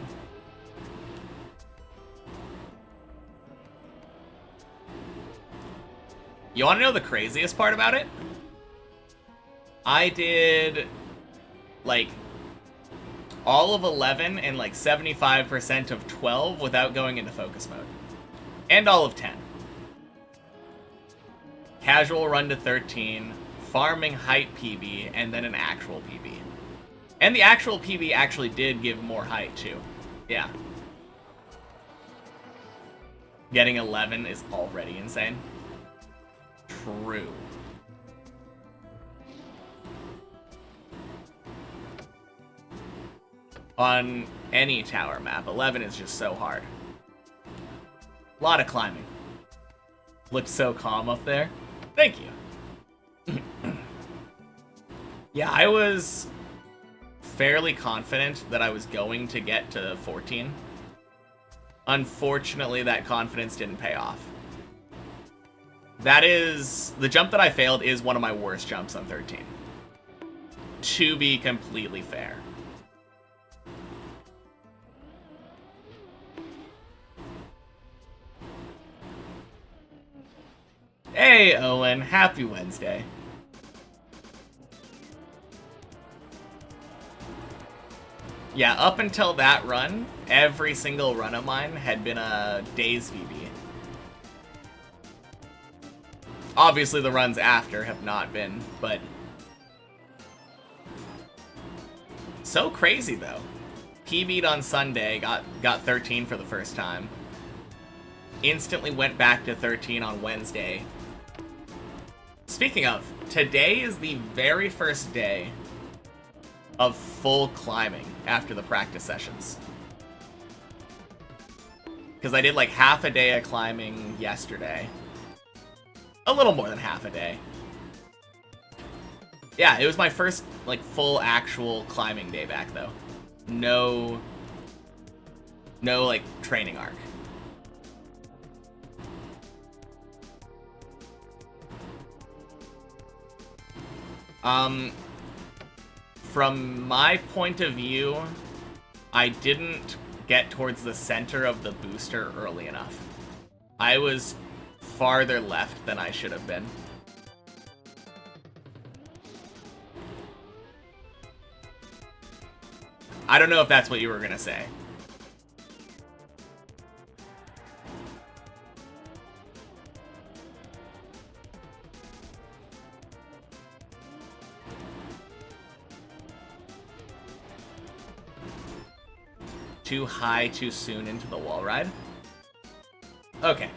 You want to know the craziest part about it? I did, like, all of 11 and, like, 75% of 12 without going into focus mode. And all of 10. Casual run to 13, farming height PB, and then an actual PB. And the actual PB actually did give more height, too. Yeah. Getting 11 is already insane. True. On any tower map, 11 is just so hard. A lot of climbing. Looked so calm up there. Thank you. Yeah, I was fairly confident that I was going to get to 14. Unfortunately, that confidence didn't pay off. That is... The jump that I failed is one of my worst jumps on 13. To be completely fair. Hey, Owen. Happy Wednesday. Yeah, up until that run, every single run of mine had been a Days VB. Obviously, the runs after have not been, but... So crazy, though. PB'd on Sunday, got 13 for the first time. Instantly went back to 13 on Wednesday. Speaking of, today is the very first day of full climbing after the practice sessions. Because I did like half a day of climbing yesterday. A little more than half a day. Yeah, it was my first like full actual climbing day back though. No like training arc. From my point of view, I didn't get towards the center of the booster early enough. I was farther left than I should have been. I don't know if that's what you were gonna say. Too high too soon into the wall ride? Okay.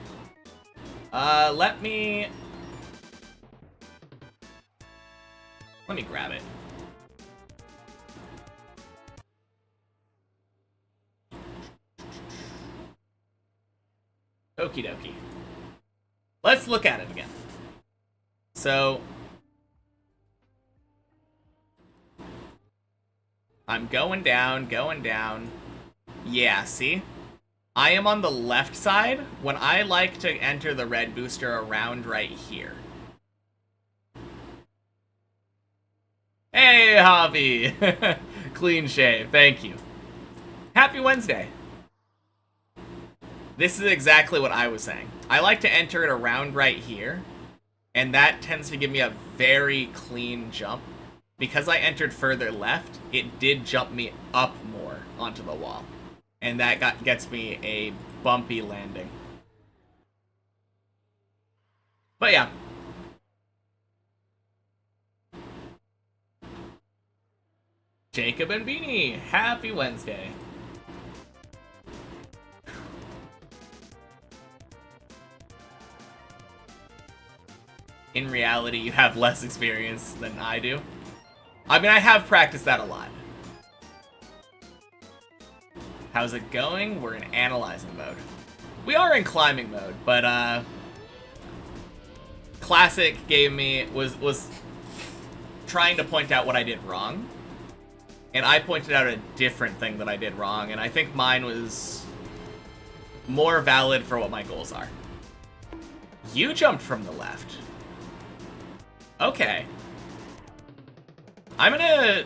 Let me grab it. Okie dokie. Let's look at it again. So, I'm going down, going down. Yeah, see? I am on the left side when I like to enter the red booster around right here. Hey, Javi! Clean shave, thank you. Happy Wednesday. This is exactly what I was saying. I like to enter it around right here, and that tends to give me a very clean jump. Because I entered further left, it did jump me up more onto the wall. And that gets me a bumpy landing. But yeah. Jacob and Beanie, happy Wednesday. In reality, you have less experience than I do. I mean, I have practiced that a lot. How's it going? We're in analyzing mode. We are in climbing mode, but Classic was trying to point out what I did wrong. And I pointed out a different thing that I did wrong, and I think mine was more valid for what my goals are. You jumped from the left. Okay. I'm gonna,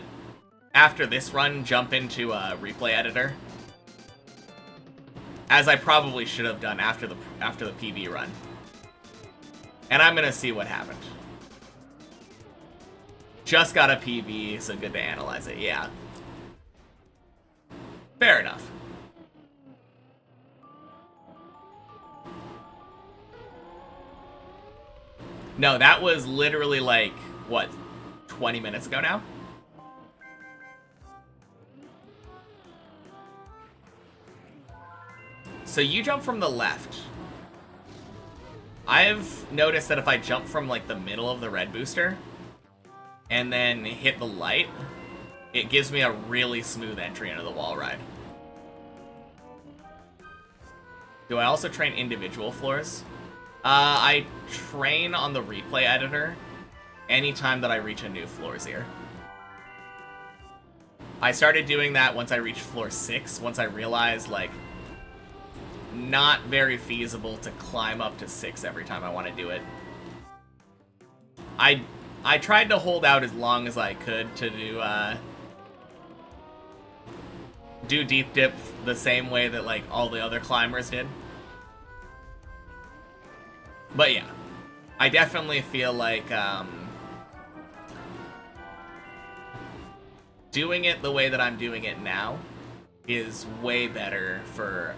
after this run, jump into a replay editor. As I probably should have done after the PB run. And I'm gonna see what happened. Just got a PB, so good to analyze it, yeah. Fair enough. No, that was literally like, what, 20 minutes ago now? So you jump from the left. I've noticed that if I jump from like the middle of the red booster and then hit the light, it gives me a really smooth entry into the wall ride. Do I also train individual floors? I train on the replay editor anytime that I reach a new floor here. I started doing that once I reached floor 6, once I realized, like, not very feasible to climb up to 6 every time I want to do it. I tried to hold out as long as I could to do deep dip the same way that, like, all the other climbers did. But yeah, I definitely feel like doing it the way that I'm doing it now is way better for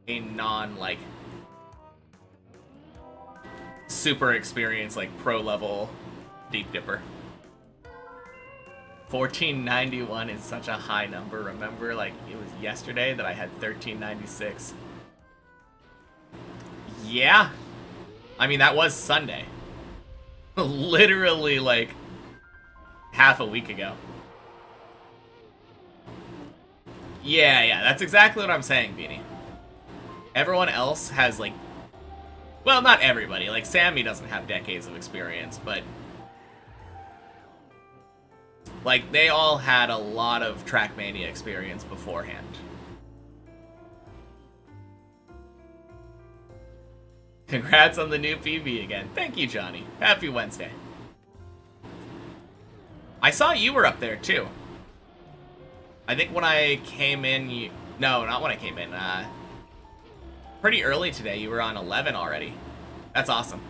a non, like, super experienced, like, pro level deep dipper. 1491 is such a high number. Remember, like, it was yesterday that I had 1396. Yeah. I mean, that was Sunday. Literally, like, half a week ago. Yeah, that's exactly what I'm saying, Beanie. Everyone else has, like... Well, not everybody. Like, Sammy doesn't have decades of experience, but... Like, they all had a lot of Trackmania experience beforehand. Congrats on the new PB again. Thank you, Johnny. Happy Wednesday. I saw you were up there, too. I think when I came in, you... No, not when I came in. Pretty early today, you were on 11 already. That's awesome.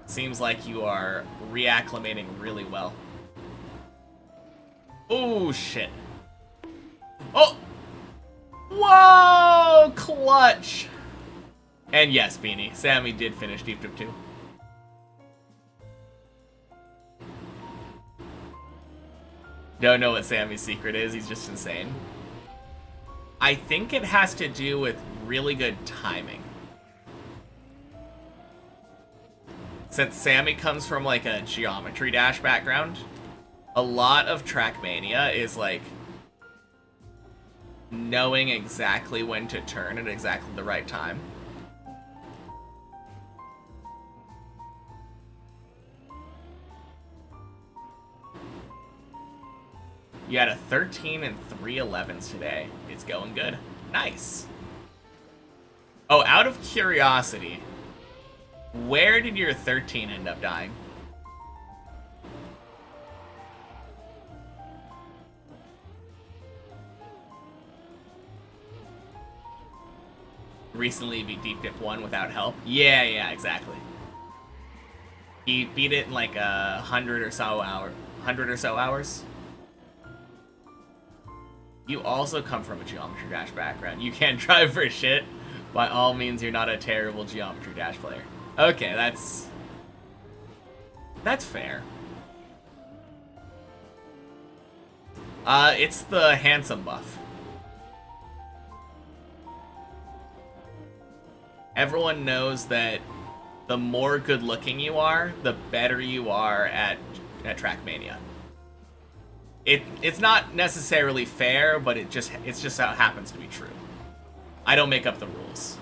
Seems like you are reacclimating really well. Oh, shit. Oh! Whoa! Clutch! And yes, Beanie, Sammy did finish Deep Dip 2. Don't know what Sammy's secret is, he's just insane. I think it has to do with really good timing. Since Sammy comes from, like, a Geometry Dash background, a lot of Trackmania is, like, knowing exactly when to turn at exactly the right time. You had a 13 and 3 11s today. It's going good. Nice. Oh, out of curiosity, where did your 13 end up dying? Recently beat Deep Dip 1 without help? Yeah, exactly. He beat it in like 100 or so hours. You also come from a Geometry Dash background. You can't drive for shit. By all means, you're not a terrible Geometry Dash player. Okay, that's fair. It's the handsome buff. Everyone knows that the more good-looking you are, the better you are at Trackmania. It's not necessarily fair, but it's just how it happens to be true. I don't make up the rules.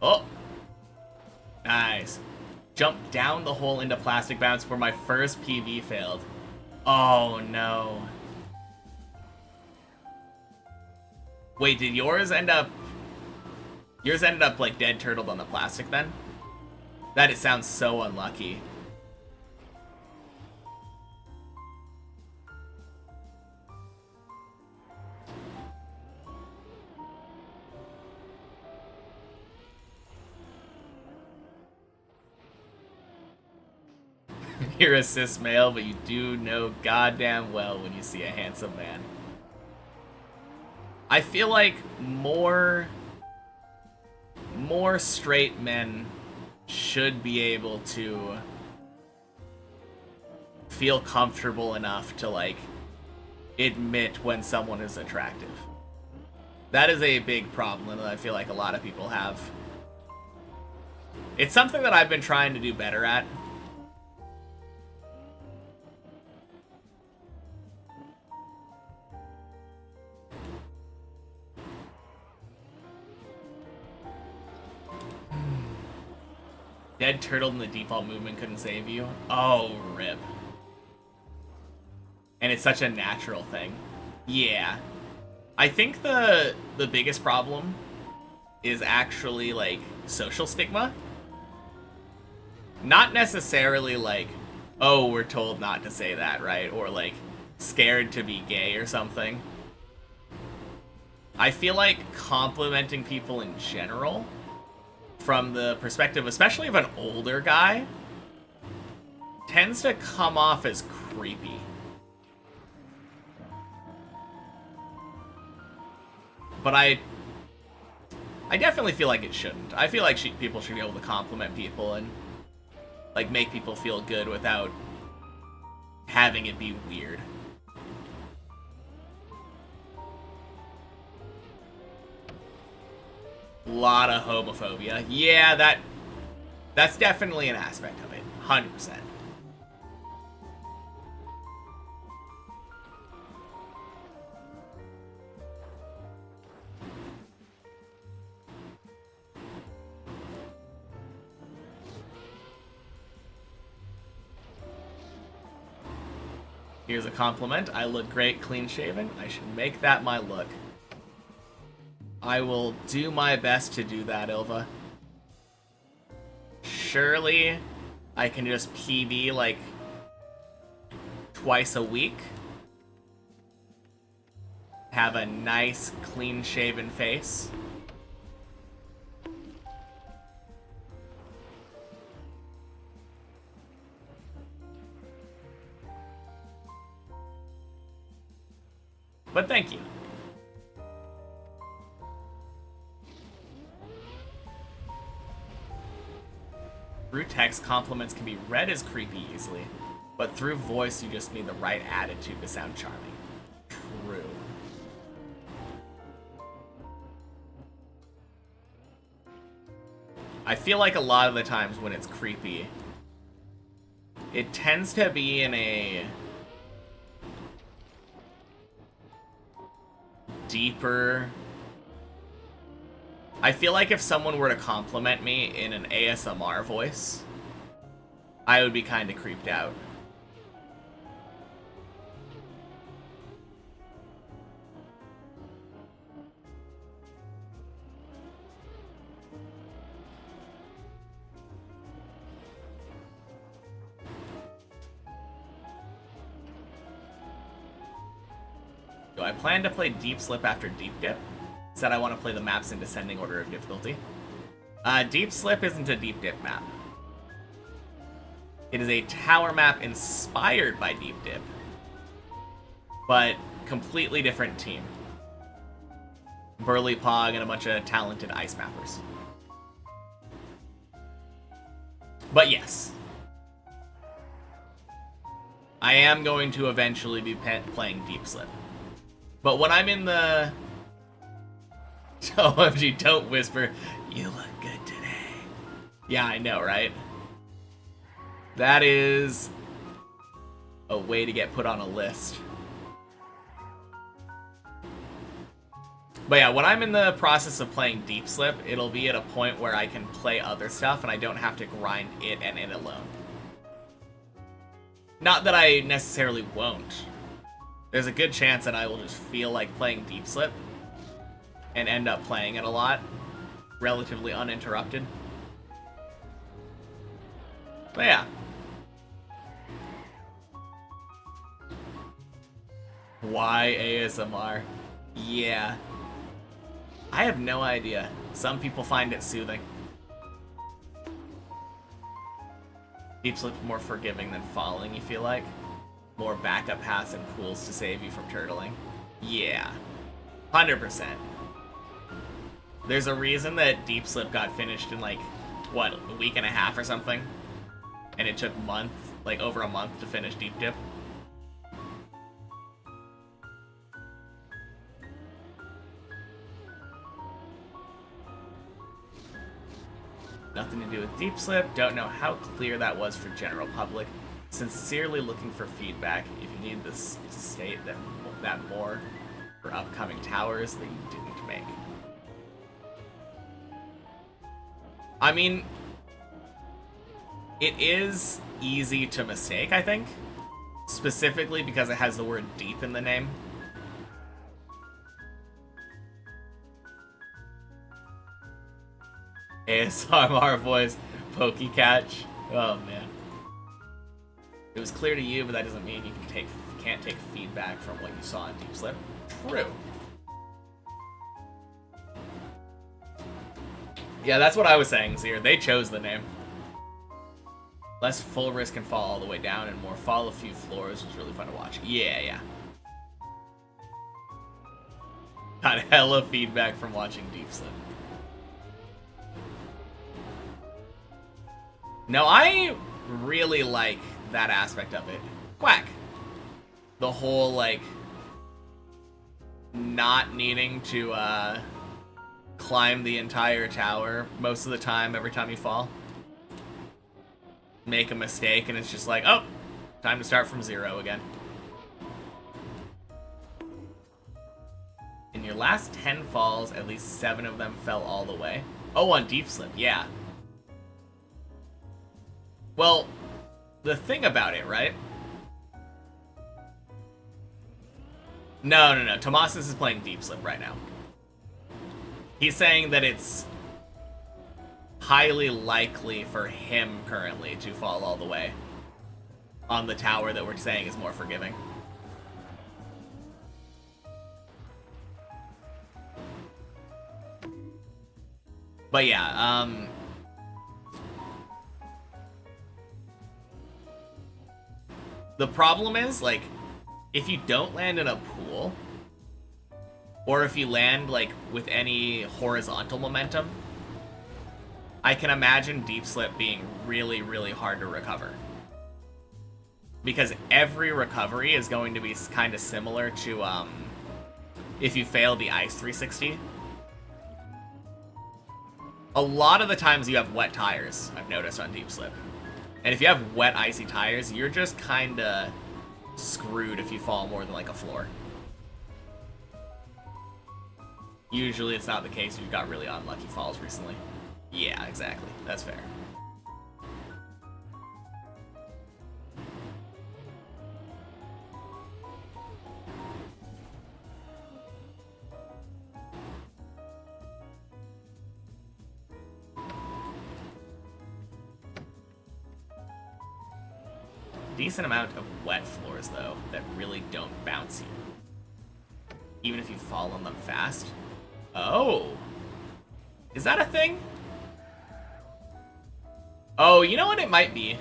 Oh! Nice. Jump down the hole into plastic bounce where my first PV failed. Oh no. Wait, did yours end up... Yours ended up, like, dead turtled on the plastic, then? That it sounds so unlucky. You're a cis male, but you do know goddamn well when you see a handsome man. I feel like more straight men should be able to feel comfortable enough to, like, admit when someone is attractive. That is a big problem that I feel like a lot of people have. It's something that I've been trying to do better at. Dead turtle in the default movement couldn't save you. Oh, rip. And it's such a natural thing. Yeah. I think the biggest problem is actually, like, social stigma. Not necessarily like, oh, we're told not to say that, right? Or, like, scared to be gay or something. I feel like complimenting people in general, from the perspective, especially of an older guy, tends to come off as creepy. But I definitely feel like it shouldn't. I feel like people should be able to compliment people and, like, make people feel good without having it be weird. Lot of homophobia. Yeah, that's definitely an aspect of it. 100%. Here's a compliment. I look great clean shaven. I should make that my look. I will do my best to do that, Ilva. Surely I can just PB like twice a week. Have a nice clean shaven face. But thank you. Through text, compliments can be read as creepy easily, but through voice, you just need the right attitude to sound charming. True. I feel like a lot of the times when it's creepy, it tends to be in a deeper... I feel like if someone were to compliment me in an ASMR voice, I would be kind of creeped out. Do I plan to play Deep Slip after Deep Dip? Said I want to play the maps in descending order of difficulty. Deep Slip isn't a Deep Dip map. It is a tower map inspired by Deep Dip, but completely different team. Burly Pog and a bunch of talented ice mappers. But yes, I am going to eventually be playing Deep Slip. But when I'm in the... OMG, don't whisper. You look good today. Yeah, I know, right? That is a way to get put on a list. But yeah, when I'm in the process of playing Deep Slip, it'll be at a point where I can play other stuff and I don't have to grind it and it alone. Not that I necessarily won't. There's a good chance that I will just feel like playing Deep Slip and end up playing it a lot, relatively uninterrupted. But yeah. Why ASMR? Yeah. I have no idea. Some people find it soothing. Deep Slip more forgiving than falling, you feel like? More backup paths and pools to save you from turtling. Yeah. 100%. There's a reason that Deep Slip got finished in like, what, a week and a half or something? And it took over a month to finish Deep Dip. Nothing to do with Deep Slip. Don't know how clear that was for general public. Sincerely looking for feedback. If you need this to state that more for upcoming towers that you didn't make. I mean, it is easy to mistake, I think. Specifically because it has the word deep in the name. ASMR voice, Pokey Catch. Oh man. It was clear to you, but that doesn't mean you can't take feedback from what you saw in Deep Slip. True. Yeah, that's what I was saying, Zir. They chose the name. Less full risk and fall all the way down, and more fall a few floors was really fun to watch. Yeah. Got hella feedback from watching Deep Slip. No, I really like that aspect of it. Quack! The whole, like, not needing to, climb the entire tower most of the time, every time you fall. Make a mistake, and it's just like, oh, time to start from zero again. In your last 10 falls, at least 7 of them fell all the way. Oh, on Deep Slip, yeah. Well, the thing about it, right? No. Tomasis is playing Deep Slip right now. He's saying that it's highly likely for him currently to fall all the way on the tower that we're saying is more forgiving. But yeah, the problem is, like, if you don't land in a pool, or if you land, like, with any horizontal momentum, I can imagine Deep Slip being really, really hard to recover. Because every recovery is going to be kind of similar to, if you fail the Ice 360. A lot of the times you have wet tires, I've noticed on Deep Slip. And if you have wet, icy tires, you're just kind of screwed if you fall more than, like, a floor. Usually it's not the case if you've got really unlucky falls recently. Yeah, exactly. That's fair. Decent amount of wet floors, though, that really don't bounce you. Even if you fall on them fast. Oh! Is that a thing? Oh, you know what it might be?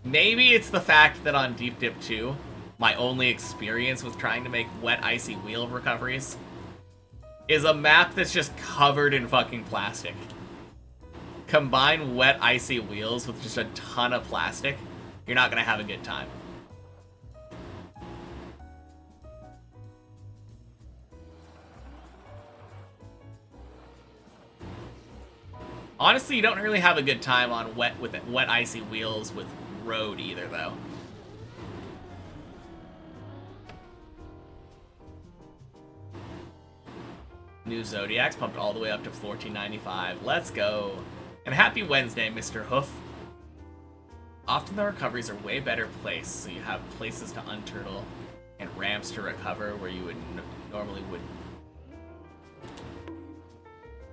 Maybe it's the fact that on Deep Dip 2, my only experience with trying to make wet, icy wheel recoveries is a map that's just covered in fucking plastic. Combine wet, icy wheels with just a ton of plastic, you're not gonna have a good time. Honestly, you don't really have a good time on wet icy wheels with road either, though. New Zodiacs pumped all the way up to $14.95. Let's go. And happy Wednesday, Mr. Hoof. Often the recoveries are way better placed, so you have places to unturtle and ramps to recover where you would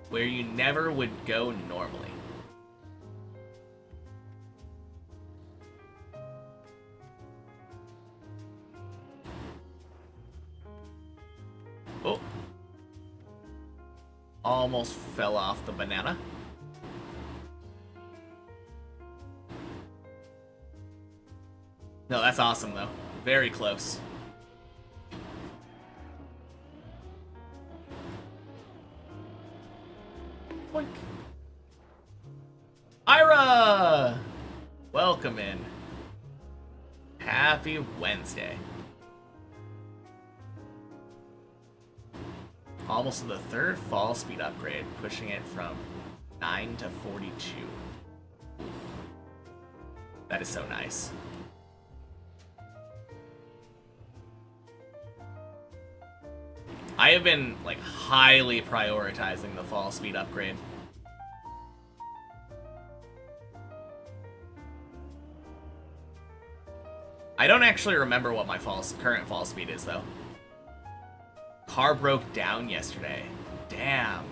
where you never would go normally. Oh. Almost fell off the banana. No, that's awesome, though. Very close. Boink. Ira! Welcome in. Happy Wednesday. Almost to the third fall speed upgrade, pushing it from 9 to 42. That is so nice. I have been, like, highly prioritizing the fall speed upgrade. I don't actually remember what my current fall speed is, though. Car broke down yesterday. Damn.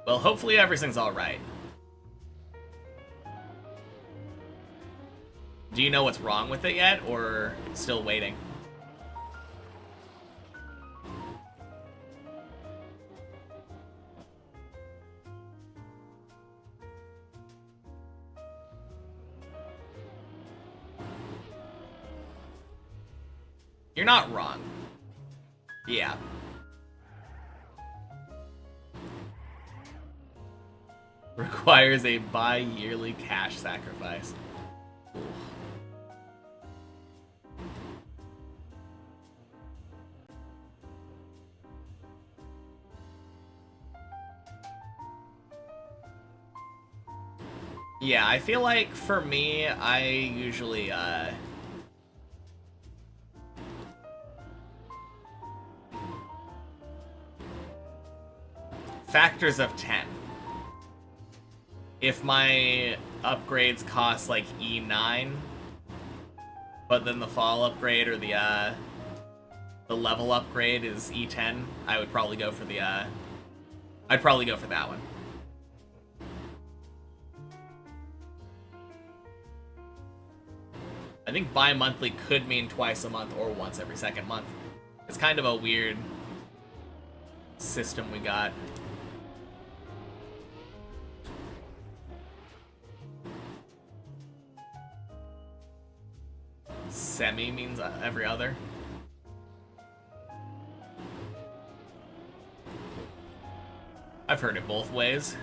Well, hopefully everything's alright. Do you know what's wrong with it yet, or still waiting? You're not wrong. Yeah. Requires a bi-yearly cash sacrifice. Oof. Yeah, I feel like for me, I usually, factors of 10. If my upgrades cost like E9, but then the fall upgrade or the level upgrade is E10, I would probably go for the I'd probably go for that one. I think bi-monthly could mean twice a month or once every second month. It's kind of a weird system we got. Semi means every other. I've heard it both ways.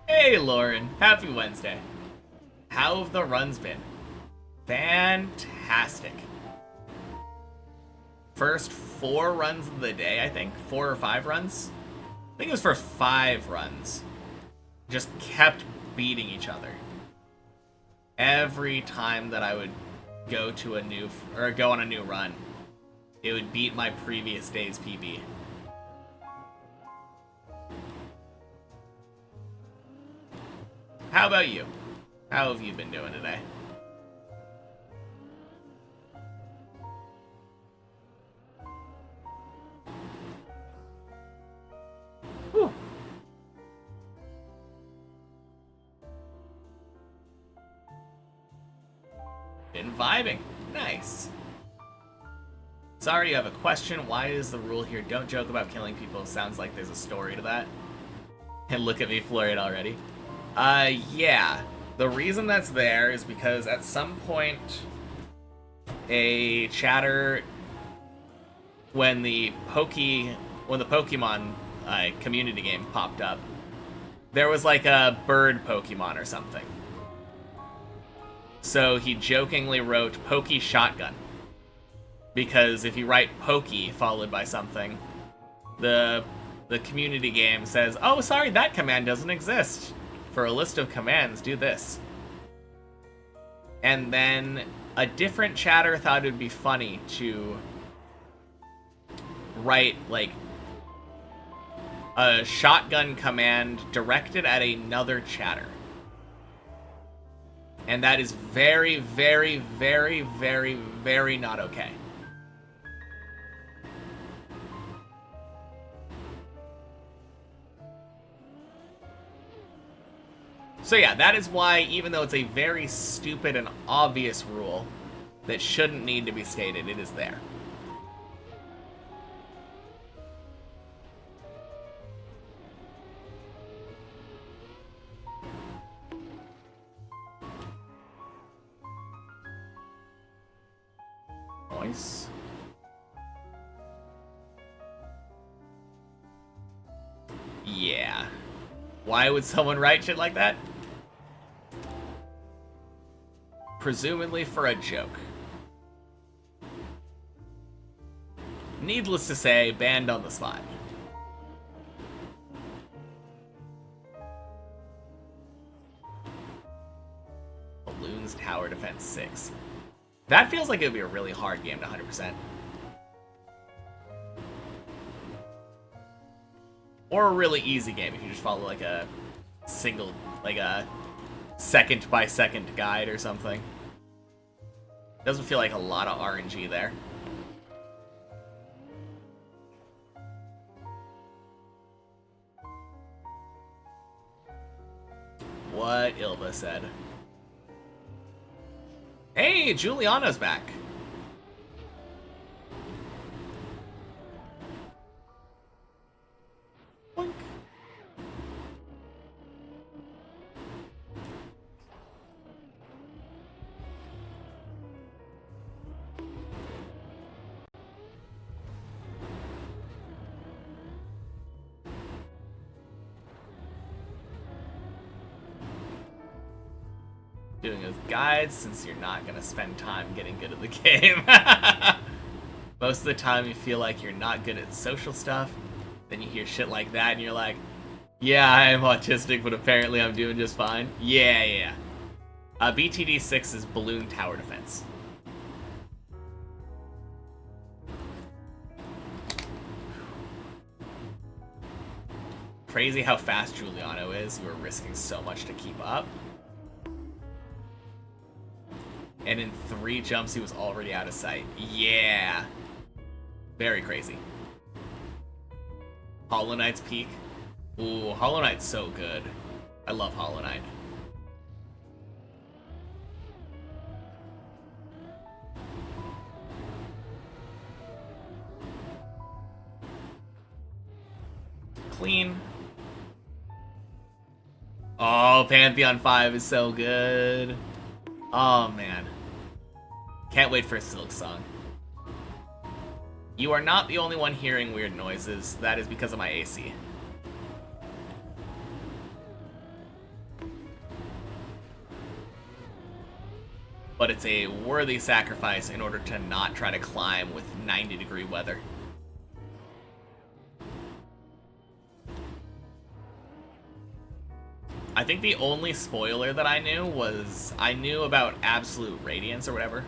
Hey Lauren, happy Wednesday. How have the runs been? Fantastic. First 4 runs of the day, I think. 4 or 5 runs? I think it was first 5 runs. Just kept beating each other. Every time that I would go to a new, or go on a new run, it would beat my previous day's PB. How about you? How have you been doing today? Whew. Been vibing. Nice. Sorry, you have a question. Why is the rule here? Don't joke about killing people. Sounds like there's a story to that. And look at me floored already. Yeah. The reason that's there is because at some point a chatter when the Pokemon community game popped up, there was like a bird Pokemon or something. So he jokingly wrote Pokey Shotgun. Because if you write Pokey followed by something, the community game says, oh, sorry, that command doesn't exist. For a list of commands, do this. And then a different chatter thought it would be funny to write, like, a shotgun command directed at another chatter. And that is very, very, very, very, very not okay. So yeah, that is why, even though it's a very stupid and obvious rule that shouldn't need to be stated, it is there. Nice. Yeah. Why would someone write shit like that? Presumably for a joke. Needless to say, banned on the spot. Balloons Tower Defense 6. That feels like it would be a really hard game to 100%. Or a really easy game if you just follow like a single, like a second by second guide or something. Doesn't feel like a lot of RNG there. What Ilva said. Hey, Juliana's back. Boink. Doing with guides since you're not gonna spend time getting good at the game. Most of the time you feel like you're not good at social stuff, then you hear shit like that and you're like, yeah, I am autistic, but apparently I'm doing just fine. Yeah. BTD 6 is Balloon Tower Defense. Crazy how fast Giuliano is. You were risking so much to keep up. And in 3 jumps, he was already out of sight. Yeah. Very crazy. Hollow Knight's peak. Ooh, Hollow Knight's so good. I love Hollow Knight. Clean. Oh, Pantheon 5 is so good. Oh, man. Can't wait for a Silk Song. You are not the only one hearing weird noises. That is because of my AC. But it's a worthy sacrifice in order to not try to climb with 90-degree weather. I think the only spoiler that I knew was I knew about Absolute Radiance or whatever.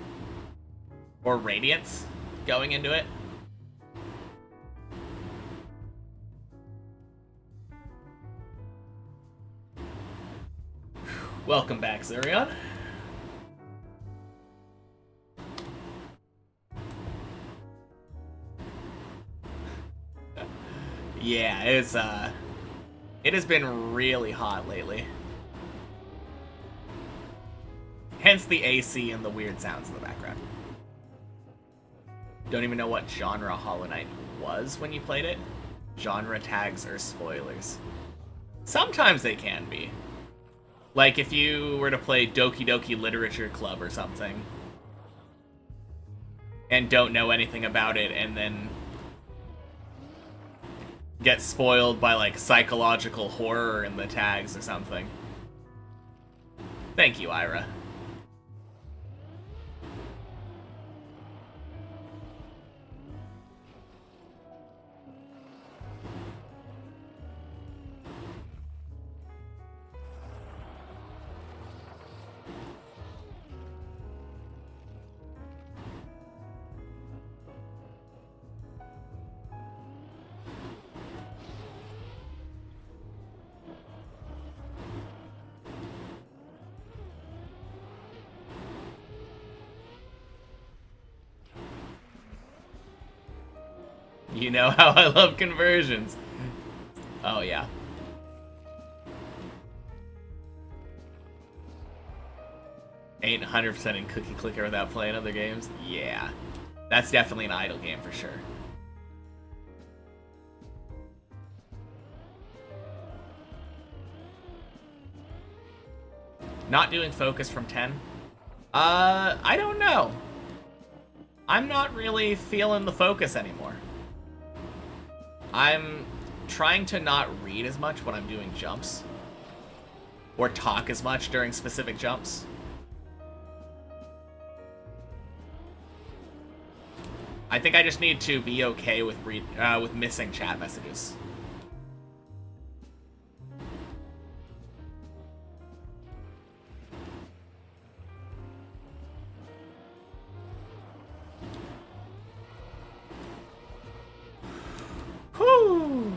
Or Radiance going into it. Welcome back, Zurion. Yeah, it has been really hot lately. Hence the AC and the weird sounds in the background. Don't even know what genre Hollow Knight was when you played it. Genre tags are spoilers. Sometimes they can be. Like if you were to play Doki Doki Literature Club or something, and don't know anything about it, and then get spoiled by like psychological horror in the tags or something. Thank you, Ira. You know how I love conversions. Oh, yeah. Ain't 100% in Cookie Clicker without playing other games? Yeah. That's definitely an idle game for sure. Not doing focus from 10? I don't know. I'm not really feeling the focus anymore. I'm trying to not read as much when I'm doing jumps. Or talk as much during specific jumps. I think I just need to be okay with missing chat messages. Whew.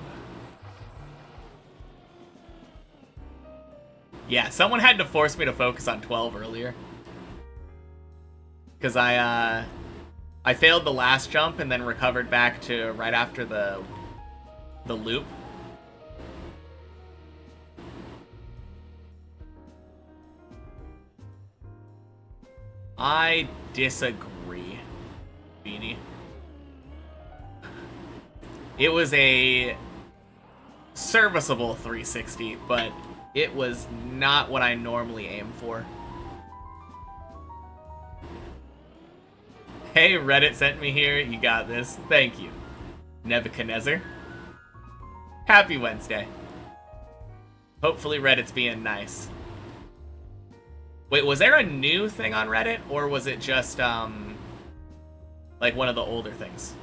Yeah, someone had to force me to focus on 12 earlier. Because I failed the last jump and then recovered back to right after the loop. I disagree, Beanie. It was a serviceable 360, but it was not what I normally aim for. Hey, Reddit sent me here. You got this. Thank you. Nebuchadnezzar. Happy Wednesday. Hopefully Reddit's being nice. Wait, was there a new thing on Reddit? Or was it just, like one of the older things?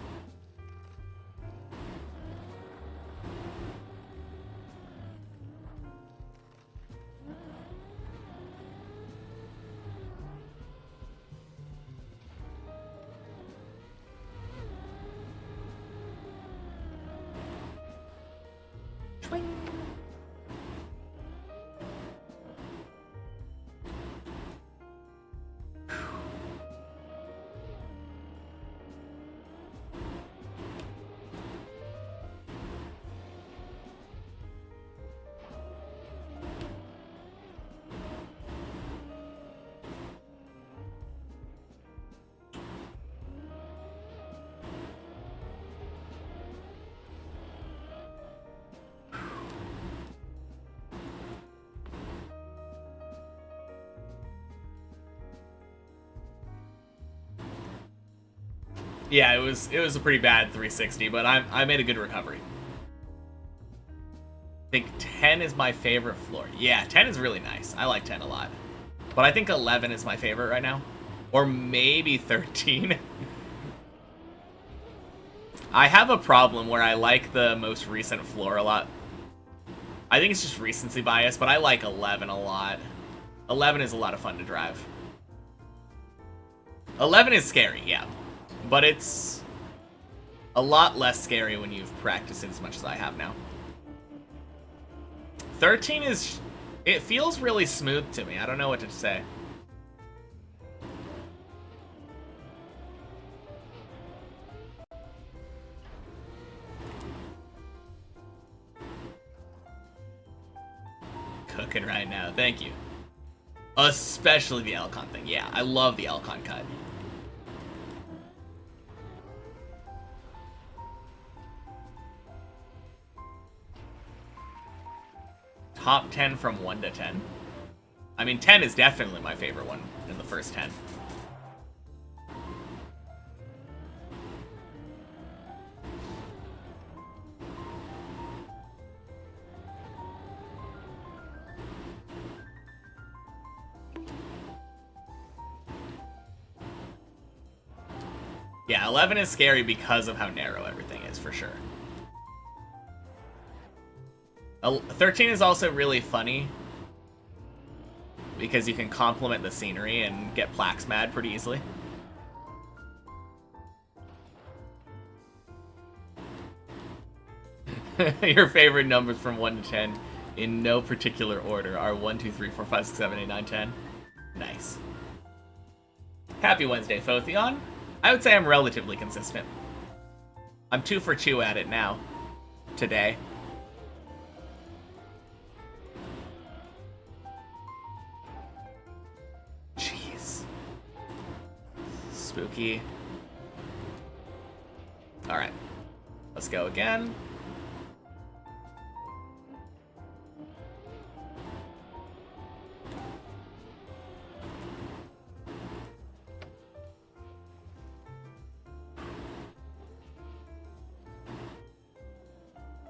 Yeah, it was a pretty bad 360, but I made a good recovery. I think 10 is my favorite floor. Yeah, 10 is really nice. I like 10 a lot. But I think 11 is my favorite right now. Or maybe 13. I have a problem where I like the most recent floor a lot. I think it's just recency bias, but I like 11 a lot. 11 is a lot of fun to drive. 11 is scary, yeah. But it's a lot less scary when you've practiced it as much as I have now. 13 is... it feels really smooth to me. I don't know what to say. Cooking right now. Thank you. Especially the Elcon thing. Yeah, I love the Elcon cut. Top 10 from 1 to 10. I mean, 10 is definitely my favorite one in the first 10. Yeah, 11 is scary because of how narrow everything is, for sure. 13 is also really funny because you can complement the scenery and get plaques mad pretty easily. Your favorite numbers from 1 to 10 in no particular order are 1, 2, 3, 4, 5, 6, 7, 8, 9, 10. Nice. Happy Wednesday, Photheon. I would say I'm relatively consistent. I'm 2 for 2 at it now. Today. Jeez. Spooky. Alright. Let's go again.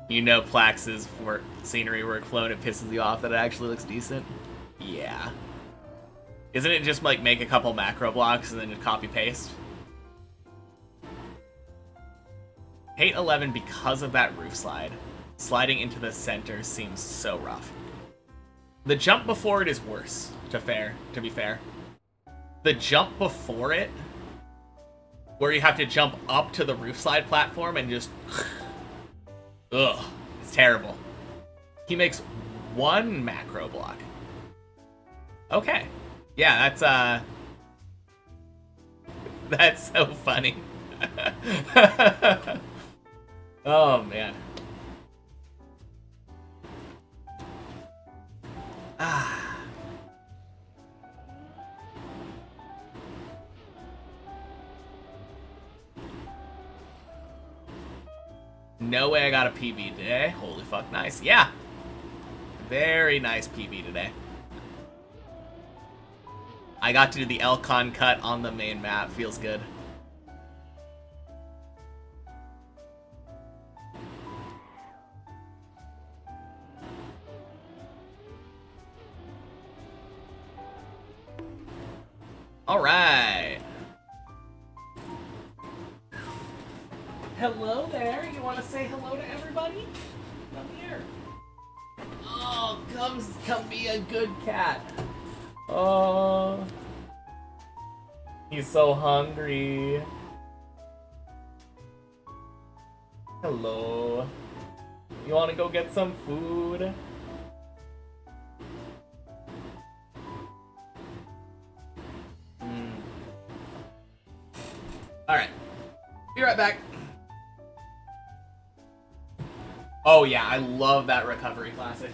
You know Plax's scenery workflow and it pisses you off that it actually looks decent? Yeah. Isn't it just like make a couple macro blocks and then just copy paste? Hate 11 because of that roof slide. Sliding into the center seems so rough. The jump before it is worse, to be fair. The jump before it, where you have to jump up to the roof slide platform and just... Ugh, it's terrible. He makes one macro block. Okay. Yeah, that's so funny. Oh, man. Ah. No way I got a PB today. Holy fuck, nice. Yeah. Very nice PB today. I got to do the Elcon cut on the main map. Feels good. All right. Hello there. You want to say hello to everybody? Come here. Oh, come be a good cat. Oh. He's so hungry. Hello. You want to go get some food? Alright. Be right back. Oh yeah, I love that recovery classic.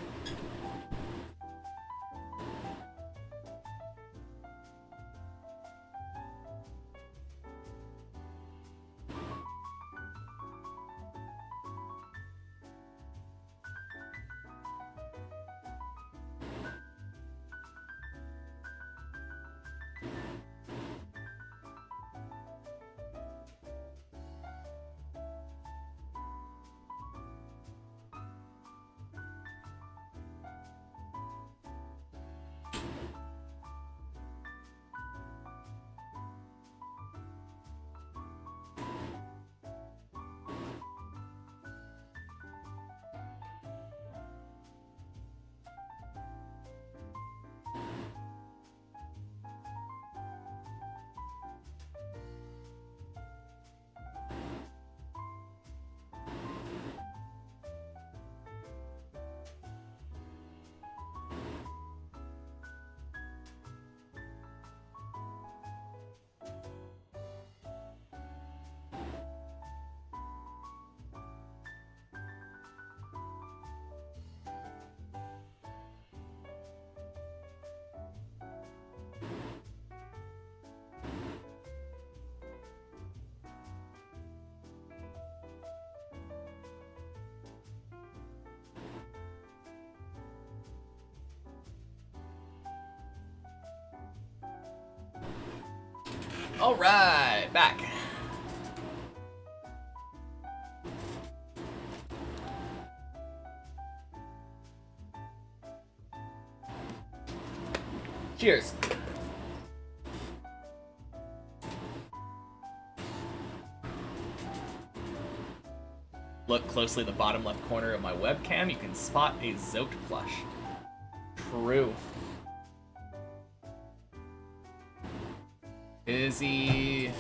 All right, back. Cheers. Look closely at the bottom left corner of my webcam. You can spot a Zote plush. True. Is he...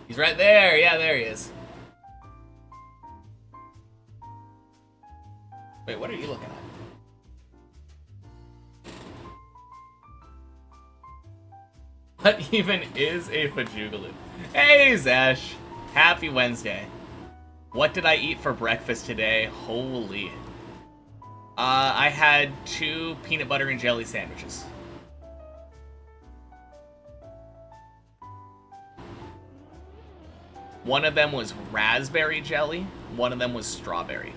He's right there. Yeah, there he is. Wait, what are you looking at? What even is a Fajugalu? Hey, Zesh. Happy Wednesday. What did I eat for breakfast today? Holy. I had 2 peanut butter and jelly sandwiches. One of them was raspberry jelly, one of them was strawberry.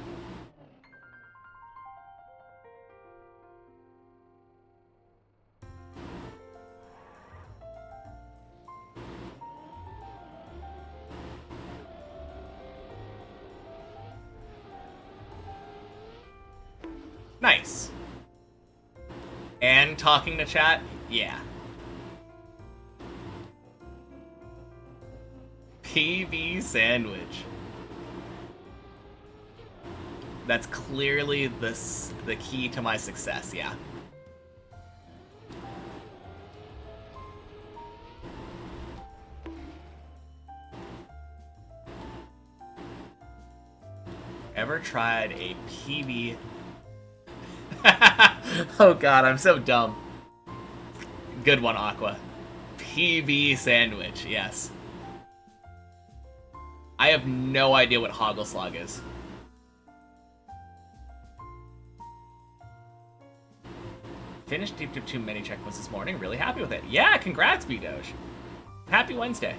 Nice. And talking to chat? Yeah. PB sandwich. That's clearly the key to my success, yeah. Ever tried a PB? Oh god, I'm so dumb. Good one, Aqua. PB sandwich, yes. I have no idea what Hoggle Slog is. Finished Deep Dip 2 mini checkpoints this morning. Really happy with it. Yeah, congrats, B-Doge. Happy Wednesday.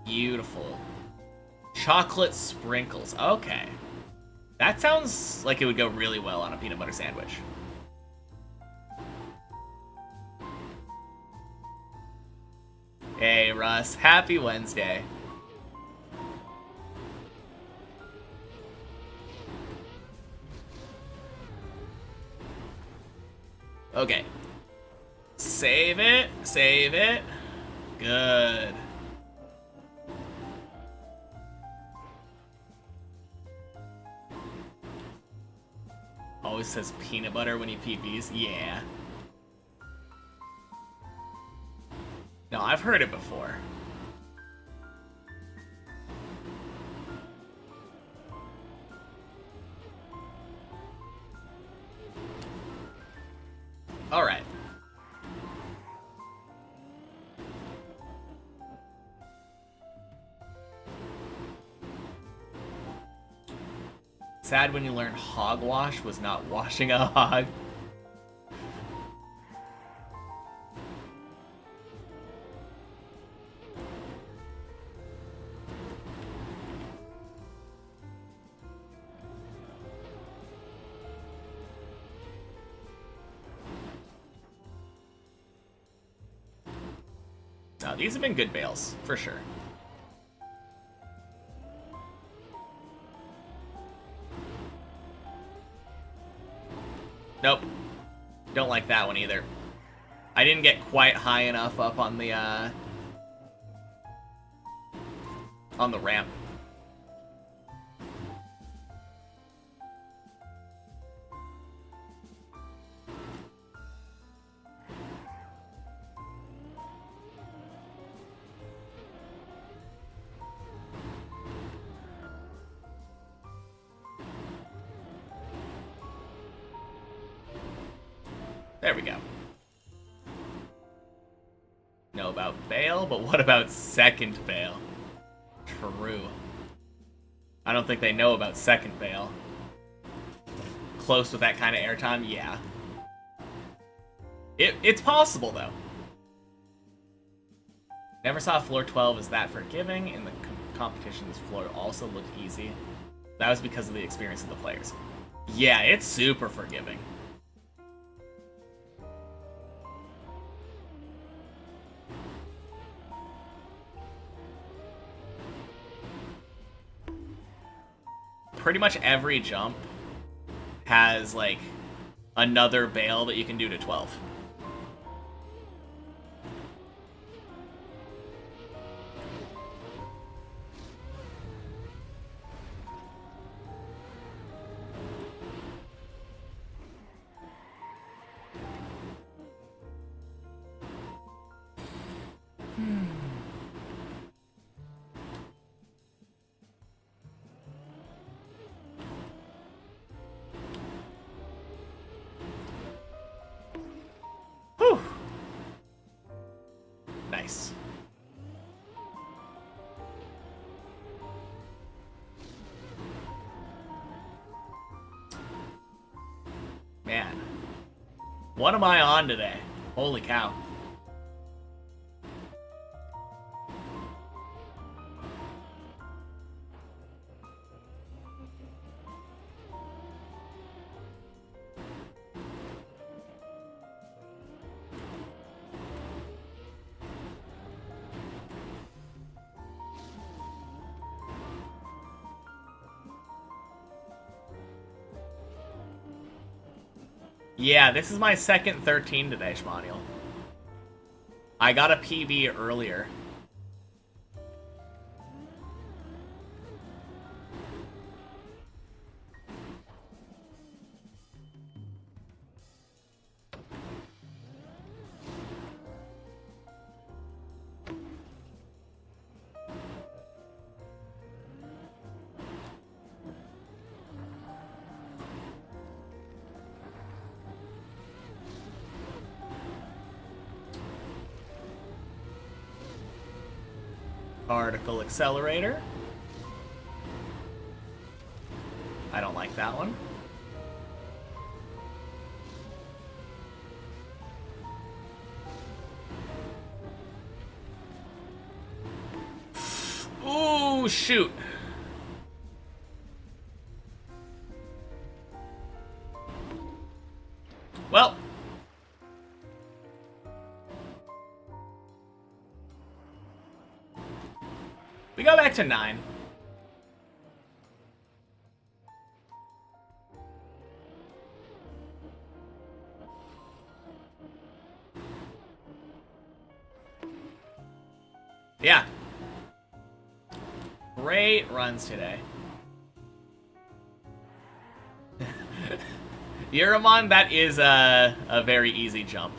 Beautiful. Chocolate sprinkles. Okay. That sounds like it would go really well on a peanut butter sandwich. Hey, Russ. Happy Wednesday. Okay. Save it. Save it. Good. Always says peanut butter when he PBs. Yeah. No, I've heard it before. Alright. Sad when you learn hogwash was not washing a hog. No, these have been good bails, for sure. Nope. Don't like that one either. I didn't get quite high enough up on the ramp. There we go. Know about bail, but what about second bail? True. I don't think they know about second bail. Close with that kind of airtime? Yeah. It's possible, though. Never saw floor 12 as that forgiving. In the competition, this floor also looked easy. That was because of the experience of the players. Yeah, it's super forgiving. Pretty much every jump has, like, another bail that you can do to 12. Whew. Nice. Man. What am I on today? Holy cow. Yeah, this is my second 13 today, Shmaniel. I got a PB earlier. Particle accelerator. I don't like that one. Ooh, shoot. Well. We go back to 9. Yeah. Great runs today. Yuramon, that is a very easy jump.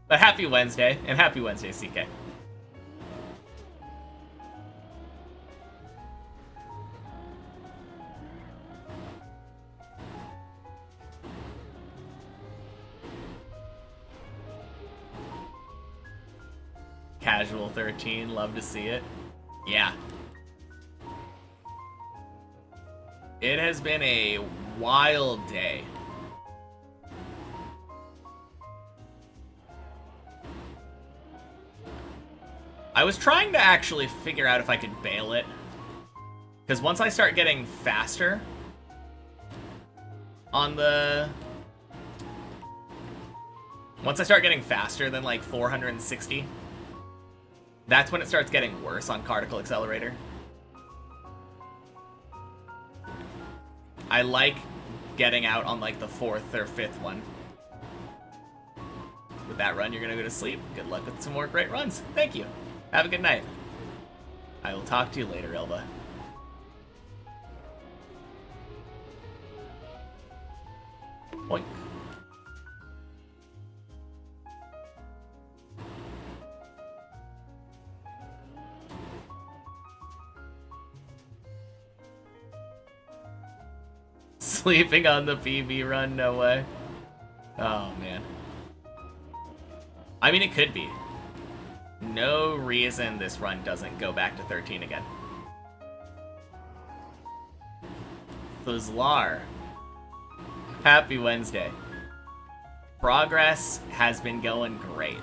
But happy Wednesday, and happy Wednesday, CK. Casual 13, love to see it. Yeah. It has been a wild day. I was trying to actually figure out if I could bail it. Because once I start getting faster on the... Once I start getting faster than like 460, that's when it starts getting worse on Particle Accelerator. I like getting out on like the 4th or 5th one. With that run, you're gonna go to sleep. Good luck with some more great runs. Thank you. Have a good night. I will talk to you later, Ilva. Oink. Sleeping on the PB run? No way. Oh, man. I mean, it could be. No reason this run doesn't go back to 13 again. Thuzlar. Happy Wednesday. Progress has been going great.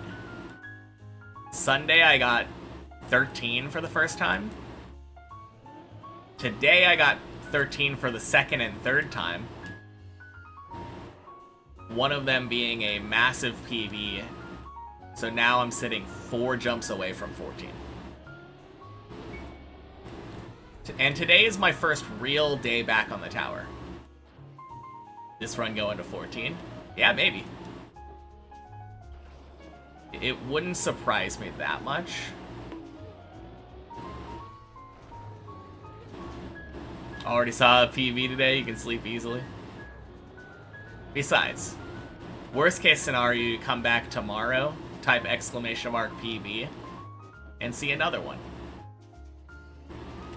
Sunday I got 13 for the first time. Today I got 13 for the second and third time. One of them being a massive PB. So now I'm sitting 4 jumps away from 14. And today is my first real day back on the tower. This run going to 14? Yeah, maybe. It wouldn't surprise me that much. Already saw a PB today, you can sleep easily. Besides, worst case scenario, you come back tomorrow, type !PB, and see another one.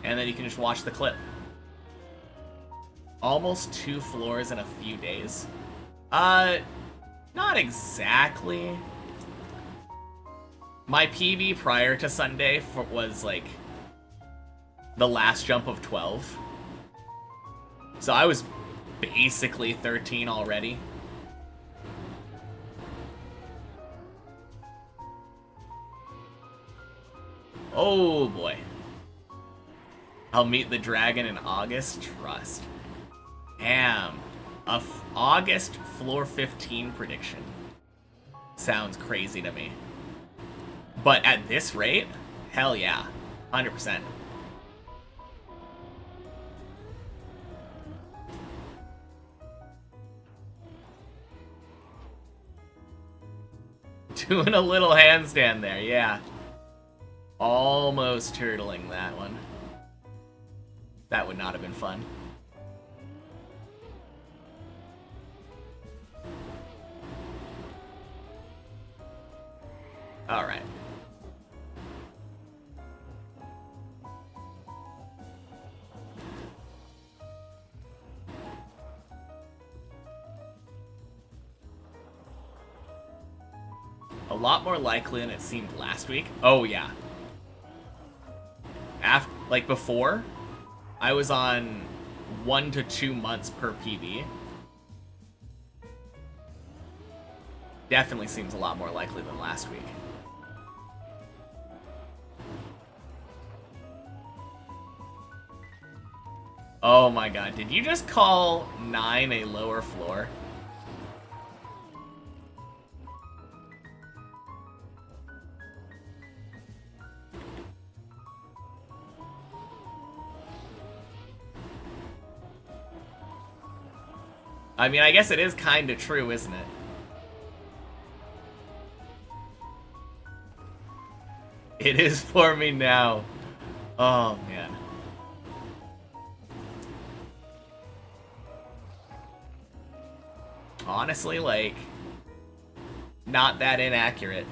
And then you can just watch the clip. Almost 2 floors in a few days. Not exactly. My PB prior to Sunday was like the last jump of 12. So I was basically 13 already. Oh boy. I'll meet the dragon in August. Trust. Damn. August floor 15 prediction. Sounds crazy to me. But at this rate, hell yeah. 100%. Doing a little handstand there, yeah. Almost turtling that one. That would not have been fun. Alright. A lot more likely than it seemed last week. Oh, yeah. Like before, I was on 1 to 2 months per PB. Definitely seems a lot more likely than last week. Oh my god, did you just call 9 a lower floor? I mean, I guess it is kind of true, isn't it? It is for me now. Oh, man. Honestly, like, not that inaccurate.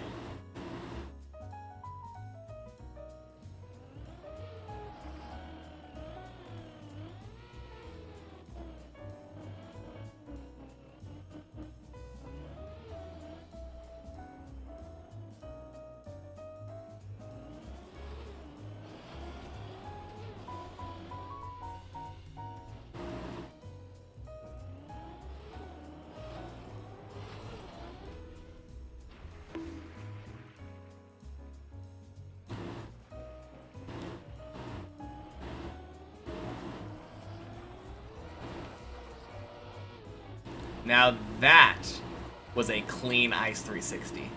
Now that was a clean Ice 360.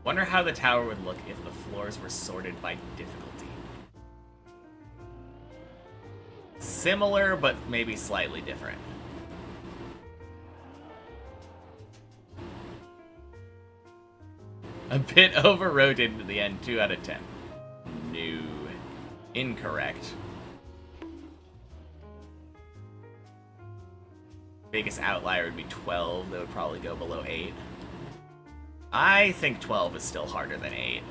Wonder how the tower would look if the floors were sorted by difficulty. Similar, but maybe slightly different. A bit over-rotated to the end, 2 out of 10. No. Incorrect. Biggest outlier would be 12. That would probably go below 8. I think 12 is still harder than 8.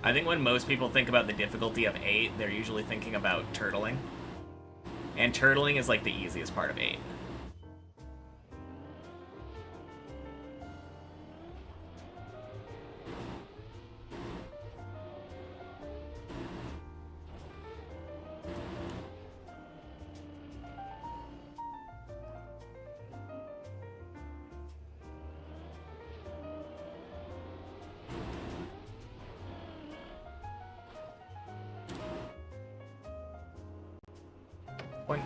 I think when most people think about the difficulty of 8, they're usually thinking about turtling. And turtling is like the easiest part of 8. Boink.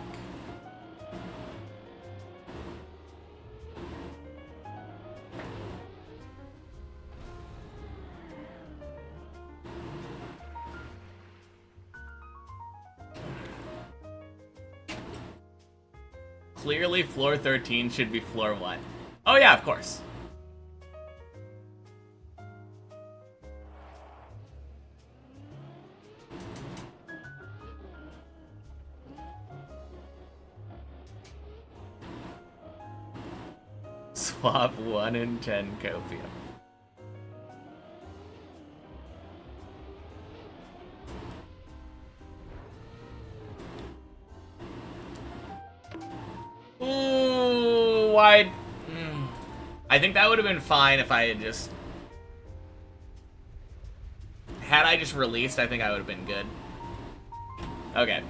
Clearly, floor 13 should be floor 1. Oh yeah, of course. Swap 1 in 10 copium. Ooh, why? I think that would have been fine if I had just... Had I just released, I think I would have been good. Okay.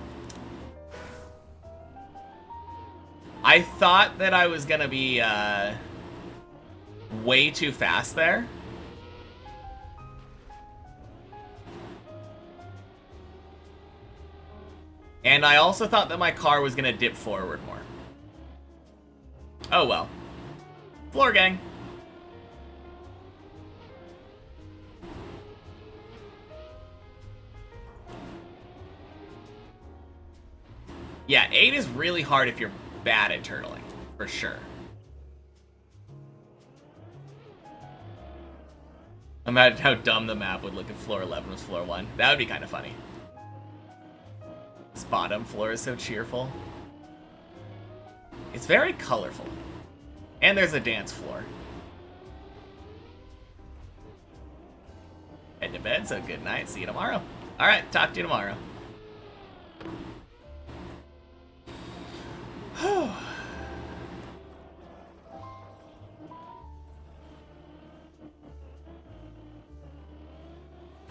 I thought that I was gonna be way too fast there. And I also thought that my car was gonna dip forward more. Oh well. Floor gang. Yeah, 8 is really hard if you're bad at turtling, for sure. Imagine how dumb the map would look if floor 11 was floor 1. That would be kind of funny. This bottom floor is so cheerful. It's very colorful. And there's a dance floor. Head to bed, so good night. See you tomorrow. Alright, talk to you tomorrow.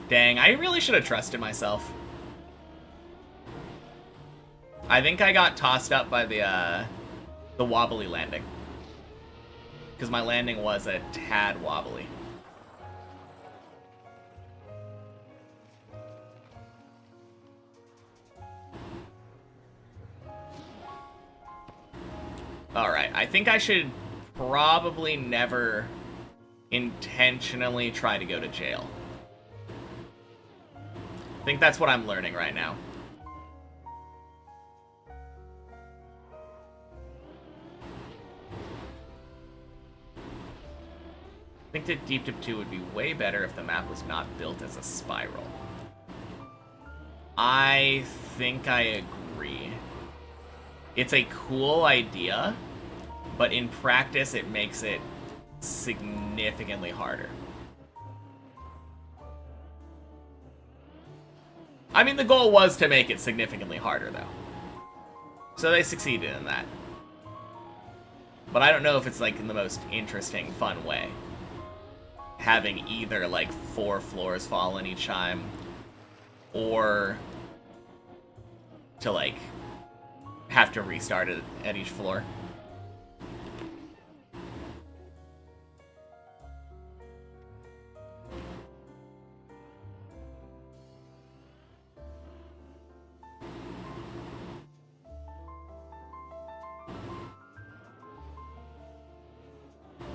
Dang, I really should have trusted myself. I think I got tossed up by the wobbly landing. Because my landing was a tad wobbly. Alright, I think I should probably never intentionally try to go to jail. I think that's what I'm learning right now. I think that Deep Dip 2 would be way better if the map was not built as a spiral. I think I agree. It's a cool idea, but in practice it makes it significantly harder. I mean, the goal was to make it significantly harder, though. So they succeeded in that. But I don't know if it's, like, in the most interesting, fun way. Having either, like, 4 floors fall in each time, or to, like, have to restart it at each floor.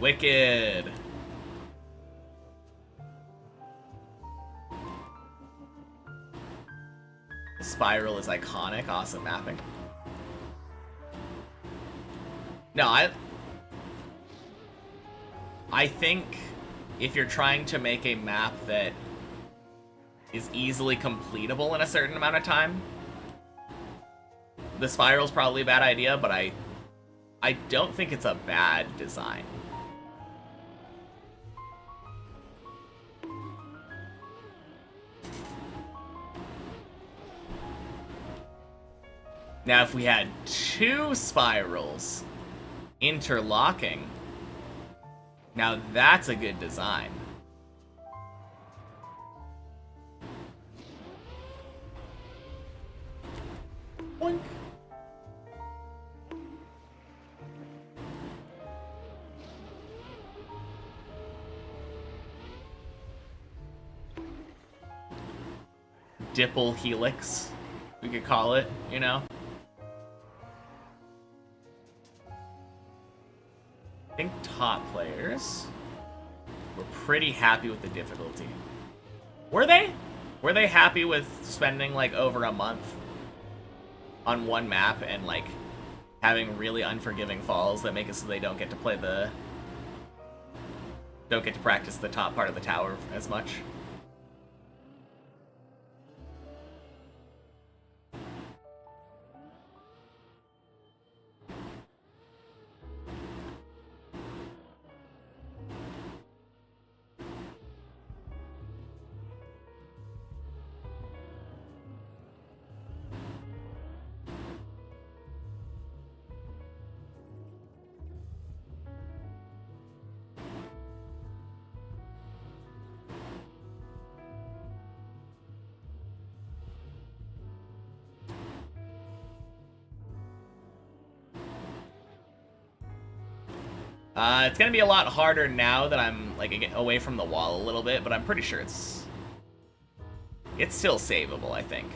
Wicked. The spiral is iconic. Awesome mapping. No, I think if you're trying to make a map that is easily completable in a certain amount of time, the spiral's probably a bad idea, but I don't think it's a bad design. Now, if we had 2 spirals interlocking, now that's a good design. Boink. Dipple helix, we could call it, you know? I think top players were pretty happy with the difficulty. Were they? Were they happy with spending like over a month on one map and like having really unforgiving falls that make it so they don't get to play don't get to practice the top part of the tower as much? It's gonna be a lot harder now that I'm like away from the wall a little bit, but I'm pretty sure it's still savable, I think.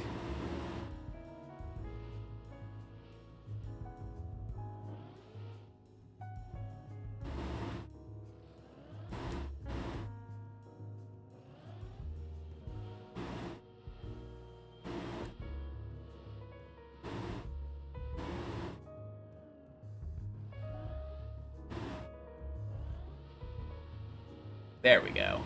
There we go.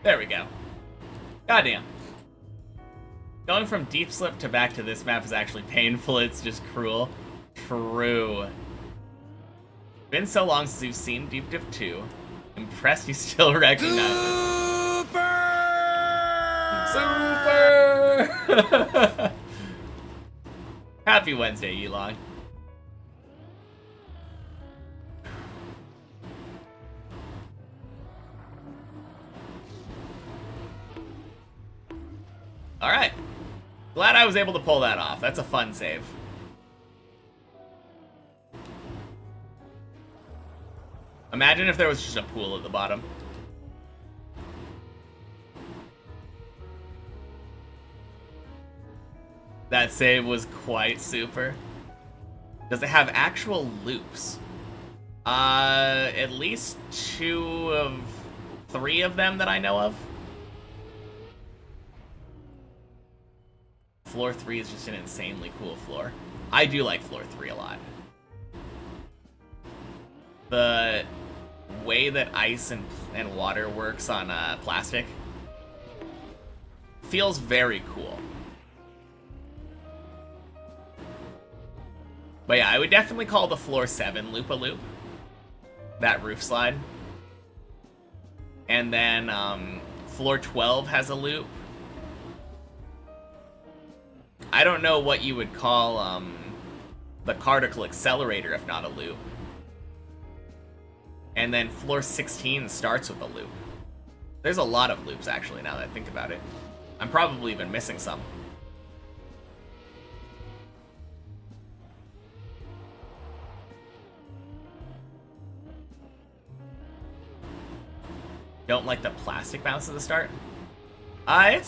There we go. Goddamn. Going from Deep Slip to back to this map is actually painful. It's just cruel. True. Been so long since you've seen Deep Dip 2. Impressed you still recognize it. Super! Happy Wednesday, Elon. Alright. Glad I was able to pull that off. That's a fun save. Imagine if there was just a pool at the bottom. That save was quite super. Does it have actual loops? At least 2 of 3 of them that I know of. Floor 3 is just an insanely cool floor. I do like floor 3 a lot. The way that ice and water works on plastic feels very cool. But yeah, I would definitely call the floor 7 loop-a-loop. That roof slide. And then floor 12 has a loop. I don't know what you would call the particle accelerator if not a loop. And then floor 16 starts with a loop. There's a lot of loops actually now that I think about it. I'm probably even missing some. Don't like the plastic bounce at the start? I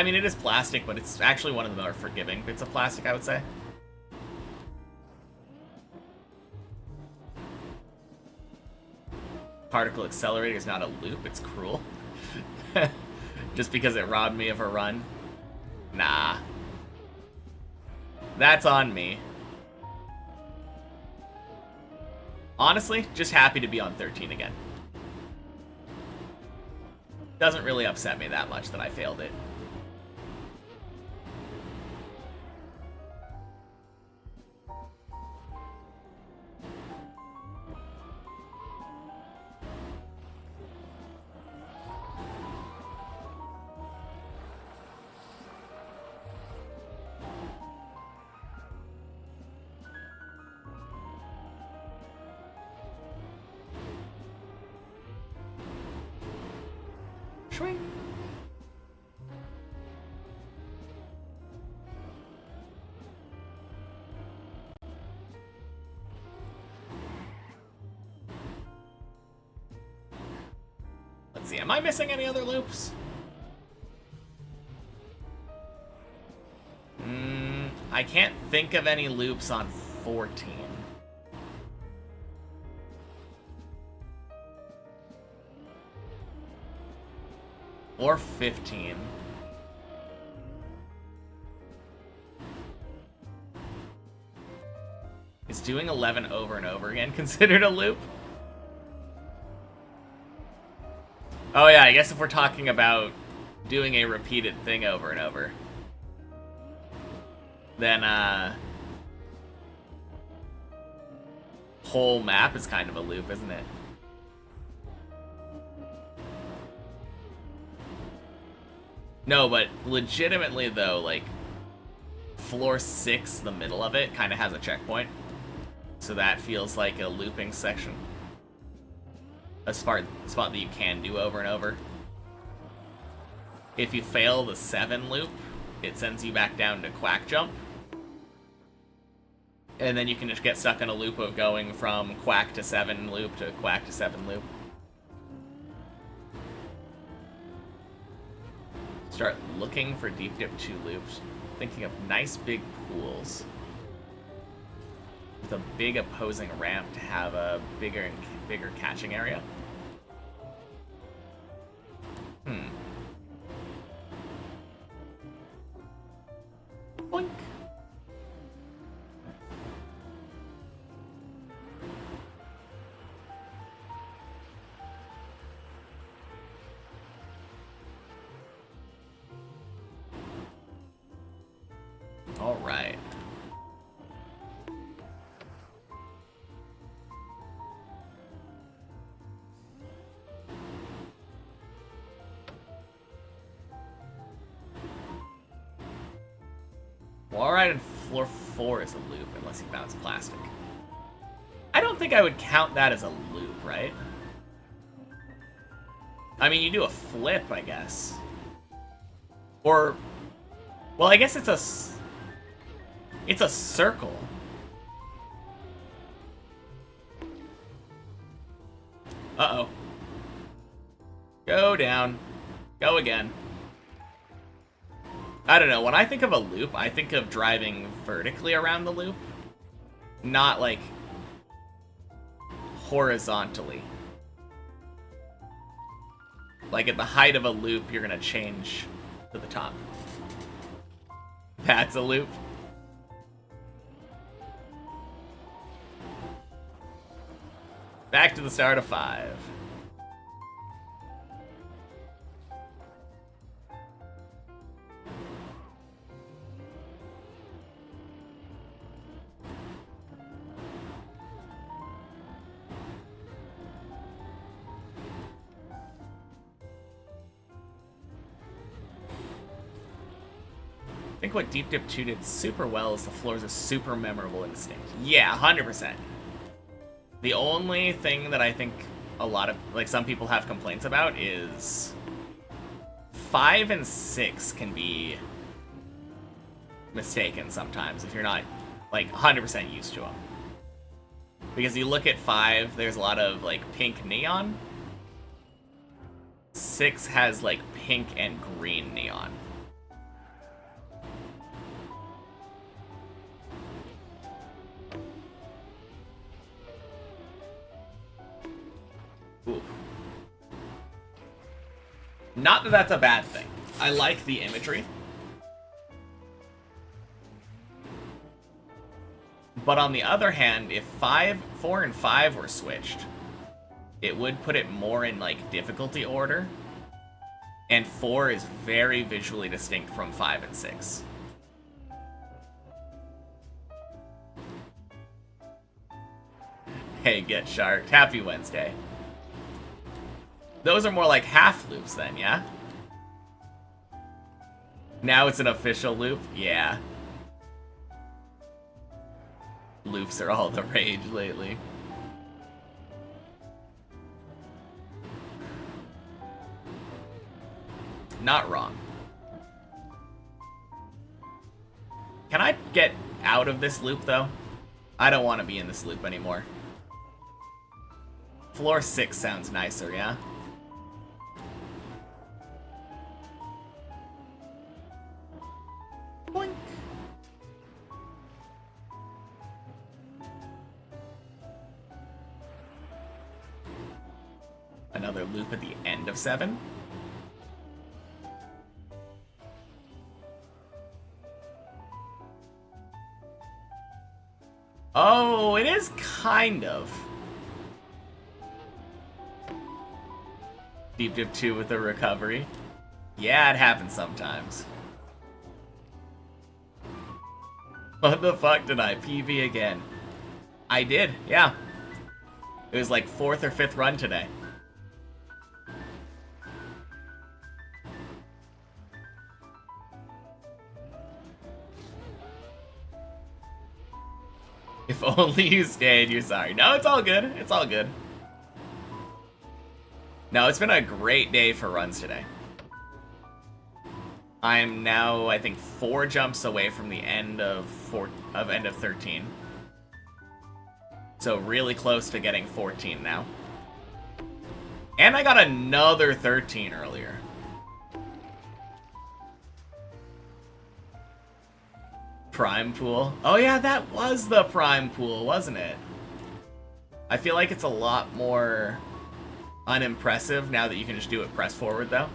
mean, it is plastic, but it's actually one of the more forgiving bits of plastic, I would say. Particle accelerator is not a loop, it's cruel. Just because it robbed me of a run. Nah. That's on me. Honestly, just happy to be on 13 again. Doesn't really upset me that much that I failed it. Swing. see. Am I missing any other loops? I can't think of any loops on 14. Or 15. Is doing 11 over and over again considered a loop? Oh yeah, I guess if we're talking about doing a repeated thing over and over, then whole map is kind of a loop, isn't it? No, but legitimately though, like, floor 6, the middle of it, kind of has a checkpoint. So that feels like a looping section. A spot that you can do over and over. If you fail the 7 loop, it sends you back down to Quack Jump. And then you can just get stuck in a loop of going from Quack to 7 loop to Quack to 7 loop. Start looking for Deep Dip 2 loops. Thinking of nice big pools. With a big opposing ramp to have a bigger catching area. Boink. All right. Well, alright, and floor 4 is a loop, unless you bounce plastic. I don't think I would count that as a loop, right? I mean, you do a flip, I guess. Or, well, I guess it's a circle. Uh-oh. Go down. Go again. I don't know, when I think of a loop, I think of driving vertically around the loop. Not, like, horizontally. Like, at the height of a loop, you're gonna change to the top. That's a loop. Back to the start of 5. I think what Deep Dip 2 did super well is the floors are super memorable and distinct. Yeah, 100%. The only thing that I think a lot of, like, some people have complaints about is 5 and 6 can be mistaken sometimes if you're not, like, 100% used to them. Because you look at 5, there's a lot of, like, pink neon. 6 has, like, pink and green neon. Ooh. Not that that's a bad thing. I like the imagery. But on the other hand, if 4 and 5 were switched, it would put it more in, like, difficulty order. And 4 is very visually distinct from 5 and 6. Hey, get sharked. Happy Wednesday. Those are more like half loops then, yeah? Now it's an official loop? Yeah. Loops are all the rage lately. Not wrong. Can I get out of this loop, though? I don't want to be in this loop anymore. Floor 6 sounds nicer, yeah? another loop at the end of 7. Oh, it is kind of. Deep dip 2 with a recovery. Yeah, it happens sometimes. What the fuck did I PB again? I did, yeah. It was like 4th or 5th run today. If only you stayed, you're sorry. No, it's all good. It's all good. No, it's been a great day for runs today. I'm now, I think, 4 jumps away from the end of end of 13. So really close to getting 14 now. And I got another 13 earlier. Prime pool. Oh yeah, that was the prime pool, wasn't it? I feel like it's a lot more unimpressive now that you can just do it press forward, though.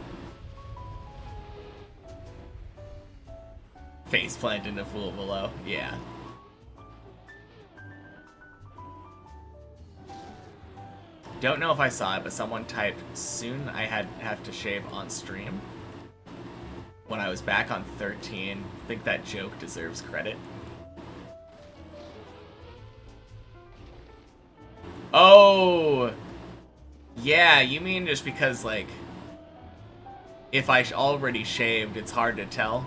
Face plant in the pool below. Yeah. Don't know if I saw it, but someone typed, soon I have to shave on stream. When I was back on 13, I think that joke deserves credit. Oh! Yeah, you mean just because, like, if I already shaved, it's hard to tell?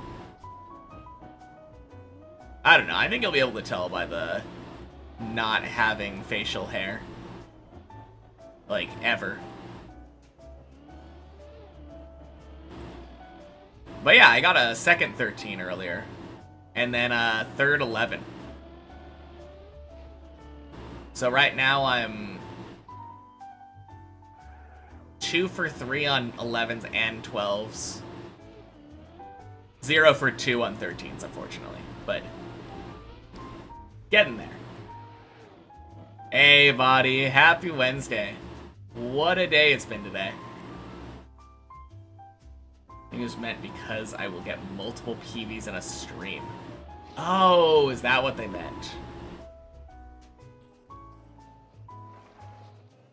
I don't know, I think you'll be able to tell by the not having facial hair. Like, ever. But yeah, I got a second 13 earlier. And then a third 11. So right now I'm 2 for 3 on 11s and 12s. 0 for 2 on 13s, unfortunately. But getting there. Hey, buddy. Happy Wednesday. What a day it's been today. I think it was meant because I will get multiple PBs in a stream. Oh, is that what they meant?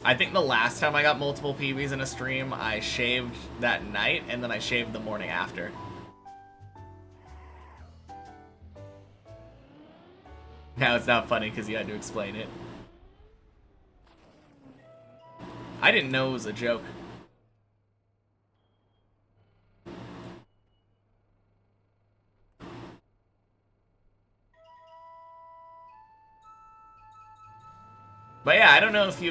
I think the last time I got multiple PBs in a stream, I shaved that night, and then I shaved the morning after. Now it's not funny because you had to explain it. I didn't know it was a joke. But yeah, I don't know if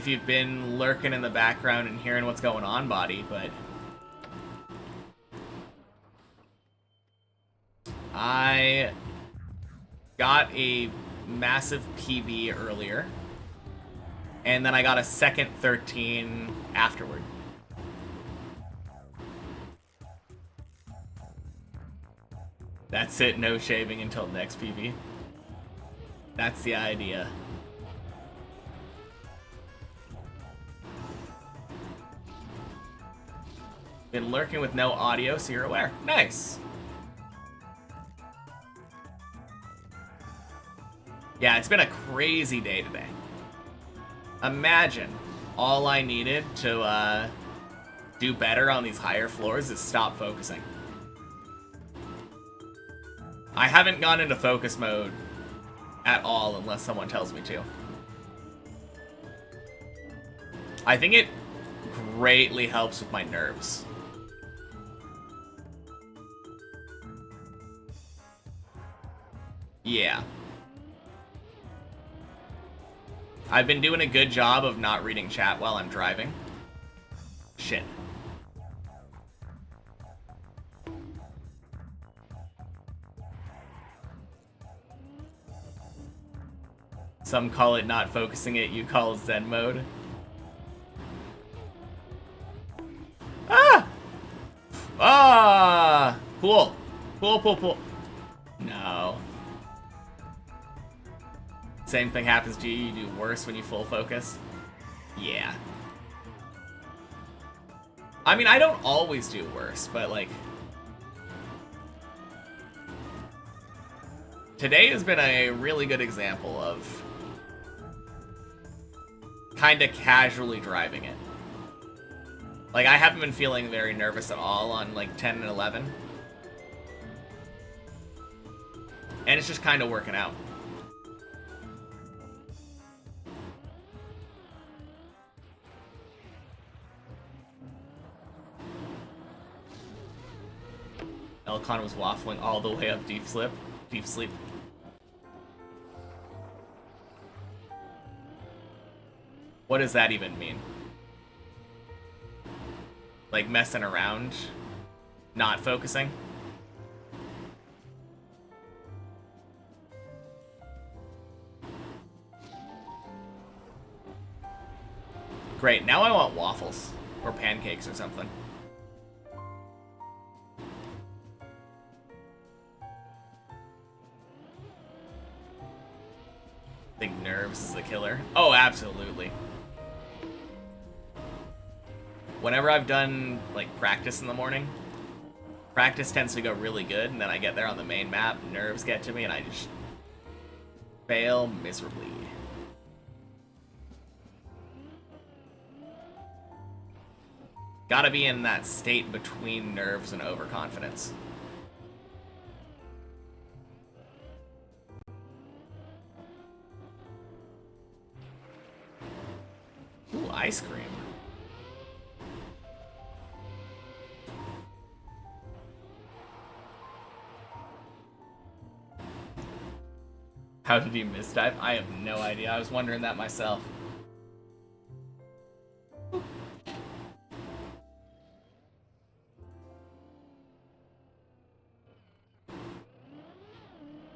you've been lurking in the background and hearing what's going on, buddy, but I got a massive PB earlier, and then I got a second 13 afterward. That's it, no shaving until next PB. That's the idea. Been lurking with no audio, so you're aware. Nice. Yeah, it's been a crazy day today. Imagine all I needed to do better on these higher floors is stop focusing. I haven't gone into focus mode at all unless someone tells me to. I think it greatly helps with my nerves. Yeah. I've been doing a good job of not reading chat while I'm driving. Shit. Some call it not focusing it, you call it Zen mode. Ah! Ah! Pool. Pool, pool, pool. No. Same thing happens to you, you do worse when you full focus. Yeah. I mean, I don't always do worse, but like... Today has been a really good example of kind of casually driving it. Like, I haven't been feeling very nervous at all on like 10 and 11. And it's just kind of working out. Elcon was waffling all the way up deep sleep. What does that even mean? Like messing around? Not focusing? Great, now I want waffles. Or pancakes or something. Think nerves is the killer. Oh, absolutely. Whenever I've done, like, practice in the morning, practice tends to go really good, and then I get there on the main map, nerves get to me, and I just fail miserably. Gotta be in that state between nerves and overconfidence. Ooh, ice cream. How did he misdive? I have no idea. I was wondering that myself.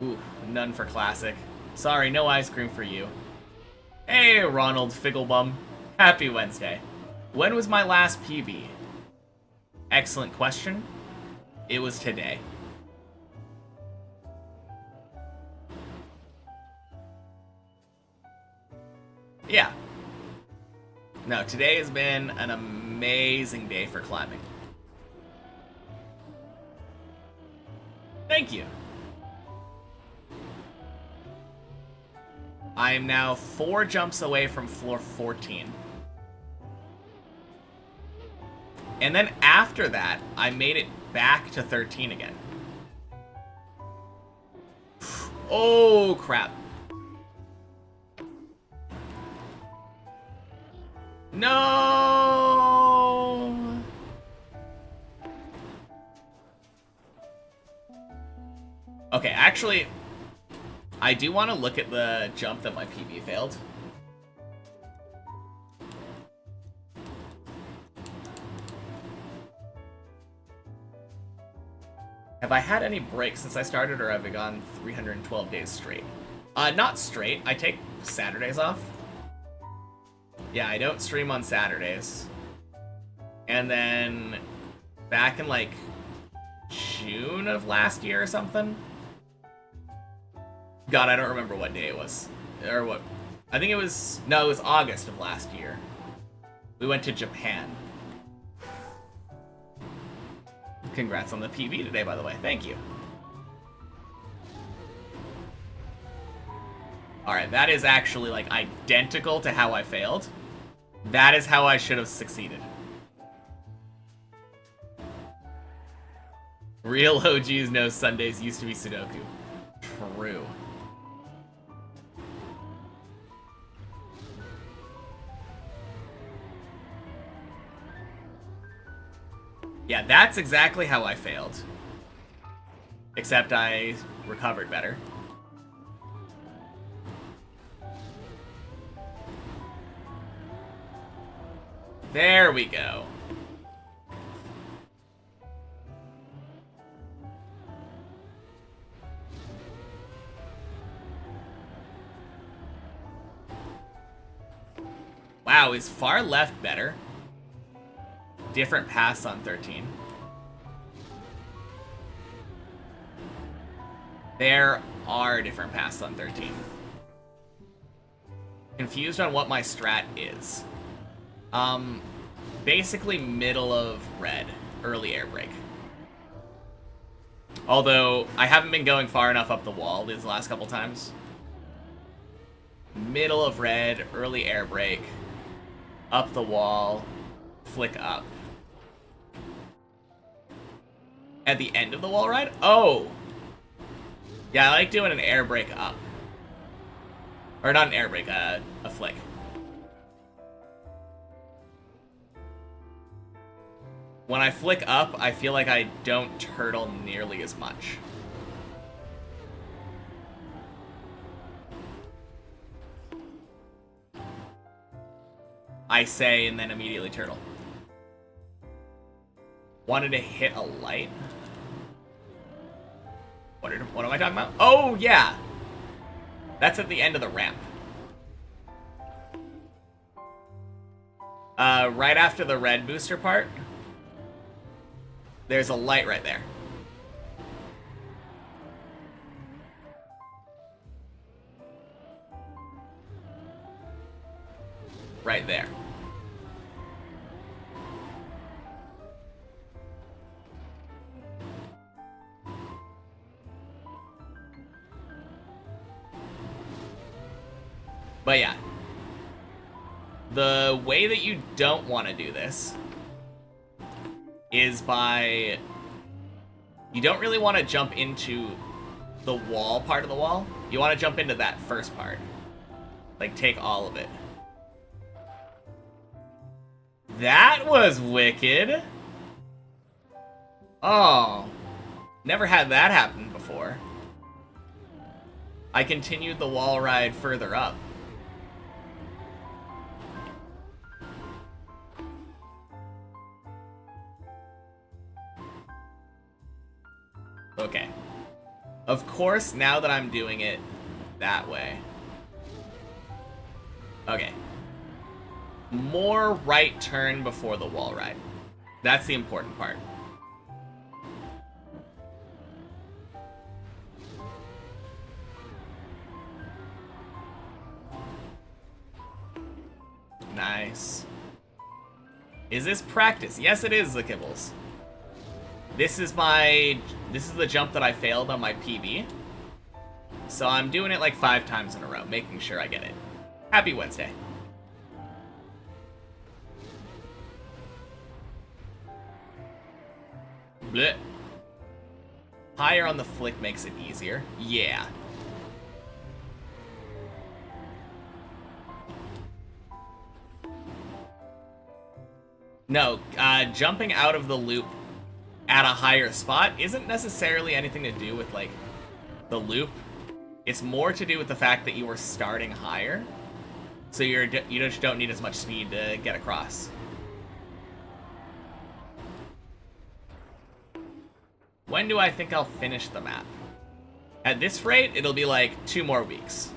Ooh, none for classic. Sorry, no ice cream for you. Hey, Ronald Figglebum. Happy Wednesday. When was my last PB? Excellent question. It was today. Yeah. No, today has been an amazing day for climbing. Thank you. I am now 4 jumps away from floor 14. And then after that, I made it back to 13 again. Oh, crap. No! Okay, actually, I do want to look at the jump that my PB failed. Have I had any breaks since I started, or have I gone 312 days straight? Not straight. I take Saturdays off. Yeah, I don't stream on Saturdays. And then back in like June of last year or something. God, I don't remember what day it was. Or what. I think it was, no, it was August of last year. We went to Japan. Congrats on the PB today, by the way. Thank you. Alright, that is actually like identical to how I failed. That is how I should have succeeded. Real OGs know Sundays used to be Sudoku. True. Yeah, that's exactly how I failed. Except I recovered better. There we go. Wow, is far left better? Different paths on 13. There are different paths on 13. Confused on what my strat is. Basically middle of red, early air brake. Although, I haven't been going far enough up the wall these last couple times. Middle of red, early air brake, up the wall, flick up. At the end of the wall ride? Oh! Yeah, I like doing an air brake up. Or not an air brake, a flick. When I flick up, I feel like I don't turtle nearly as much. I say and then immediately turtle. Wanted to hit a light? What am I talking about? Oh, yeah! That's at the end of the ramp. Right after the red booster part, there's a light right there. Right there. But yeah. The way that you don't want to do this is by... You don't really want to jump into the wall part of the wall. You want to jump into that first part. Like, take all of it. That was wicked! Oh. Never had that happen before. I continued the wall ride further up. Okay. Of course, now that I'm doing it that way. Okay. More right turn before the wall ride. That's the important part. Nice. Is this practice? Yes, it is, the Kibbles. This is the jump that I failed on my PB. So I'm doing it like 5 times in a row, making sure I get it. Happy Wednesday. Blech. Higher on the flick makes it easier. Yeah. No, jumping out of the loop at a higher spot isn't necessarily anything to do with, like, the loop. It's more to do with the fact that you were starting higher, so you just don't need as much speed to get across. When do I think I'll finish the map? At this rate, it'll be like 2 more weeks.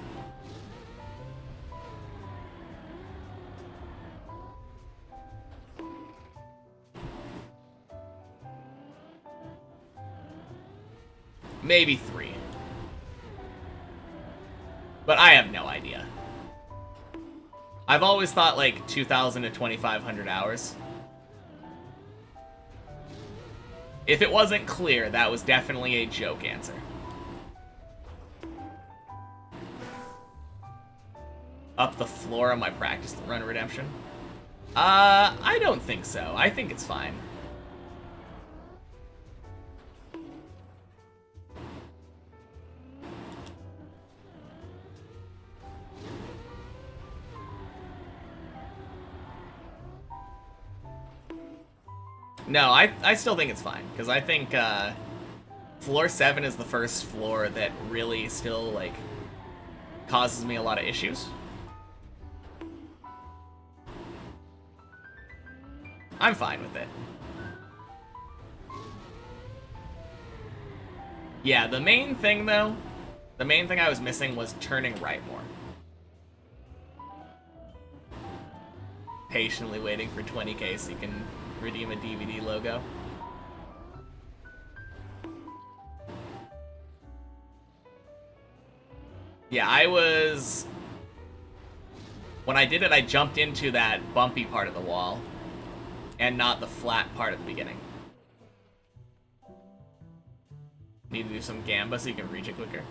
Maybe 3. But I have no idea. I've always thought like 2,000 to 2,500 hours. If it wasn't clear, that was definitely a joke answer. Up the floor of my practice run redemption? I don't think so. I think it's fine. No, I still think it's fine, because I think floor 7 is the first floor that really still, like, causes me a lot of issues. I'm fine with it. Yeah, the main thing, though, the main thing I was missing was turning right more. Patiently waiting for 20k so you can redeem a DVD logo. Yeah, I was When I did it, I jumped into that bumpy part of the wall and not the flat part at the beginning. Need to do some gamba so you can reach it quicker.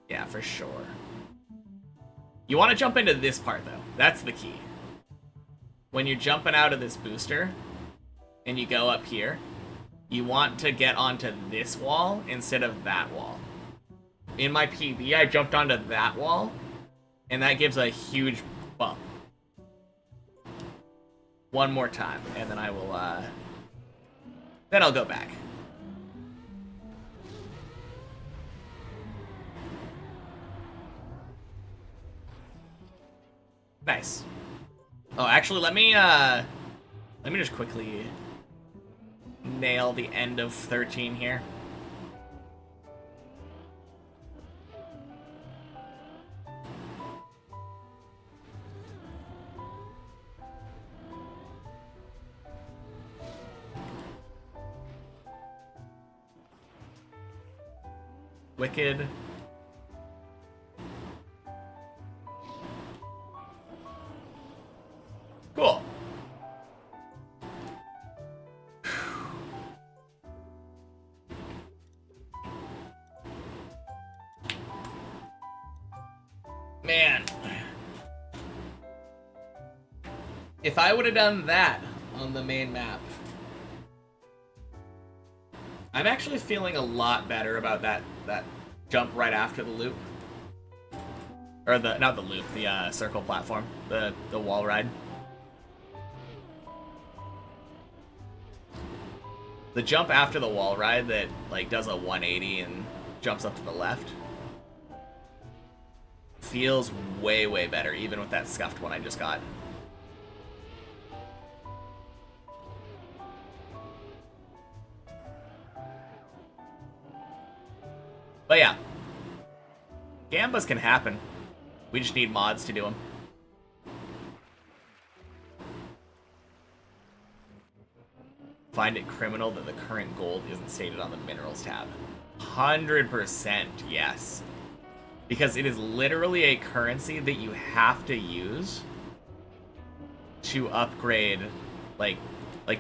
Yeah, for sure. You want to jump into this part, though. That's the key. When you're jumping out of this booster and you go up here, you want to get onto this wall instead of that wall. In my PB, I jumped onto that wall, and that gives a huge bump. One more time, and then I will, then I'll go back. Nice. Oh, actually, let me just quickly nail the end of 13 here. Wicked. Cool. Man. If I would have done that on the main map, I'm actually feeling a lot better about that jump right after the loop. Or not the loop, the circle platform, the wall ride. The jump after the wall ride that like does a 180 and jumps up to the left feels way, way better, even with that scuffed one I just got. But yeah, gambas can happen. We just need mods to do them. Find it criminal that the current gold isn't stated on the minerals tab. 100% yes. Because it is literally a currency that you have to use to upgrade, like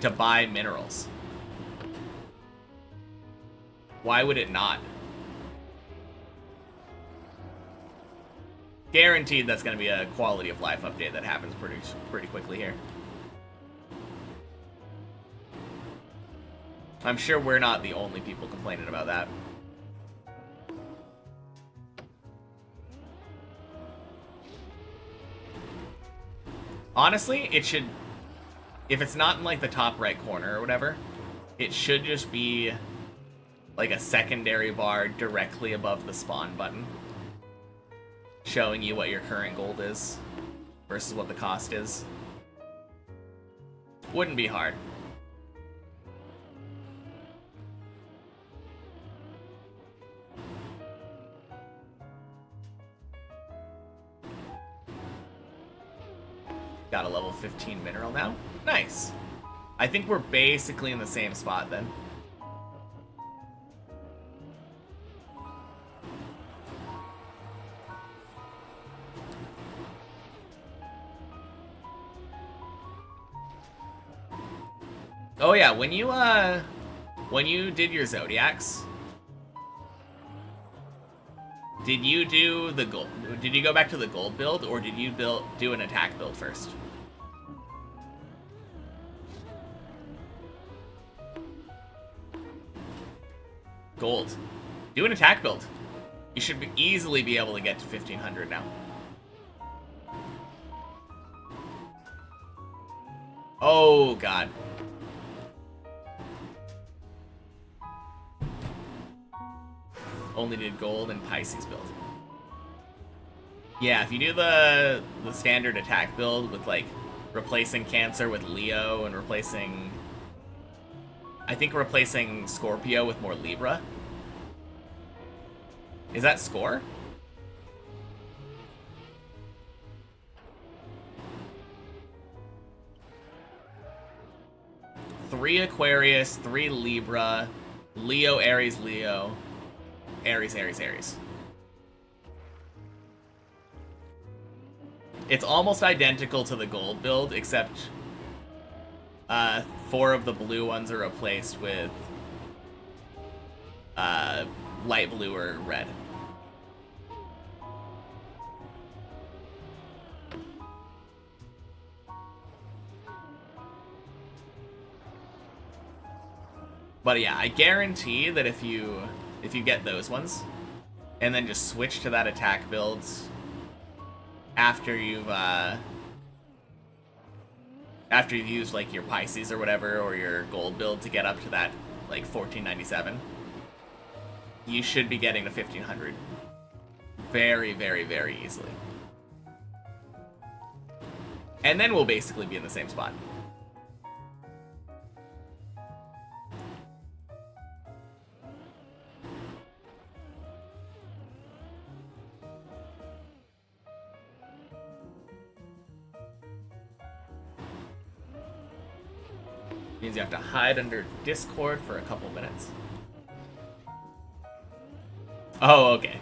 to buy minerals. Why would it not? Guaranteed that's going to be a quality of life update that happens pretty quickly here. I'm sure we're not the only people complaining about that. Honestly, it should, if it's not in like the top right corner or whatever, it should just be like a secondary bar directly above the spawn button, showing you what your current gold is versus what the cost is. Wouldn't be hard. Got a level 15 mineral now. Nice. I think we're basically in the same spot then. Oh yeah, when you did your zodiacs, did you do the gold? Did you go back to the gold build, or did you do an attack build first? Gold. Do an attack build. You should easily be able to get to 1500 now. Oh god. Only did gold and Pisces build. Yeah, if you do the standard attack build with like replacing Cancer with Leo and replacing, I think replacing Scorpio with more Libra. Is that score? Three Aquarius, 3 Libra, Leo, Aries, Leo. Aries, Aries, Aries. It's almost identical to the gold build, except 4 of the blue ones are replaced with light blue or red. But yeah, I guarantee that if you get those ones, and then just switch to that attack build after you've used like your Pisces or whatever, or your gold build to get up to that like 1497, you should be getting to 1500 very, very, very easily. And then we'll basically be in the same spot. Means you have to hide under Discord for a couple minutes. Oh, okay.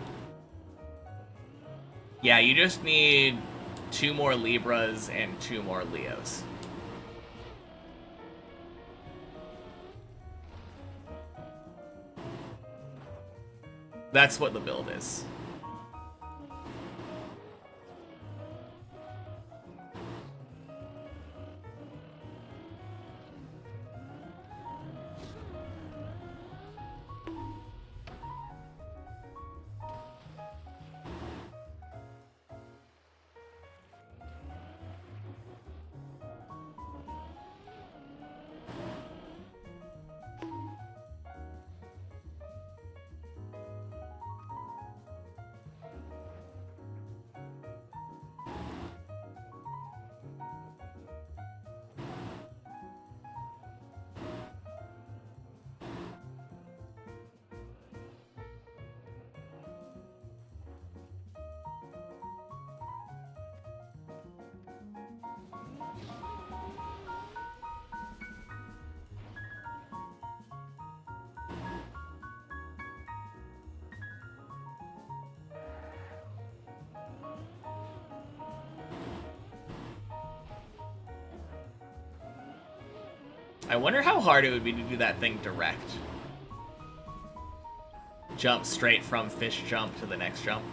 Yeah, you just need 2 more Libras and 2 more Leos. That's what the build is. I wonder how hard it would be to do that thing direct. Jump straight from fish jump to the next jump.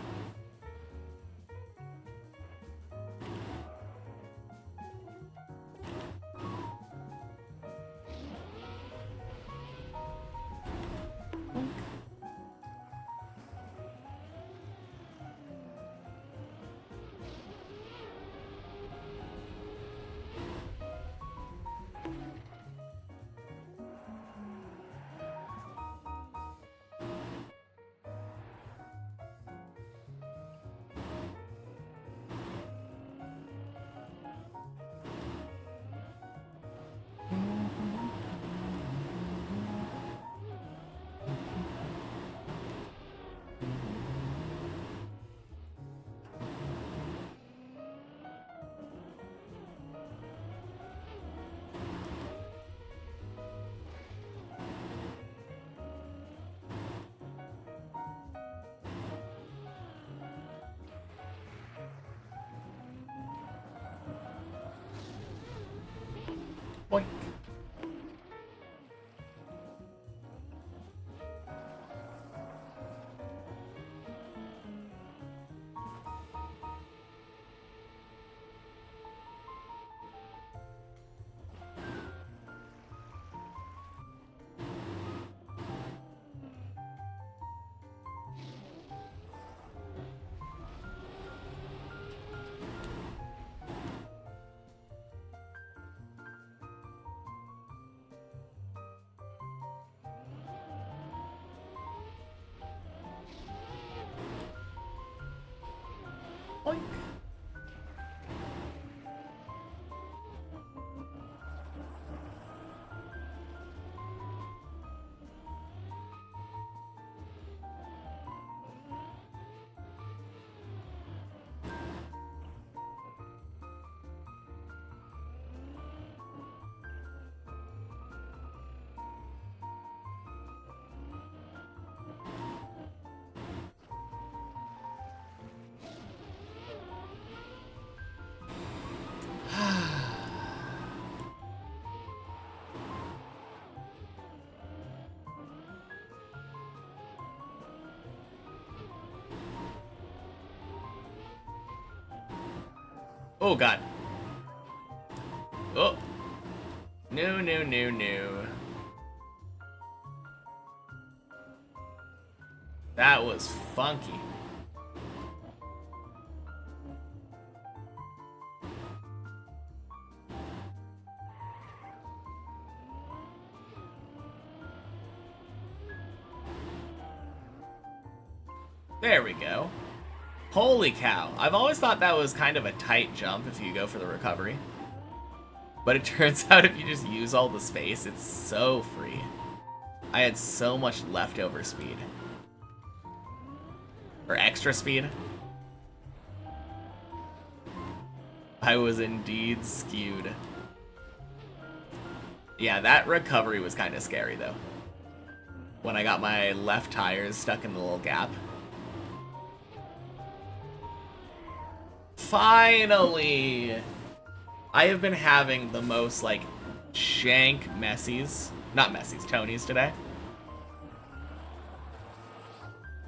Boink. Oh, God. Oh. No, no, no, no. That was funky. There we go. Holy cow. I've always thought that was kind of a tight jump if you go for the recovery. But it turns out if you just use all the space, it's so free. I had so much leftover speed. Or extra speed. I was indeed skewed. Yeah, that recovery was kind of scary though. When I got my left tires stuck in the little gap. Finally! I have been having the most, like, jank Messies. Not Messies, Tonys today.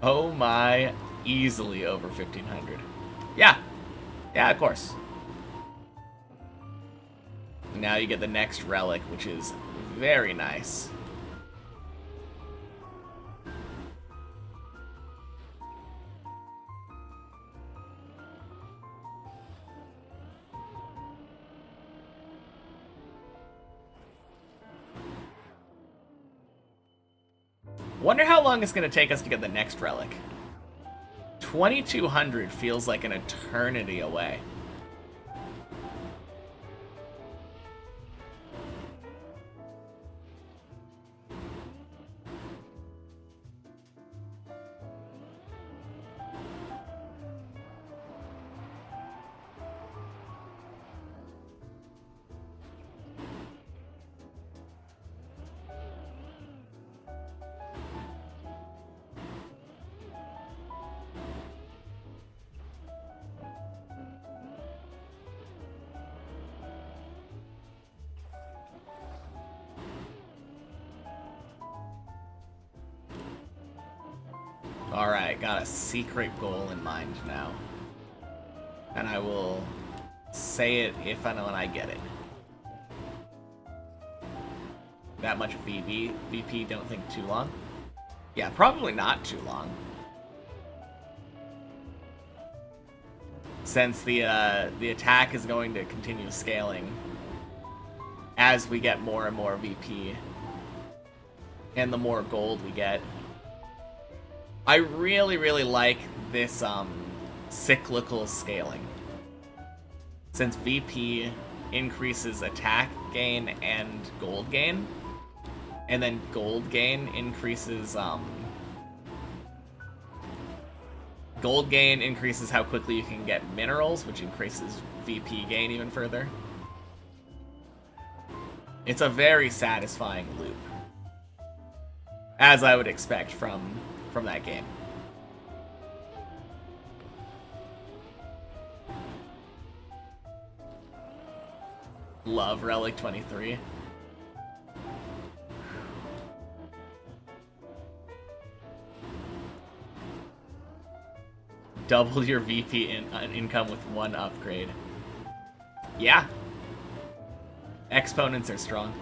Oh my, easily over 1500. Yeah. Yeah, of course. Now you get the next relic, which is very nice. Wonder how long it's going to take us to get the next relic. 2200 feels like an eternity away. Alright, got a secret goal in mind now. And I will say it if and when I get it. That much VP don't think too long? Yeah, probably not too long. Since the attack is going to continue scaling as we get more and more VP. And the more gold we get. I really, really like this cyclical scaling. Since VP increases attack gain and gold gain, and then gold gain increases how quickly you can get minerals, which increases VP gain even further. It's a very satisfying loop, as I would expect from that game. Love Relic 23. Double your VP income with one upgrade. Yeah. Exponents are strong.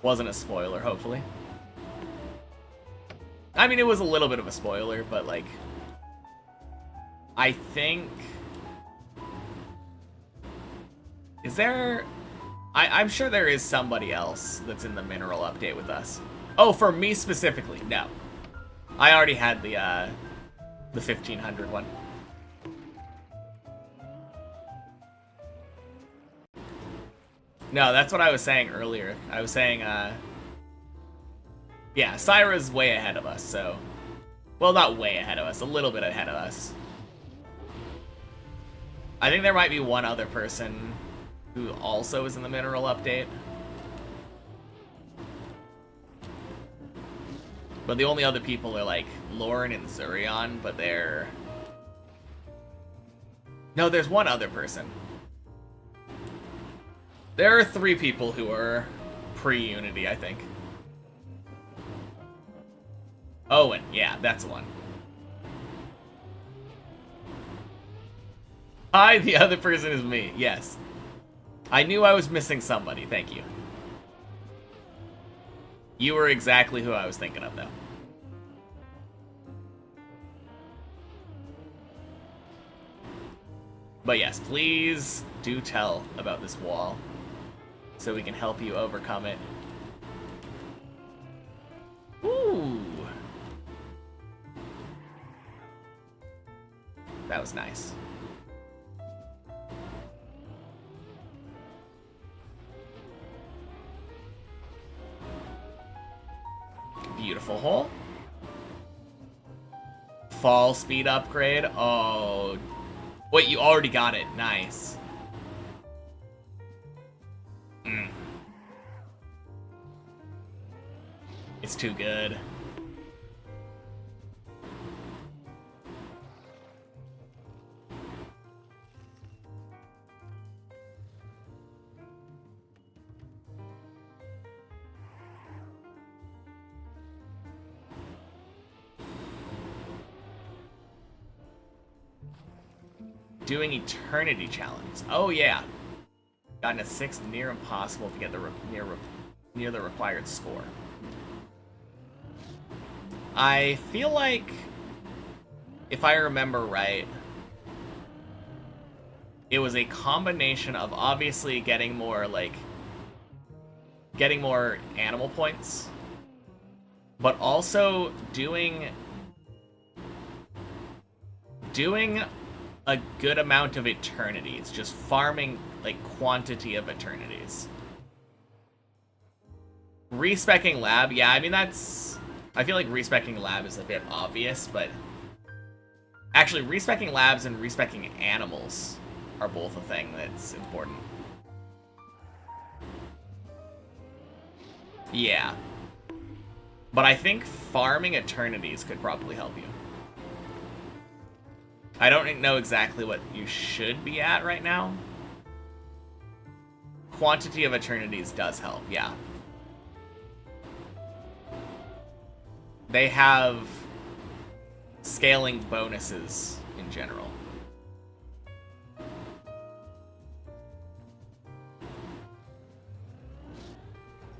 Wasn't a spoiler, hopefully. I mean, it was a little bit of a spoiler, but, like, I think... Is there... I'm sure there is somebody else that's in the mineral update with us. Oh, for me specifically, no. I already had the 1500 one. No, that's what I was saying earlier. I was saying, yeah, Syra's way ahead of us, so... Well, not way ahead of us, a little bit ahead of us. I think there might be one other person who also is in the mineral update. But the only other people are, like, Lauren and Zurion, but they're... No, there's one other person. There are 3 people who are pre-Unity, I think. Owen, yeah, that's one. Hi, the other person is me, yes. I knew I was missing somebody, thank you. You were exactly who I was thinking of, though. But yes, please do tell about this wall so we can help you overcome it. Ooh. That was nice. Beautiful hole. Fall speed upgrade. Oh. Wait, you already got it. Nice. It's too good. Doing eternity challenges. Oh yeah. Gotten a 6, near impossible to get the near the required score. I feel like, if I remember right, it was a combination of obviously getting more animal points, but also doing a good amount of eternities, just farming like quantity of eternities. Respecking lab, yeah, I mean I feel like respecking lab is a bit obvious, but actually respecking labs and respecking animals are both a thing that's important. Yeah. But I think farming eternities could probably help you. I don't know exactly what you should be at right now. Quantity of eternities does help, yeah. They have scaling bonuses in general.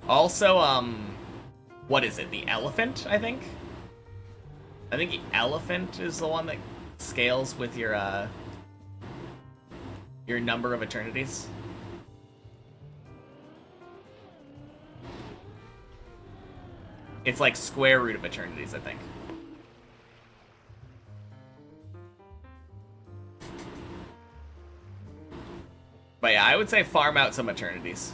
Also, what is it? The elephant, I think? I think the elephant is the one that scales with your number of eternities. It's like square root of eternities, I think. But yeah, I would say farm out some eternities.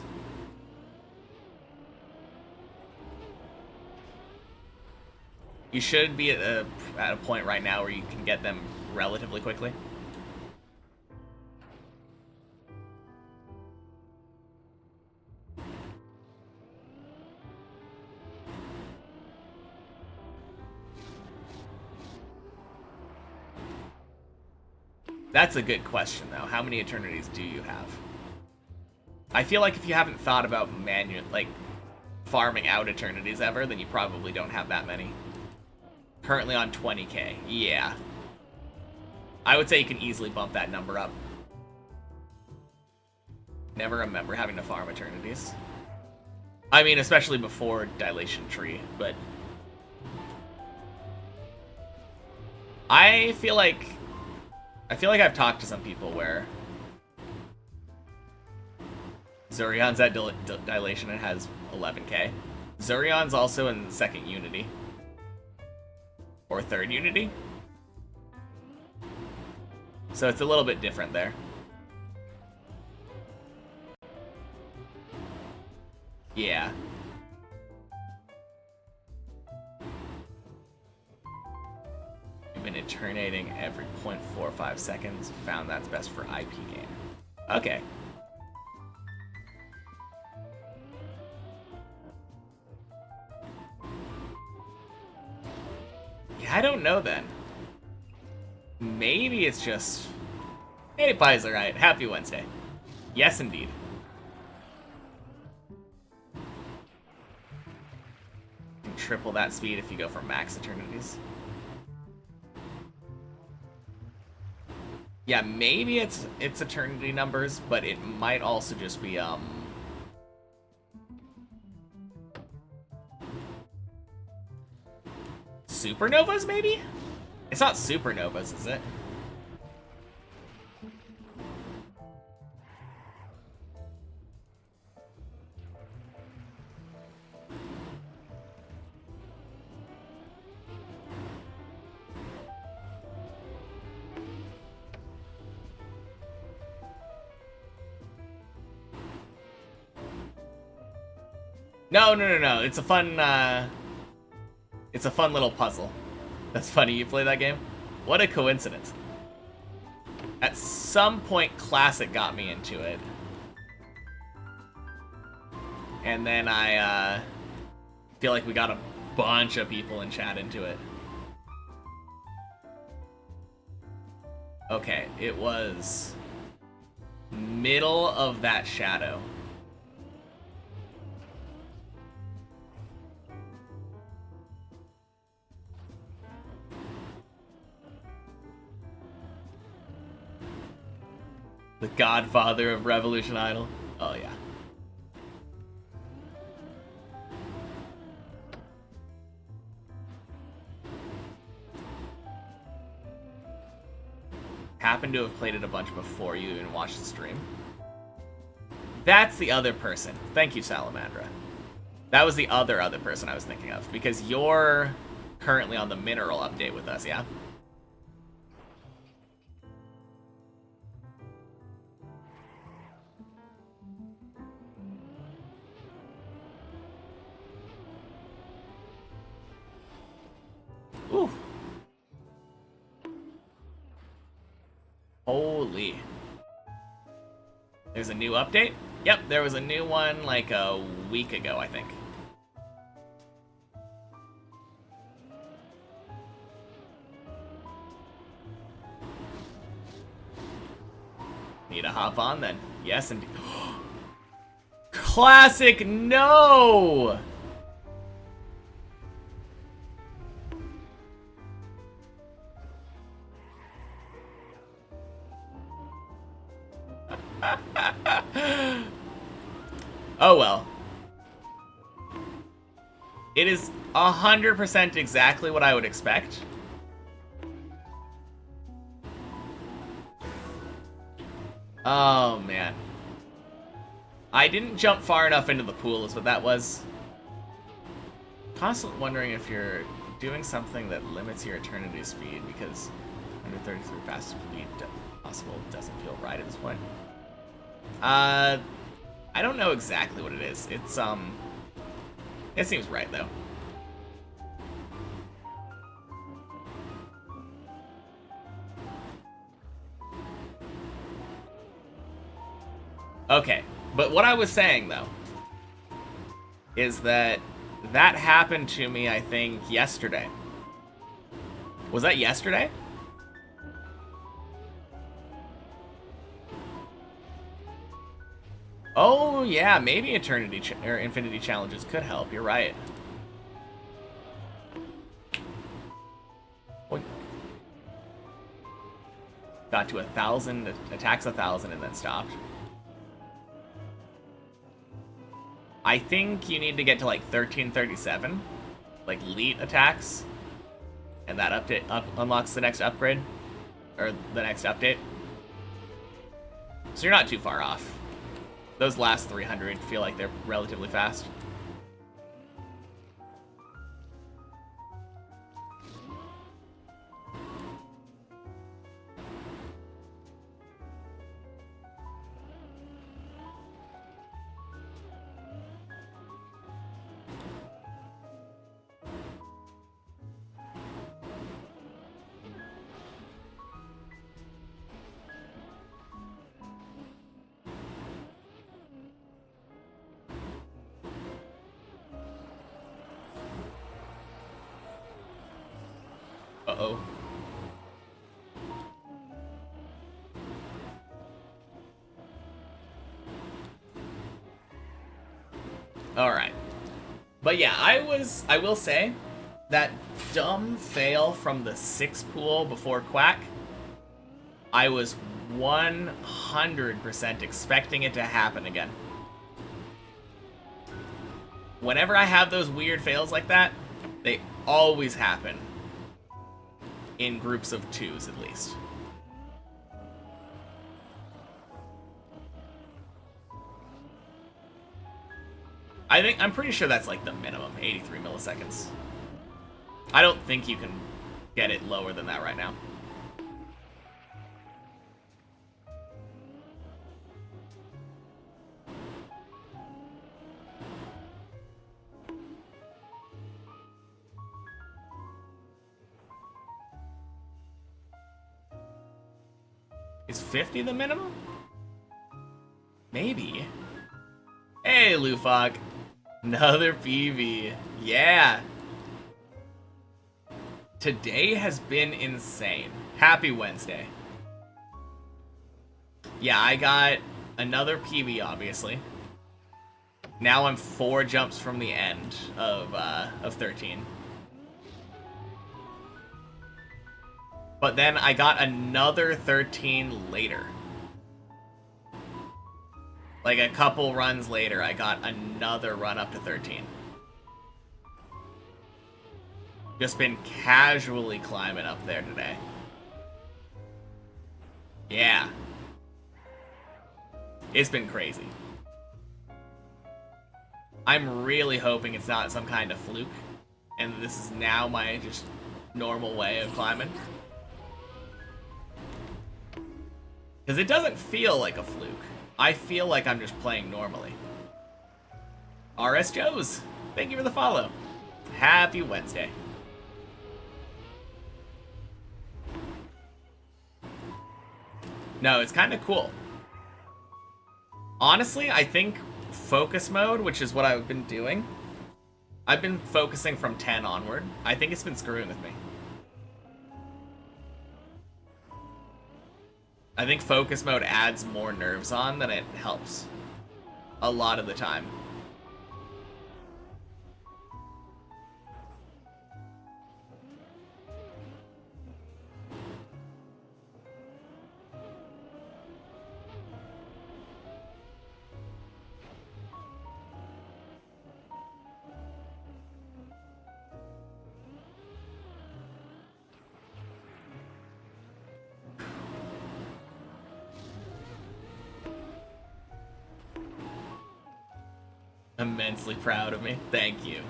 You should be at a point right now where you can get them relatively quickly. That's a good question, though. How many eternities do you have? I feel like if you haven't thought about farming out eternities ever, then you probably don't have that many. Currently on 20k. Yeah. I would say you can easily bump that number up. Never remember having to farm eternities. I mean, especially before Dilation Tree, but... I feel like I've talked to some people where Zurion's at Dilation and has 11k. Zurion's also in the second Unity. Or third Unity. So it's a little bit different there. Yeah. You've been eternating every 0.45 seconds. Found that's best for IP game. Okay. Yeah, I don't know then. Maybe it's just... Hey, Pies, alright. Happy Wednesday. Yes, indeed. triple that speed if you go for max eternities. Yeah, maybe it's eternity numbers, but it might also just be supernovas, maybe? It's not supernovas, is it? No. It's a fun little puzzle. That's funny, you play that game? What a coincidence. At some point, Classic got me into it. And then I feel like we got a bunch of people in chat into it. Okay, it was middle of that shadow. The godfather of Revolution Idol. Oh, yeah. Happened to have played it a bunch before you even watched the stream. That's the other person. Thank you, Salamandra. That was the other person I was thinking of, because you're currently on the mineral update with us, yeah? Ooh. Holy. There's a new update? Yep, there was a new one like a week ago, I think. Need to hop on then. Yes, indeed. Classic, no! Oh well. It is 100% exactly what I would expect. Oh man. I didn't jump far enough into the pool is what that was. Constantly wondering if you're doing something that limits your eternity speed, because under 33 fastest speed possible doesn't feel right at this point. I don't know exactly what it is. It's it seems right though. Okay, but what I was saying though is that happened to me, I think, yesterday. Was that yesterday? Oh yeah, maybe eternity or infinity challenges could help. You're right. What? Got to 1,000, attacks 1,000, and then stopped. I think you need to get to like 1337, like elite attacks, and that update unlocks the next upgrade, or the next update. So you're not too far off. Those last 300 feel like they're relatively fast. Uh-oh. Alright. But yeah, I will say, that dumb fail from the 6 pool before Quack, I was 100% expecting it to happen again. Whenever I have those weird fails like that, they always happen. In groups of 2s, at least. I'm pretty sure that's like the minimum, 83 milliseconds. I don't think you can get it lower than that right now. Is 50 the minimum? Maybe. Hey, Lufog. Another PV. Yeah. Today has been insane. Happy Wednesday. Yeah, I got another PB, obviously. Now I'm 4 jumps from the end of 13. But then I got another 13 later. Like a couple runs later, I got another run up to 13. Just been casually climbing up there today. Yeah. It's been crazy. I'm really hoping it's not some kind of fluke, and this is now my just normal way of climbing. Because it doesn't feel like a fluke. I feel like I'm just playing normally. RS Joes, thank you for the follow. Happy Wednesday. No, it's kind of cool. Honestly, I think focus mode, which is what I've been doing, I've been focusing from 10 onward. I think it's been screwing with me. I think focus mode adds more nerves on than it helps. A lot of the time. Immensely proud of me. Thank you.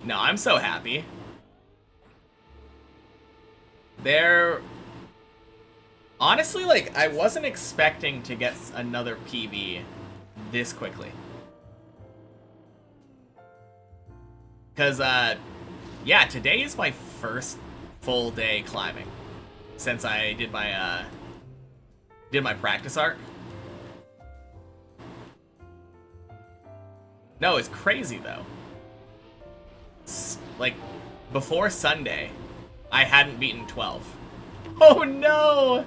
No, I'm so happy. Honestly, like, I wasn't expecting to get another PB this quickly. Because, yeah, today is my first full day climbing since I did my practice arc. No, it's crazy, though. Like, before Sunday, I hadn't beaten 12. Oh, no!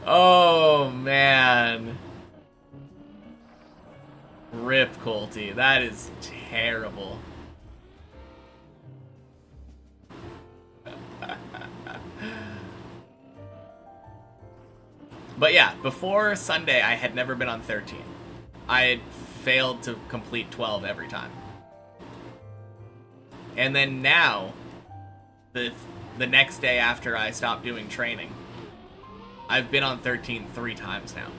Oh, man. Rip, Colty. That is terrible. But yeah, before Sunday, I had never been on 13. I had failed to complete 12 every time. And then now, the next day after I stopped doing training, I've been on 13 3 times now.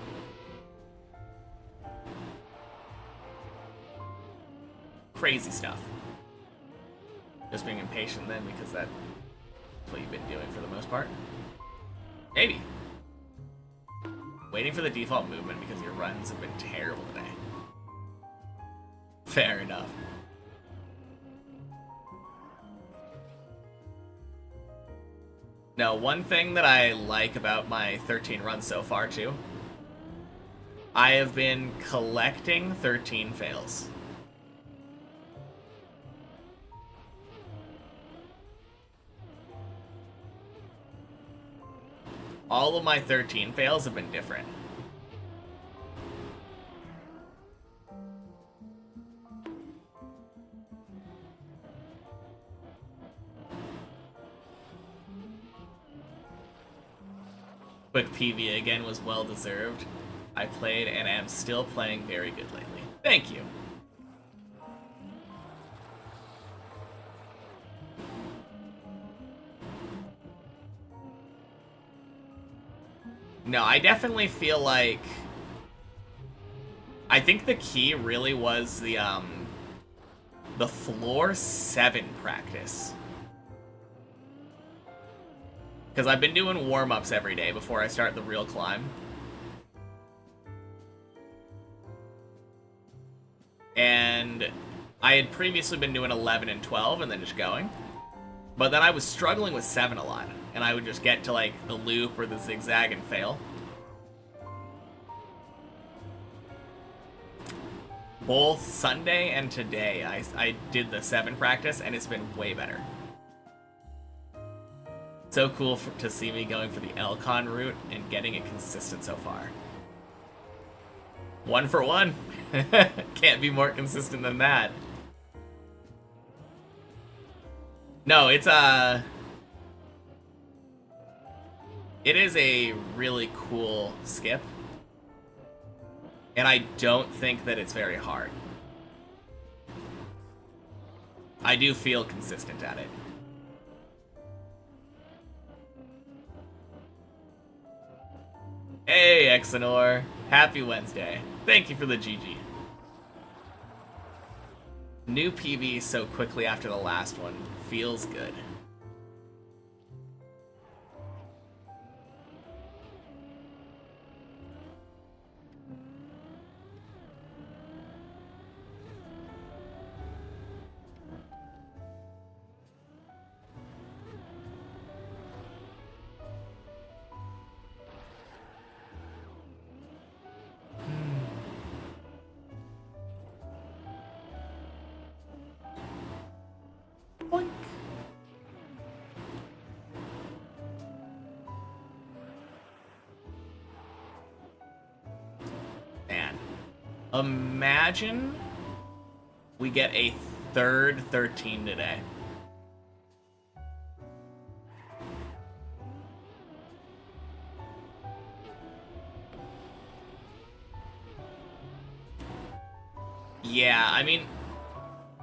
Crazy stuff. Just being impatient then, because that's what you've been doing for the most part. Maybe. Waiting for the default movement because your runs have been terrible today. Fair enough. Now, one thing that I like about my 13 runs so far, too, I have been collecting 13 fails. all of my 13 fails have been different. Quick PV again was well deserved. I played and am still playing very good lately. Thank you. No, I definitely feel like I think the key really was the floor 7 practice. Because I've been doing warm-ups every day before I start the real climb. And I had previously been doing 11 and 12 and then just going. But then I was struggling with 7 a lot. And I would just get to like the loop or the zigzag and fail. Both Sunday and today I did the 7 practice and it's been way better. So cool to see me going for the Elcon route and getting it consistent so far. 1 for 1. Can't be more consistent than that. No, it is a really cool skip. And I don't think that it's very hard. I do feel consistent at it. Hey, Exenor. Happy Wednesday. Thank you for the GG. New PV so quickly after the last one. Feels good. Boink. Man, imagine we get a third 13 today. Yeah, I mean,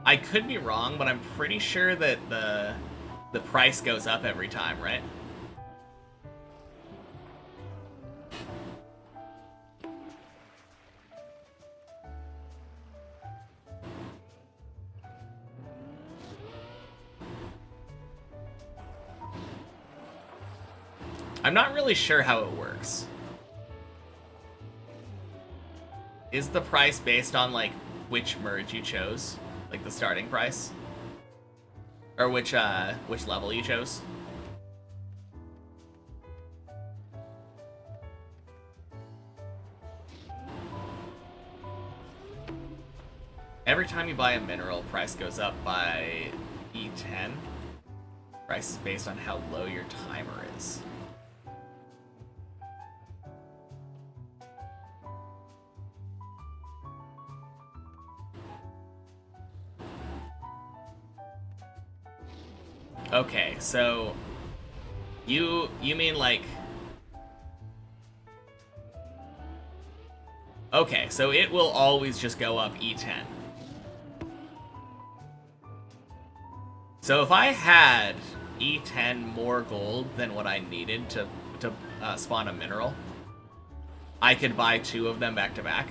I could be wrong, but I'm pretty sure that the price goes up every time, right? I'm not really sure how it works. Is the price based on, like, which merge you chose? Like, the starting price? Or which level you chose? Every time you buy a mineral, price goes up by E10. Price is based on how low your timer is. Okay, so you mean like, okay, so it will always just go up E10. So if I had E10 more gold than what I needed to spawn a mineral, I could buy 2 of them back to back.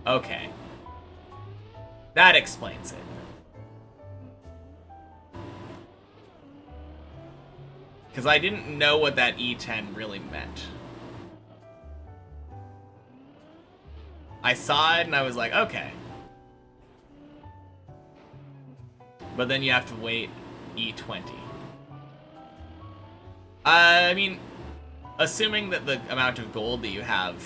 Okay. That explains it. Because I didn't know what that E10 really meant. I saw it and I was like, okay. But then you have to wait E20. I mean, assuming that the amount of gold that you have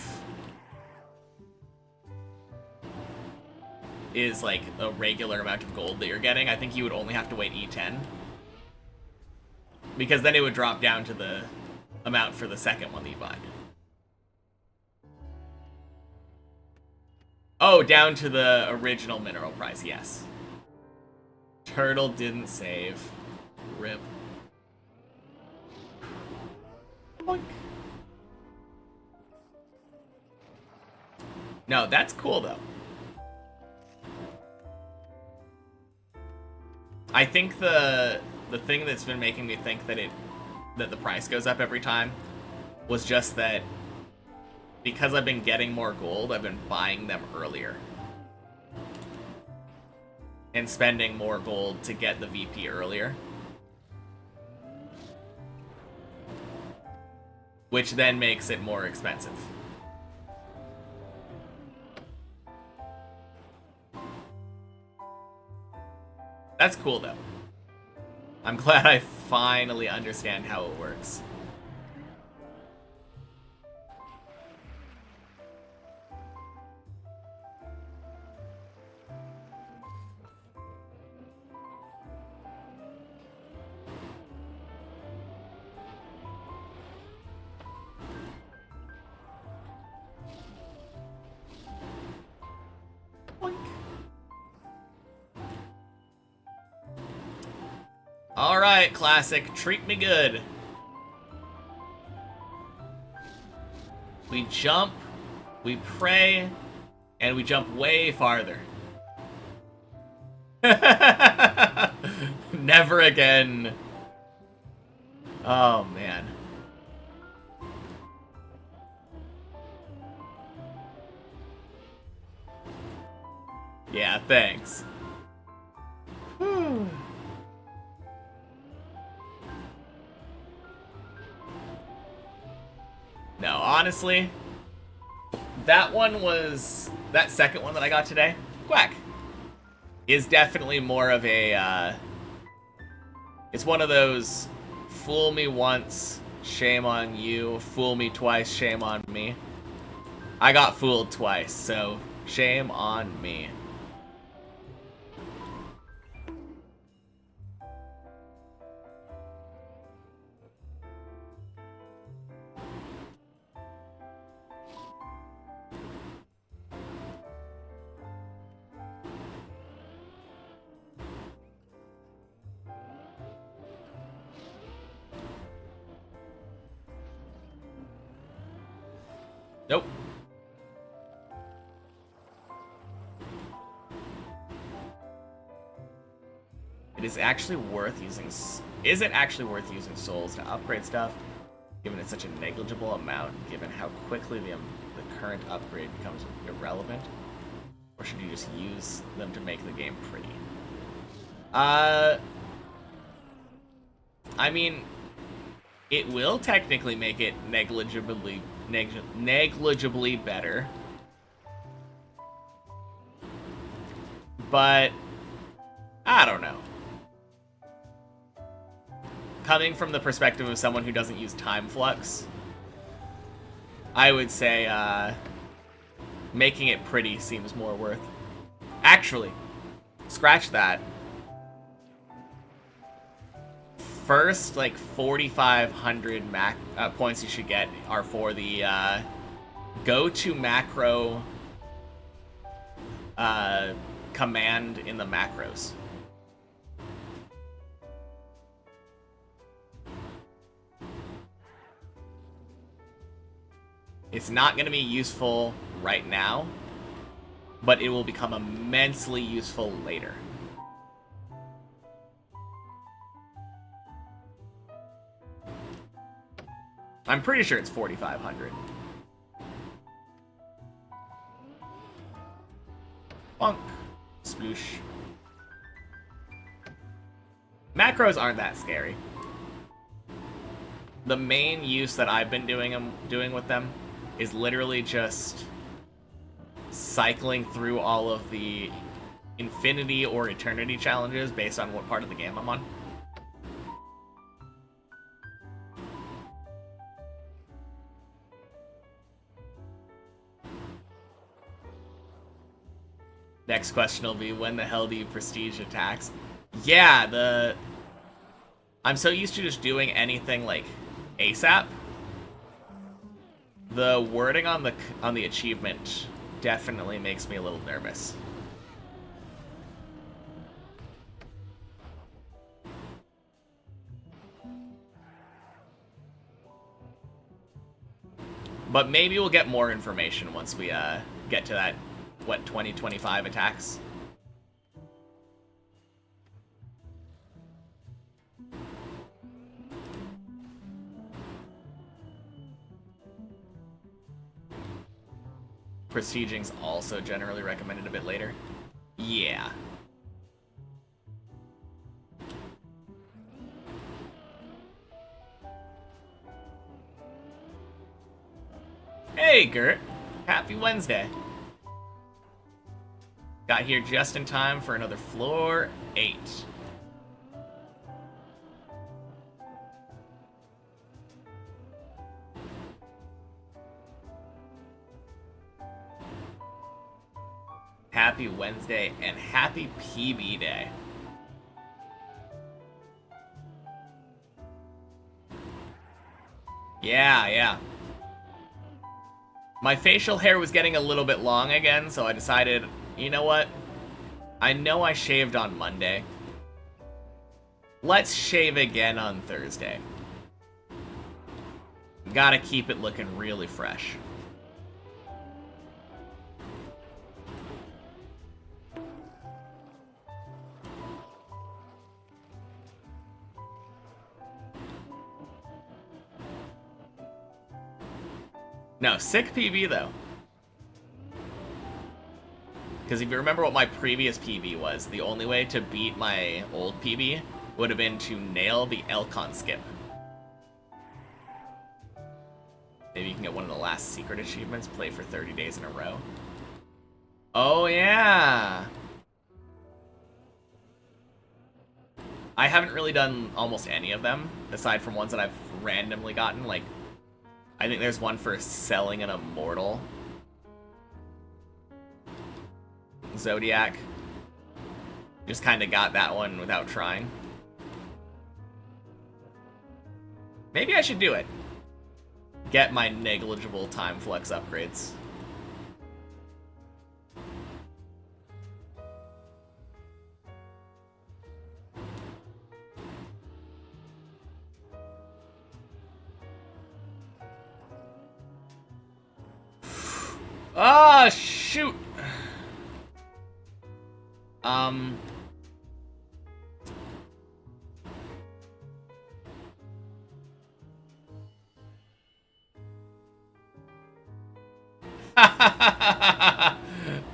is like a regular amount of gold that you're getting, I think you would only have to wait E10. Because then it would drop down to the amount for the second one that you buy. Oh, down to the original mineral price, yes. Turtle didn't save. Rip. Boink. No, that's cool though. I think the thing that's been making me think that the price goes up every time was just that because I've been getting more gold, I've been buying them earlier. And spending more gold to get the VP earlier. Which then makes it more expensive. That's cool though. I'm glad I finally understand how it works. Alright, classic. Treat me good. We jump, we pray, and we jump way farther. Never again. Oh, man. Yeah, thanks. No, honestly, that second one that I got today, Quack, is definitely more of a, it's one of those fool me once, shame on you, fool me twice, shame on me. I got fooled twice, so shame on me. Nope. It is actually worth using... Is it actually worth using souls to upgrade stuff, given it's such a negligible amount, given how quickly the current upgrade becomes irrelevant? Or should you just use them to make the game pretty? I mean, it will technically make it negligibly better. But I don't know. Coming from the perspective of someone who doesn't use time flux, I would say making it pretty seems more worth. Actually, scratch that. First, like 4,500 points you should get are for the go to macro command in the macros. It's not going to be useful right now, but it will become immensely useful later. I'm pretty sure it's 4,500. Bonk. Sploosh. Macros aren't that scary. The main use that I've been doing with them is literally just cycling through all of the infinity or eternity challenges based on what part of the game I'm on. Next question will be, when the hell do you prestige attacks? Yeah, I'm so used to just doing anything like ASAP. The wording on the achievement definitely makes me a little nervous. But maybe we'll get more information once we get to that, what, 2025 attacks? Prestiging's also generally recommended a bit later. Yeah. Hey, Gert. Happy Wednesday. Got here just in time for another floor 8. Happy Wednesday and happy PB Day. Yeah. My facial hair was getting a little bit long again, so I decided, you know what? I know I shaved on Monday. Let's shave again on Thursday. Gotta keep it looking really fresh. No, sick PB though. Because if you remember what my previous PB was, the only way to beat my old PB would have been to nail the Elcon skip. Maybe you can get one of the last secret achievements, play for 30 days in a row. Oh yeah! I haven't really done almost any of them, aside from ones that I've randomly gotten, like, I think there's one for selling an immortal. Zodiac. Just kind of got that one without trying. Maybe I should do it. Get my negligible time flex upgrades. Ah, shoot!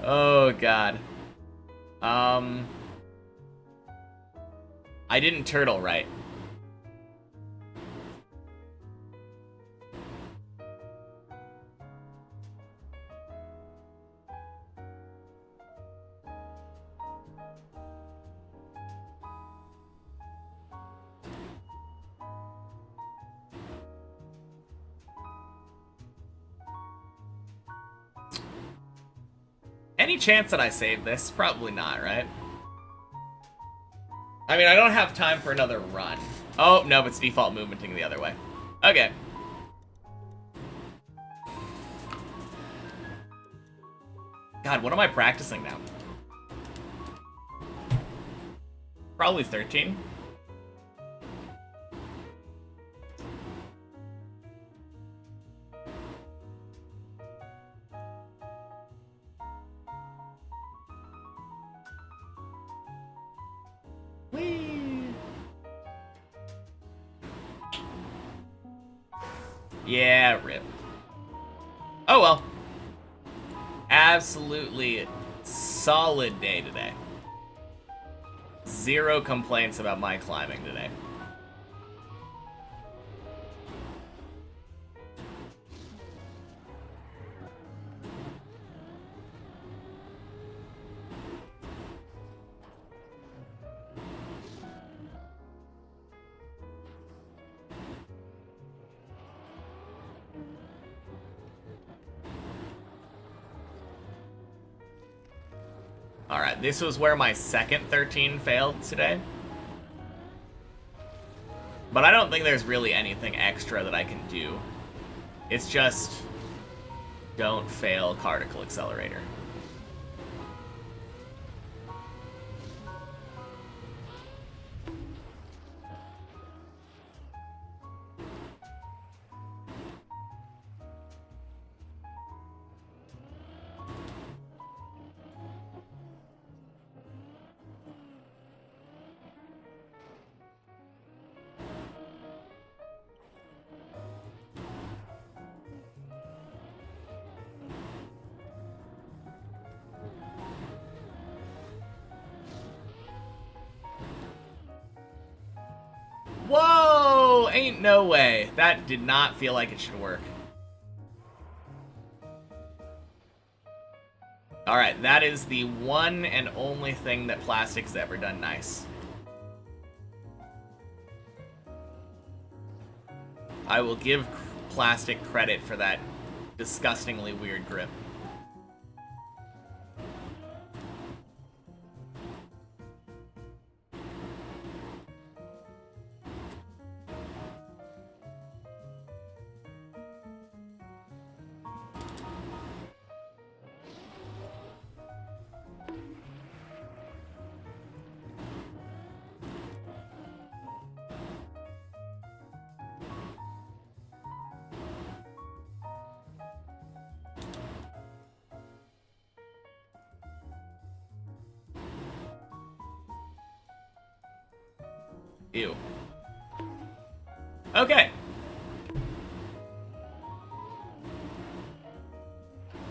Oh, God. I didn't turtle right. Any chance that I save this? Probably not, right? I mean, I don't have time for another run. Oh, no, it's default movementing the other way. Okay. God, what am I practicing now? Probably 13. Yeah, rip. Oh well. Absolutely solid day today. Zero complaints about my climbing today. Alright, this was where my second 13 failed today. But I don't think there's really anything extra that I can do. It's just... don't fail Particle Accelerator. Whoa! Ain't no way. That did not feel like it should work. Alright, that is the one and only thing that Plastic's ever done nice. I will give Plastic credit for that disgustingly weird grip. Ew. Okay.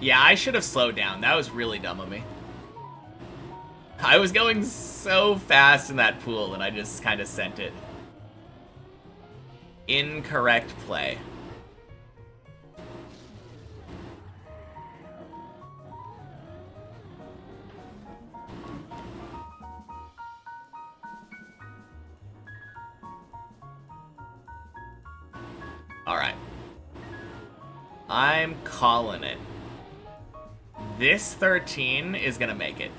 Yeah, I should have slowed down. That was really dumb of me. I was going so fast in that pool and I just kind of sent it. Incorrect play. Alright. I'm calling it. This 13 is gonna make it.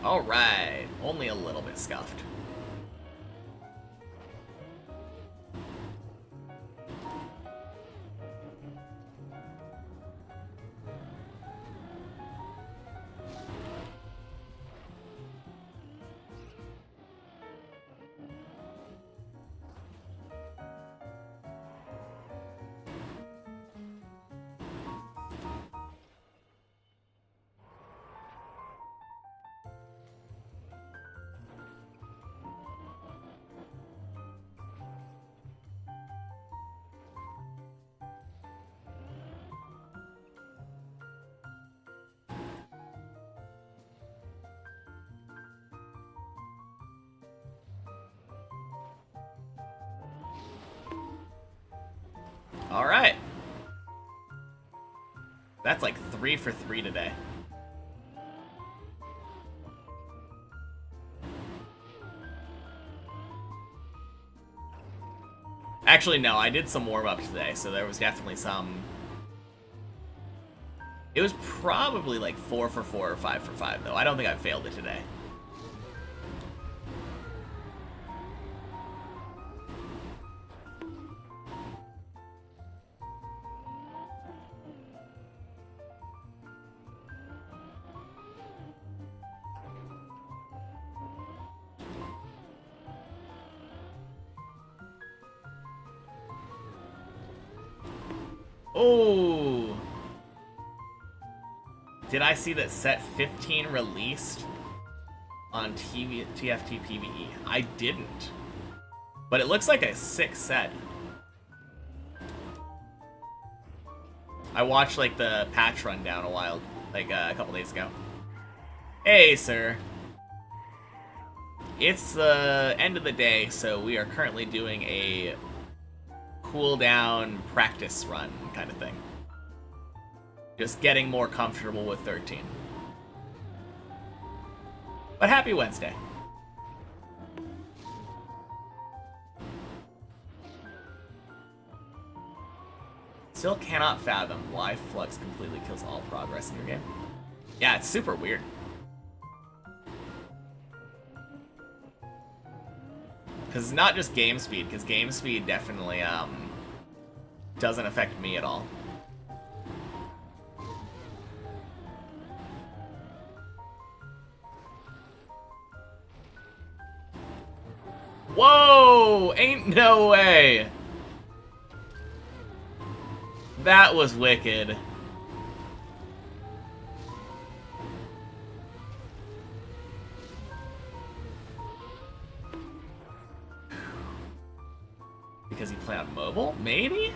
Alright, only a little bit scuffed. Alright. That's like 3 for 3 today. Actually, no, I did some warm-up today, so there was definitely some... It was probably like 4 for 4 or 5 for 5, though. I don't think I failed it today. Oh! Did I see that set 15 released on TFT PvE? I didn't. But it looks like a sick set. I watched like the patch rundown a couple days ago. Hey, sir. It's the end of the day, so we are currently doing a cooldown practice run kind of thing. Just getting more comfortable with 13. But happy Wednesday. Still cannot fathom why Flux completely kills all progress in your game. Yeah, it's super weird. Because it's not just game speed, because game speed definitely doesn't affect me at all. Whoa! Ain't no way! That was wicked. Because he played on mobile? Maybe?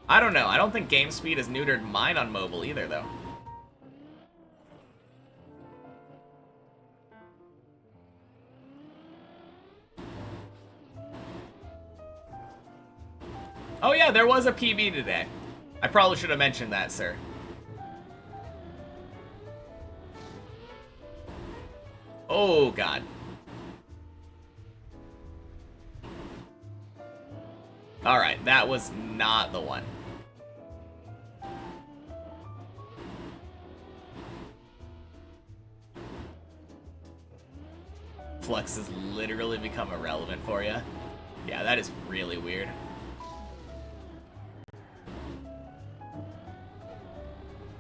I don't know. I don't think game speed has neutered mine on mobile either, though. Oh yeah, there was a PB today. I probably should have mentioned that, sir. Oh god. Alright, that was not the one. Flux has literally become irrelevant for you. Yeah, that is really weird.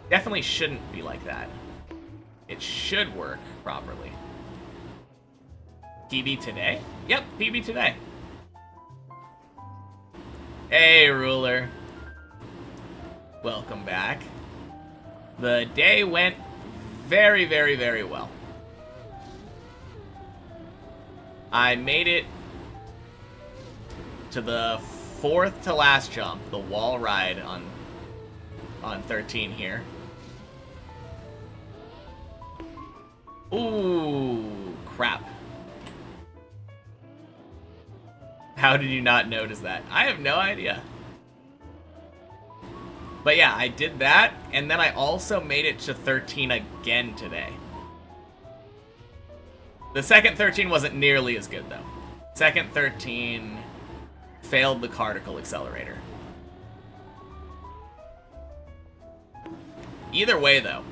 Definitely shouldn't be like that. It should work properly. PB today? Yep, PB today. Hey, Ruler. Welcome back. The day went very, very, very well. I made it to the 4th to last jump, the wall ride on 13 here. Ooh, crap. How did you not notice that? I have no idea. But yeah, I did that, and then I also made it to 13 again today. The second 13 wasn't nearly as good, though. Second 13 failed the particle accelerator. Either way, though,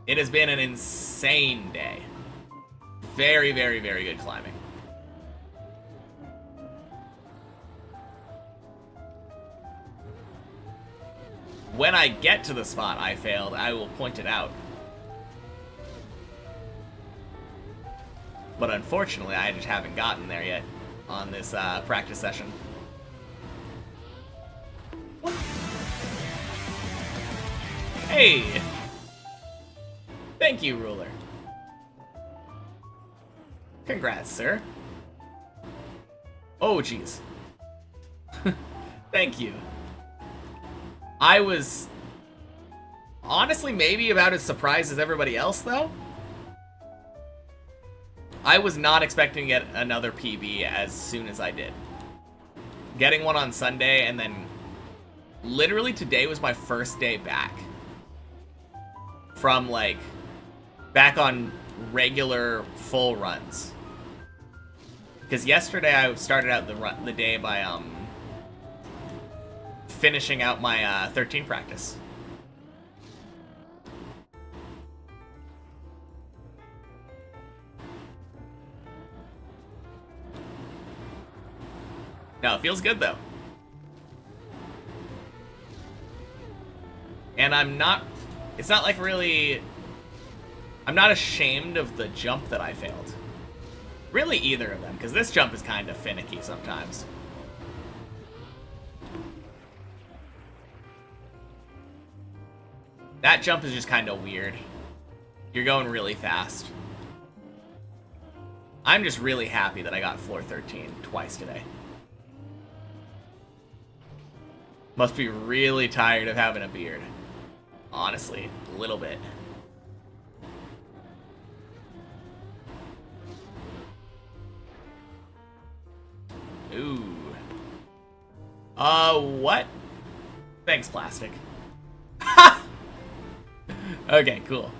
it has been an insane day. Very, very, very good climbing. When I get to the spot I failed, I will point it out. But unfortunately, I just haven't gotten there yet on this practice session. Hey! Thank you, Ruler. Congrats, sir. Oh, jeez. Thank you. I was honestly maybe about as surprised as everybody else, though. I was not expecting to get another PB as soon as I did. Getting one on Sunday, and then literally today was my first day back. From, like, back on regular full runs. Because yesterday I started out the day by, finishing out my 13 practice. No, it feels good though. And it's not like really, I'm not ashamed of the jump that I failed. Really either of them, because this jump is kind of finicky sometimes. That jump is just kind of weird. You're going really fast. I'm just really happy that I got floor 13 twice today. Must be really tired of having a beard. Honestly, a little bit. Ooh. What? Thanks, plastic. Okay, cool.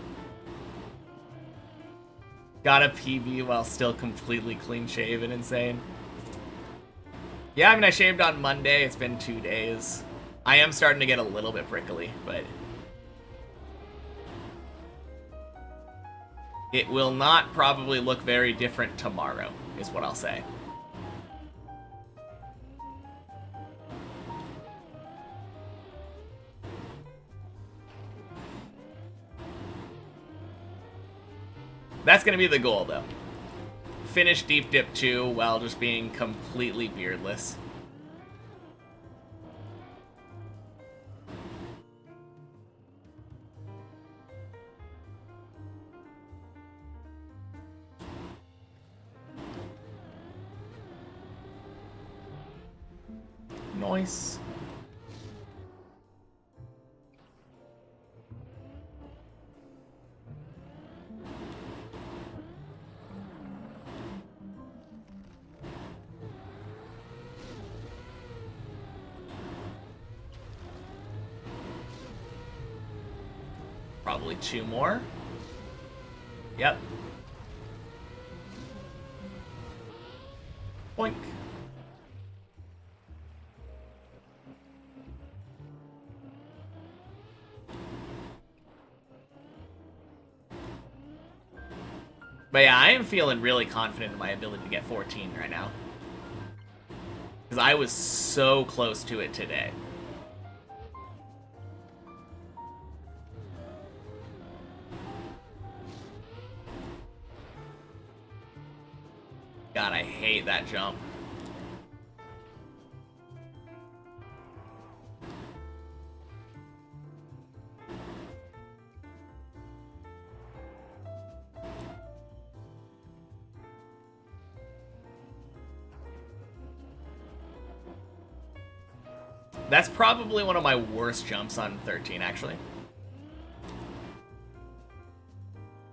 Got a PB while still completely clean shaven, insane. Yeah, I mean, I shaved on Monday. It's been 2 days. I am starting to get a little bit prickly, but it will not probably look very different tomorrow, is what I'll say. That's gonna be the goal, though. Finish Deep Dip 2 while just being completely beardless. Nice. Probably 2 more. Yep. Boink. But yeah, I am feeling really confident in my ability to get 14 right now. Because I was so close to it today. God, I hate that jump. That's probably one of my worst jumps on 13, actually.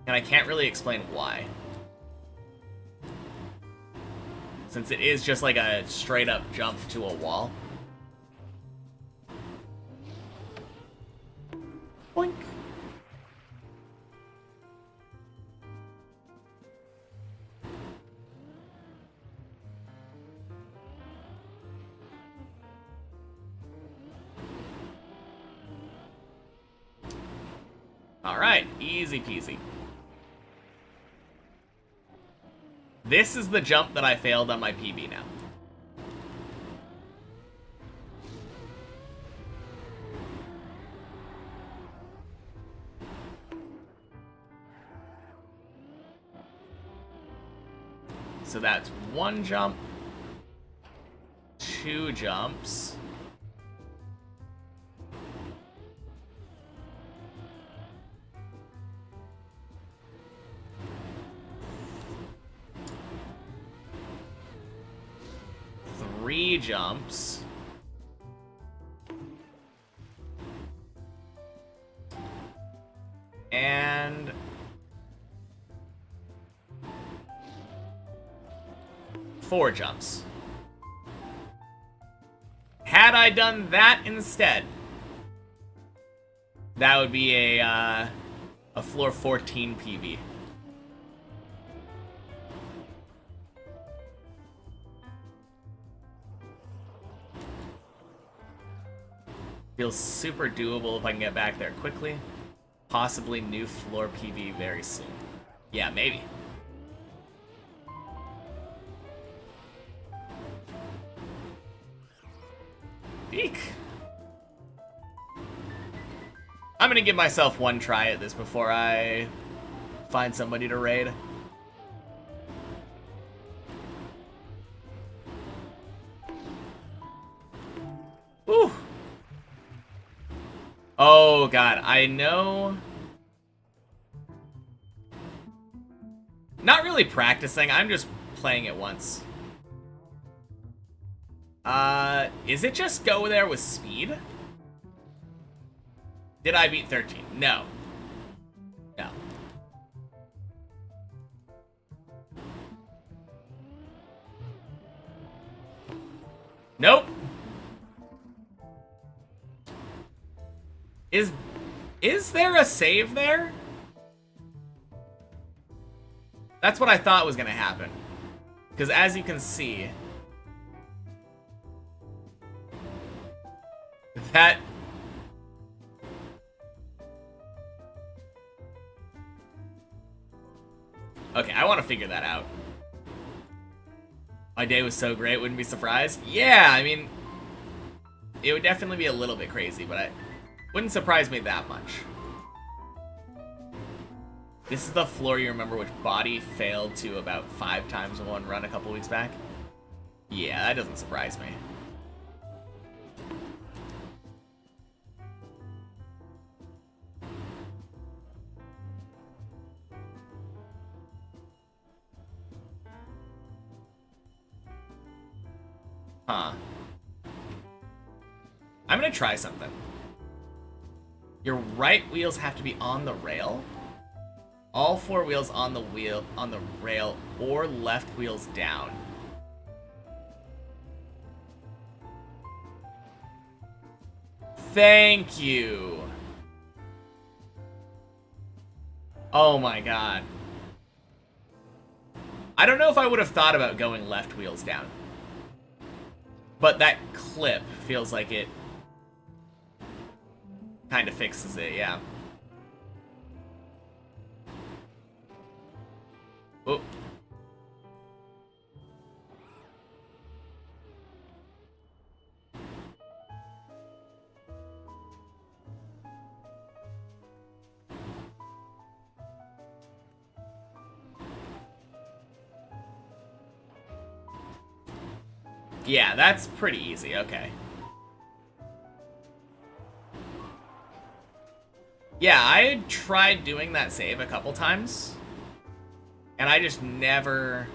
And I can't really explain why. Since it is just like a straight up jump to a wall. Boink. Alright, easy peasy. This is the jump that I failed on my PB now. So that's 1 jump, 2 jumps. Three jumps. And 4 jumps. Had I done that instead, that would be a floor 14 PB. Feels super doable if I can get back there quickly. Possibly new floor PB very soon. Yeah, maybe. Eek. I'm gonna give myself 1 try at this before I find somebody to raid. Whew. Oh god, I know. Not really practicing, I'm just playing it once. Is it just go there with speed? Did I beat 13? No. No. Nope. Is there a save there? That's what I thought was gonna happen. Because as you can see, that... Okay, I want to figure that out. My day was so great, wouldn't be surprised? Yeah, I mean, it would definitely be a little bit crazy, but it wouldn't surprise me that much. This is the floor you remember which body failed to about 5 times in one run a couple weeks back? Yeah, that doesn't surprise me. Huh. I'm gonna try something. Your right wheels have to be on the rail. All 4 wheels on the rail, or left wheels down. Thank you. Oh my god. I don't know if I would have thought about going left wheels down. But that clip feels like it kind of fixes it, yeah. Oh. Yeah, that's pretty easy, okay. Yeah, I tried doing that save a couple times, and I just never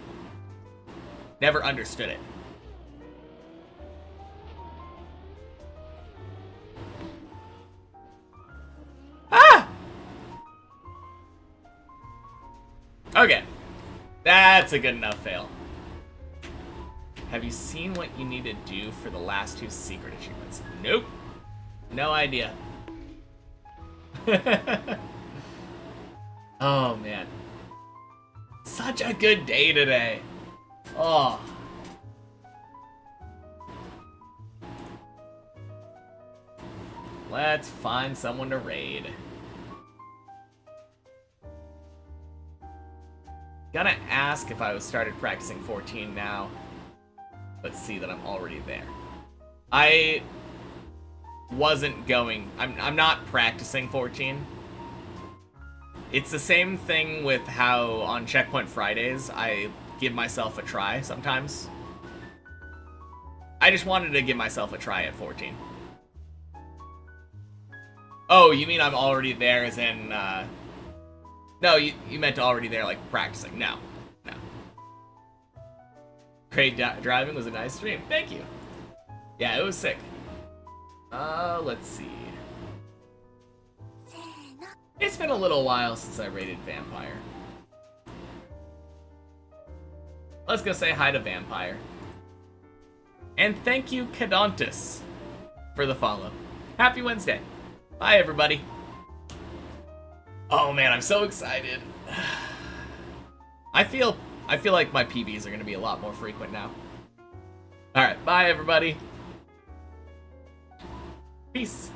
understood it. Ah! Okay. That's a good enough fail. Have you seen what you need to do for the last 2 secret achievements? Nope. No idea. Oh, man. Such a good day today. Oh. Let's find someone to raid. Gonna ask if I was started practicing 14 now. Let's see that I'm already there. I wasn't going... I'm not practicing 14. It's the same thing with how on Checkpoint Fridays I give myself a try sometimes. I just wanted to give myself a try at 14. Oh, you mean I'm already there as in... No, you meant already there like practicing. No. No. Great driving was a nice stream. Thank you. Yeah, it was sick. Let's see. It's been a little while since I raided Vampire. Let's go say hi to Vampire. And thank you, Cadontus, for the follow. Happy Wednesday. Bye, everybody. Oh man, I'm so excited. I feel like my PBs are gonna be a lot more frequent now. Alright, bye everybody. Peace.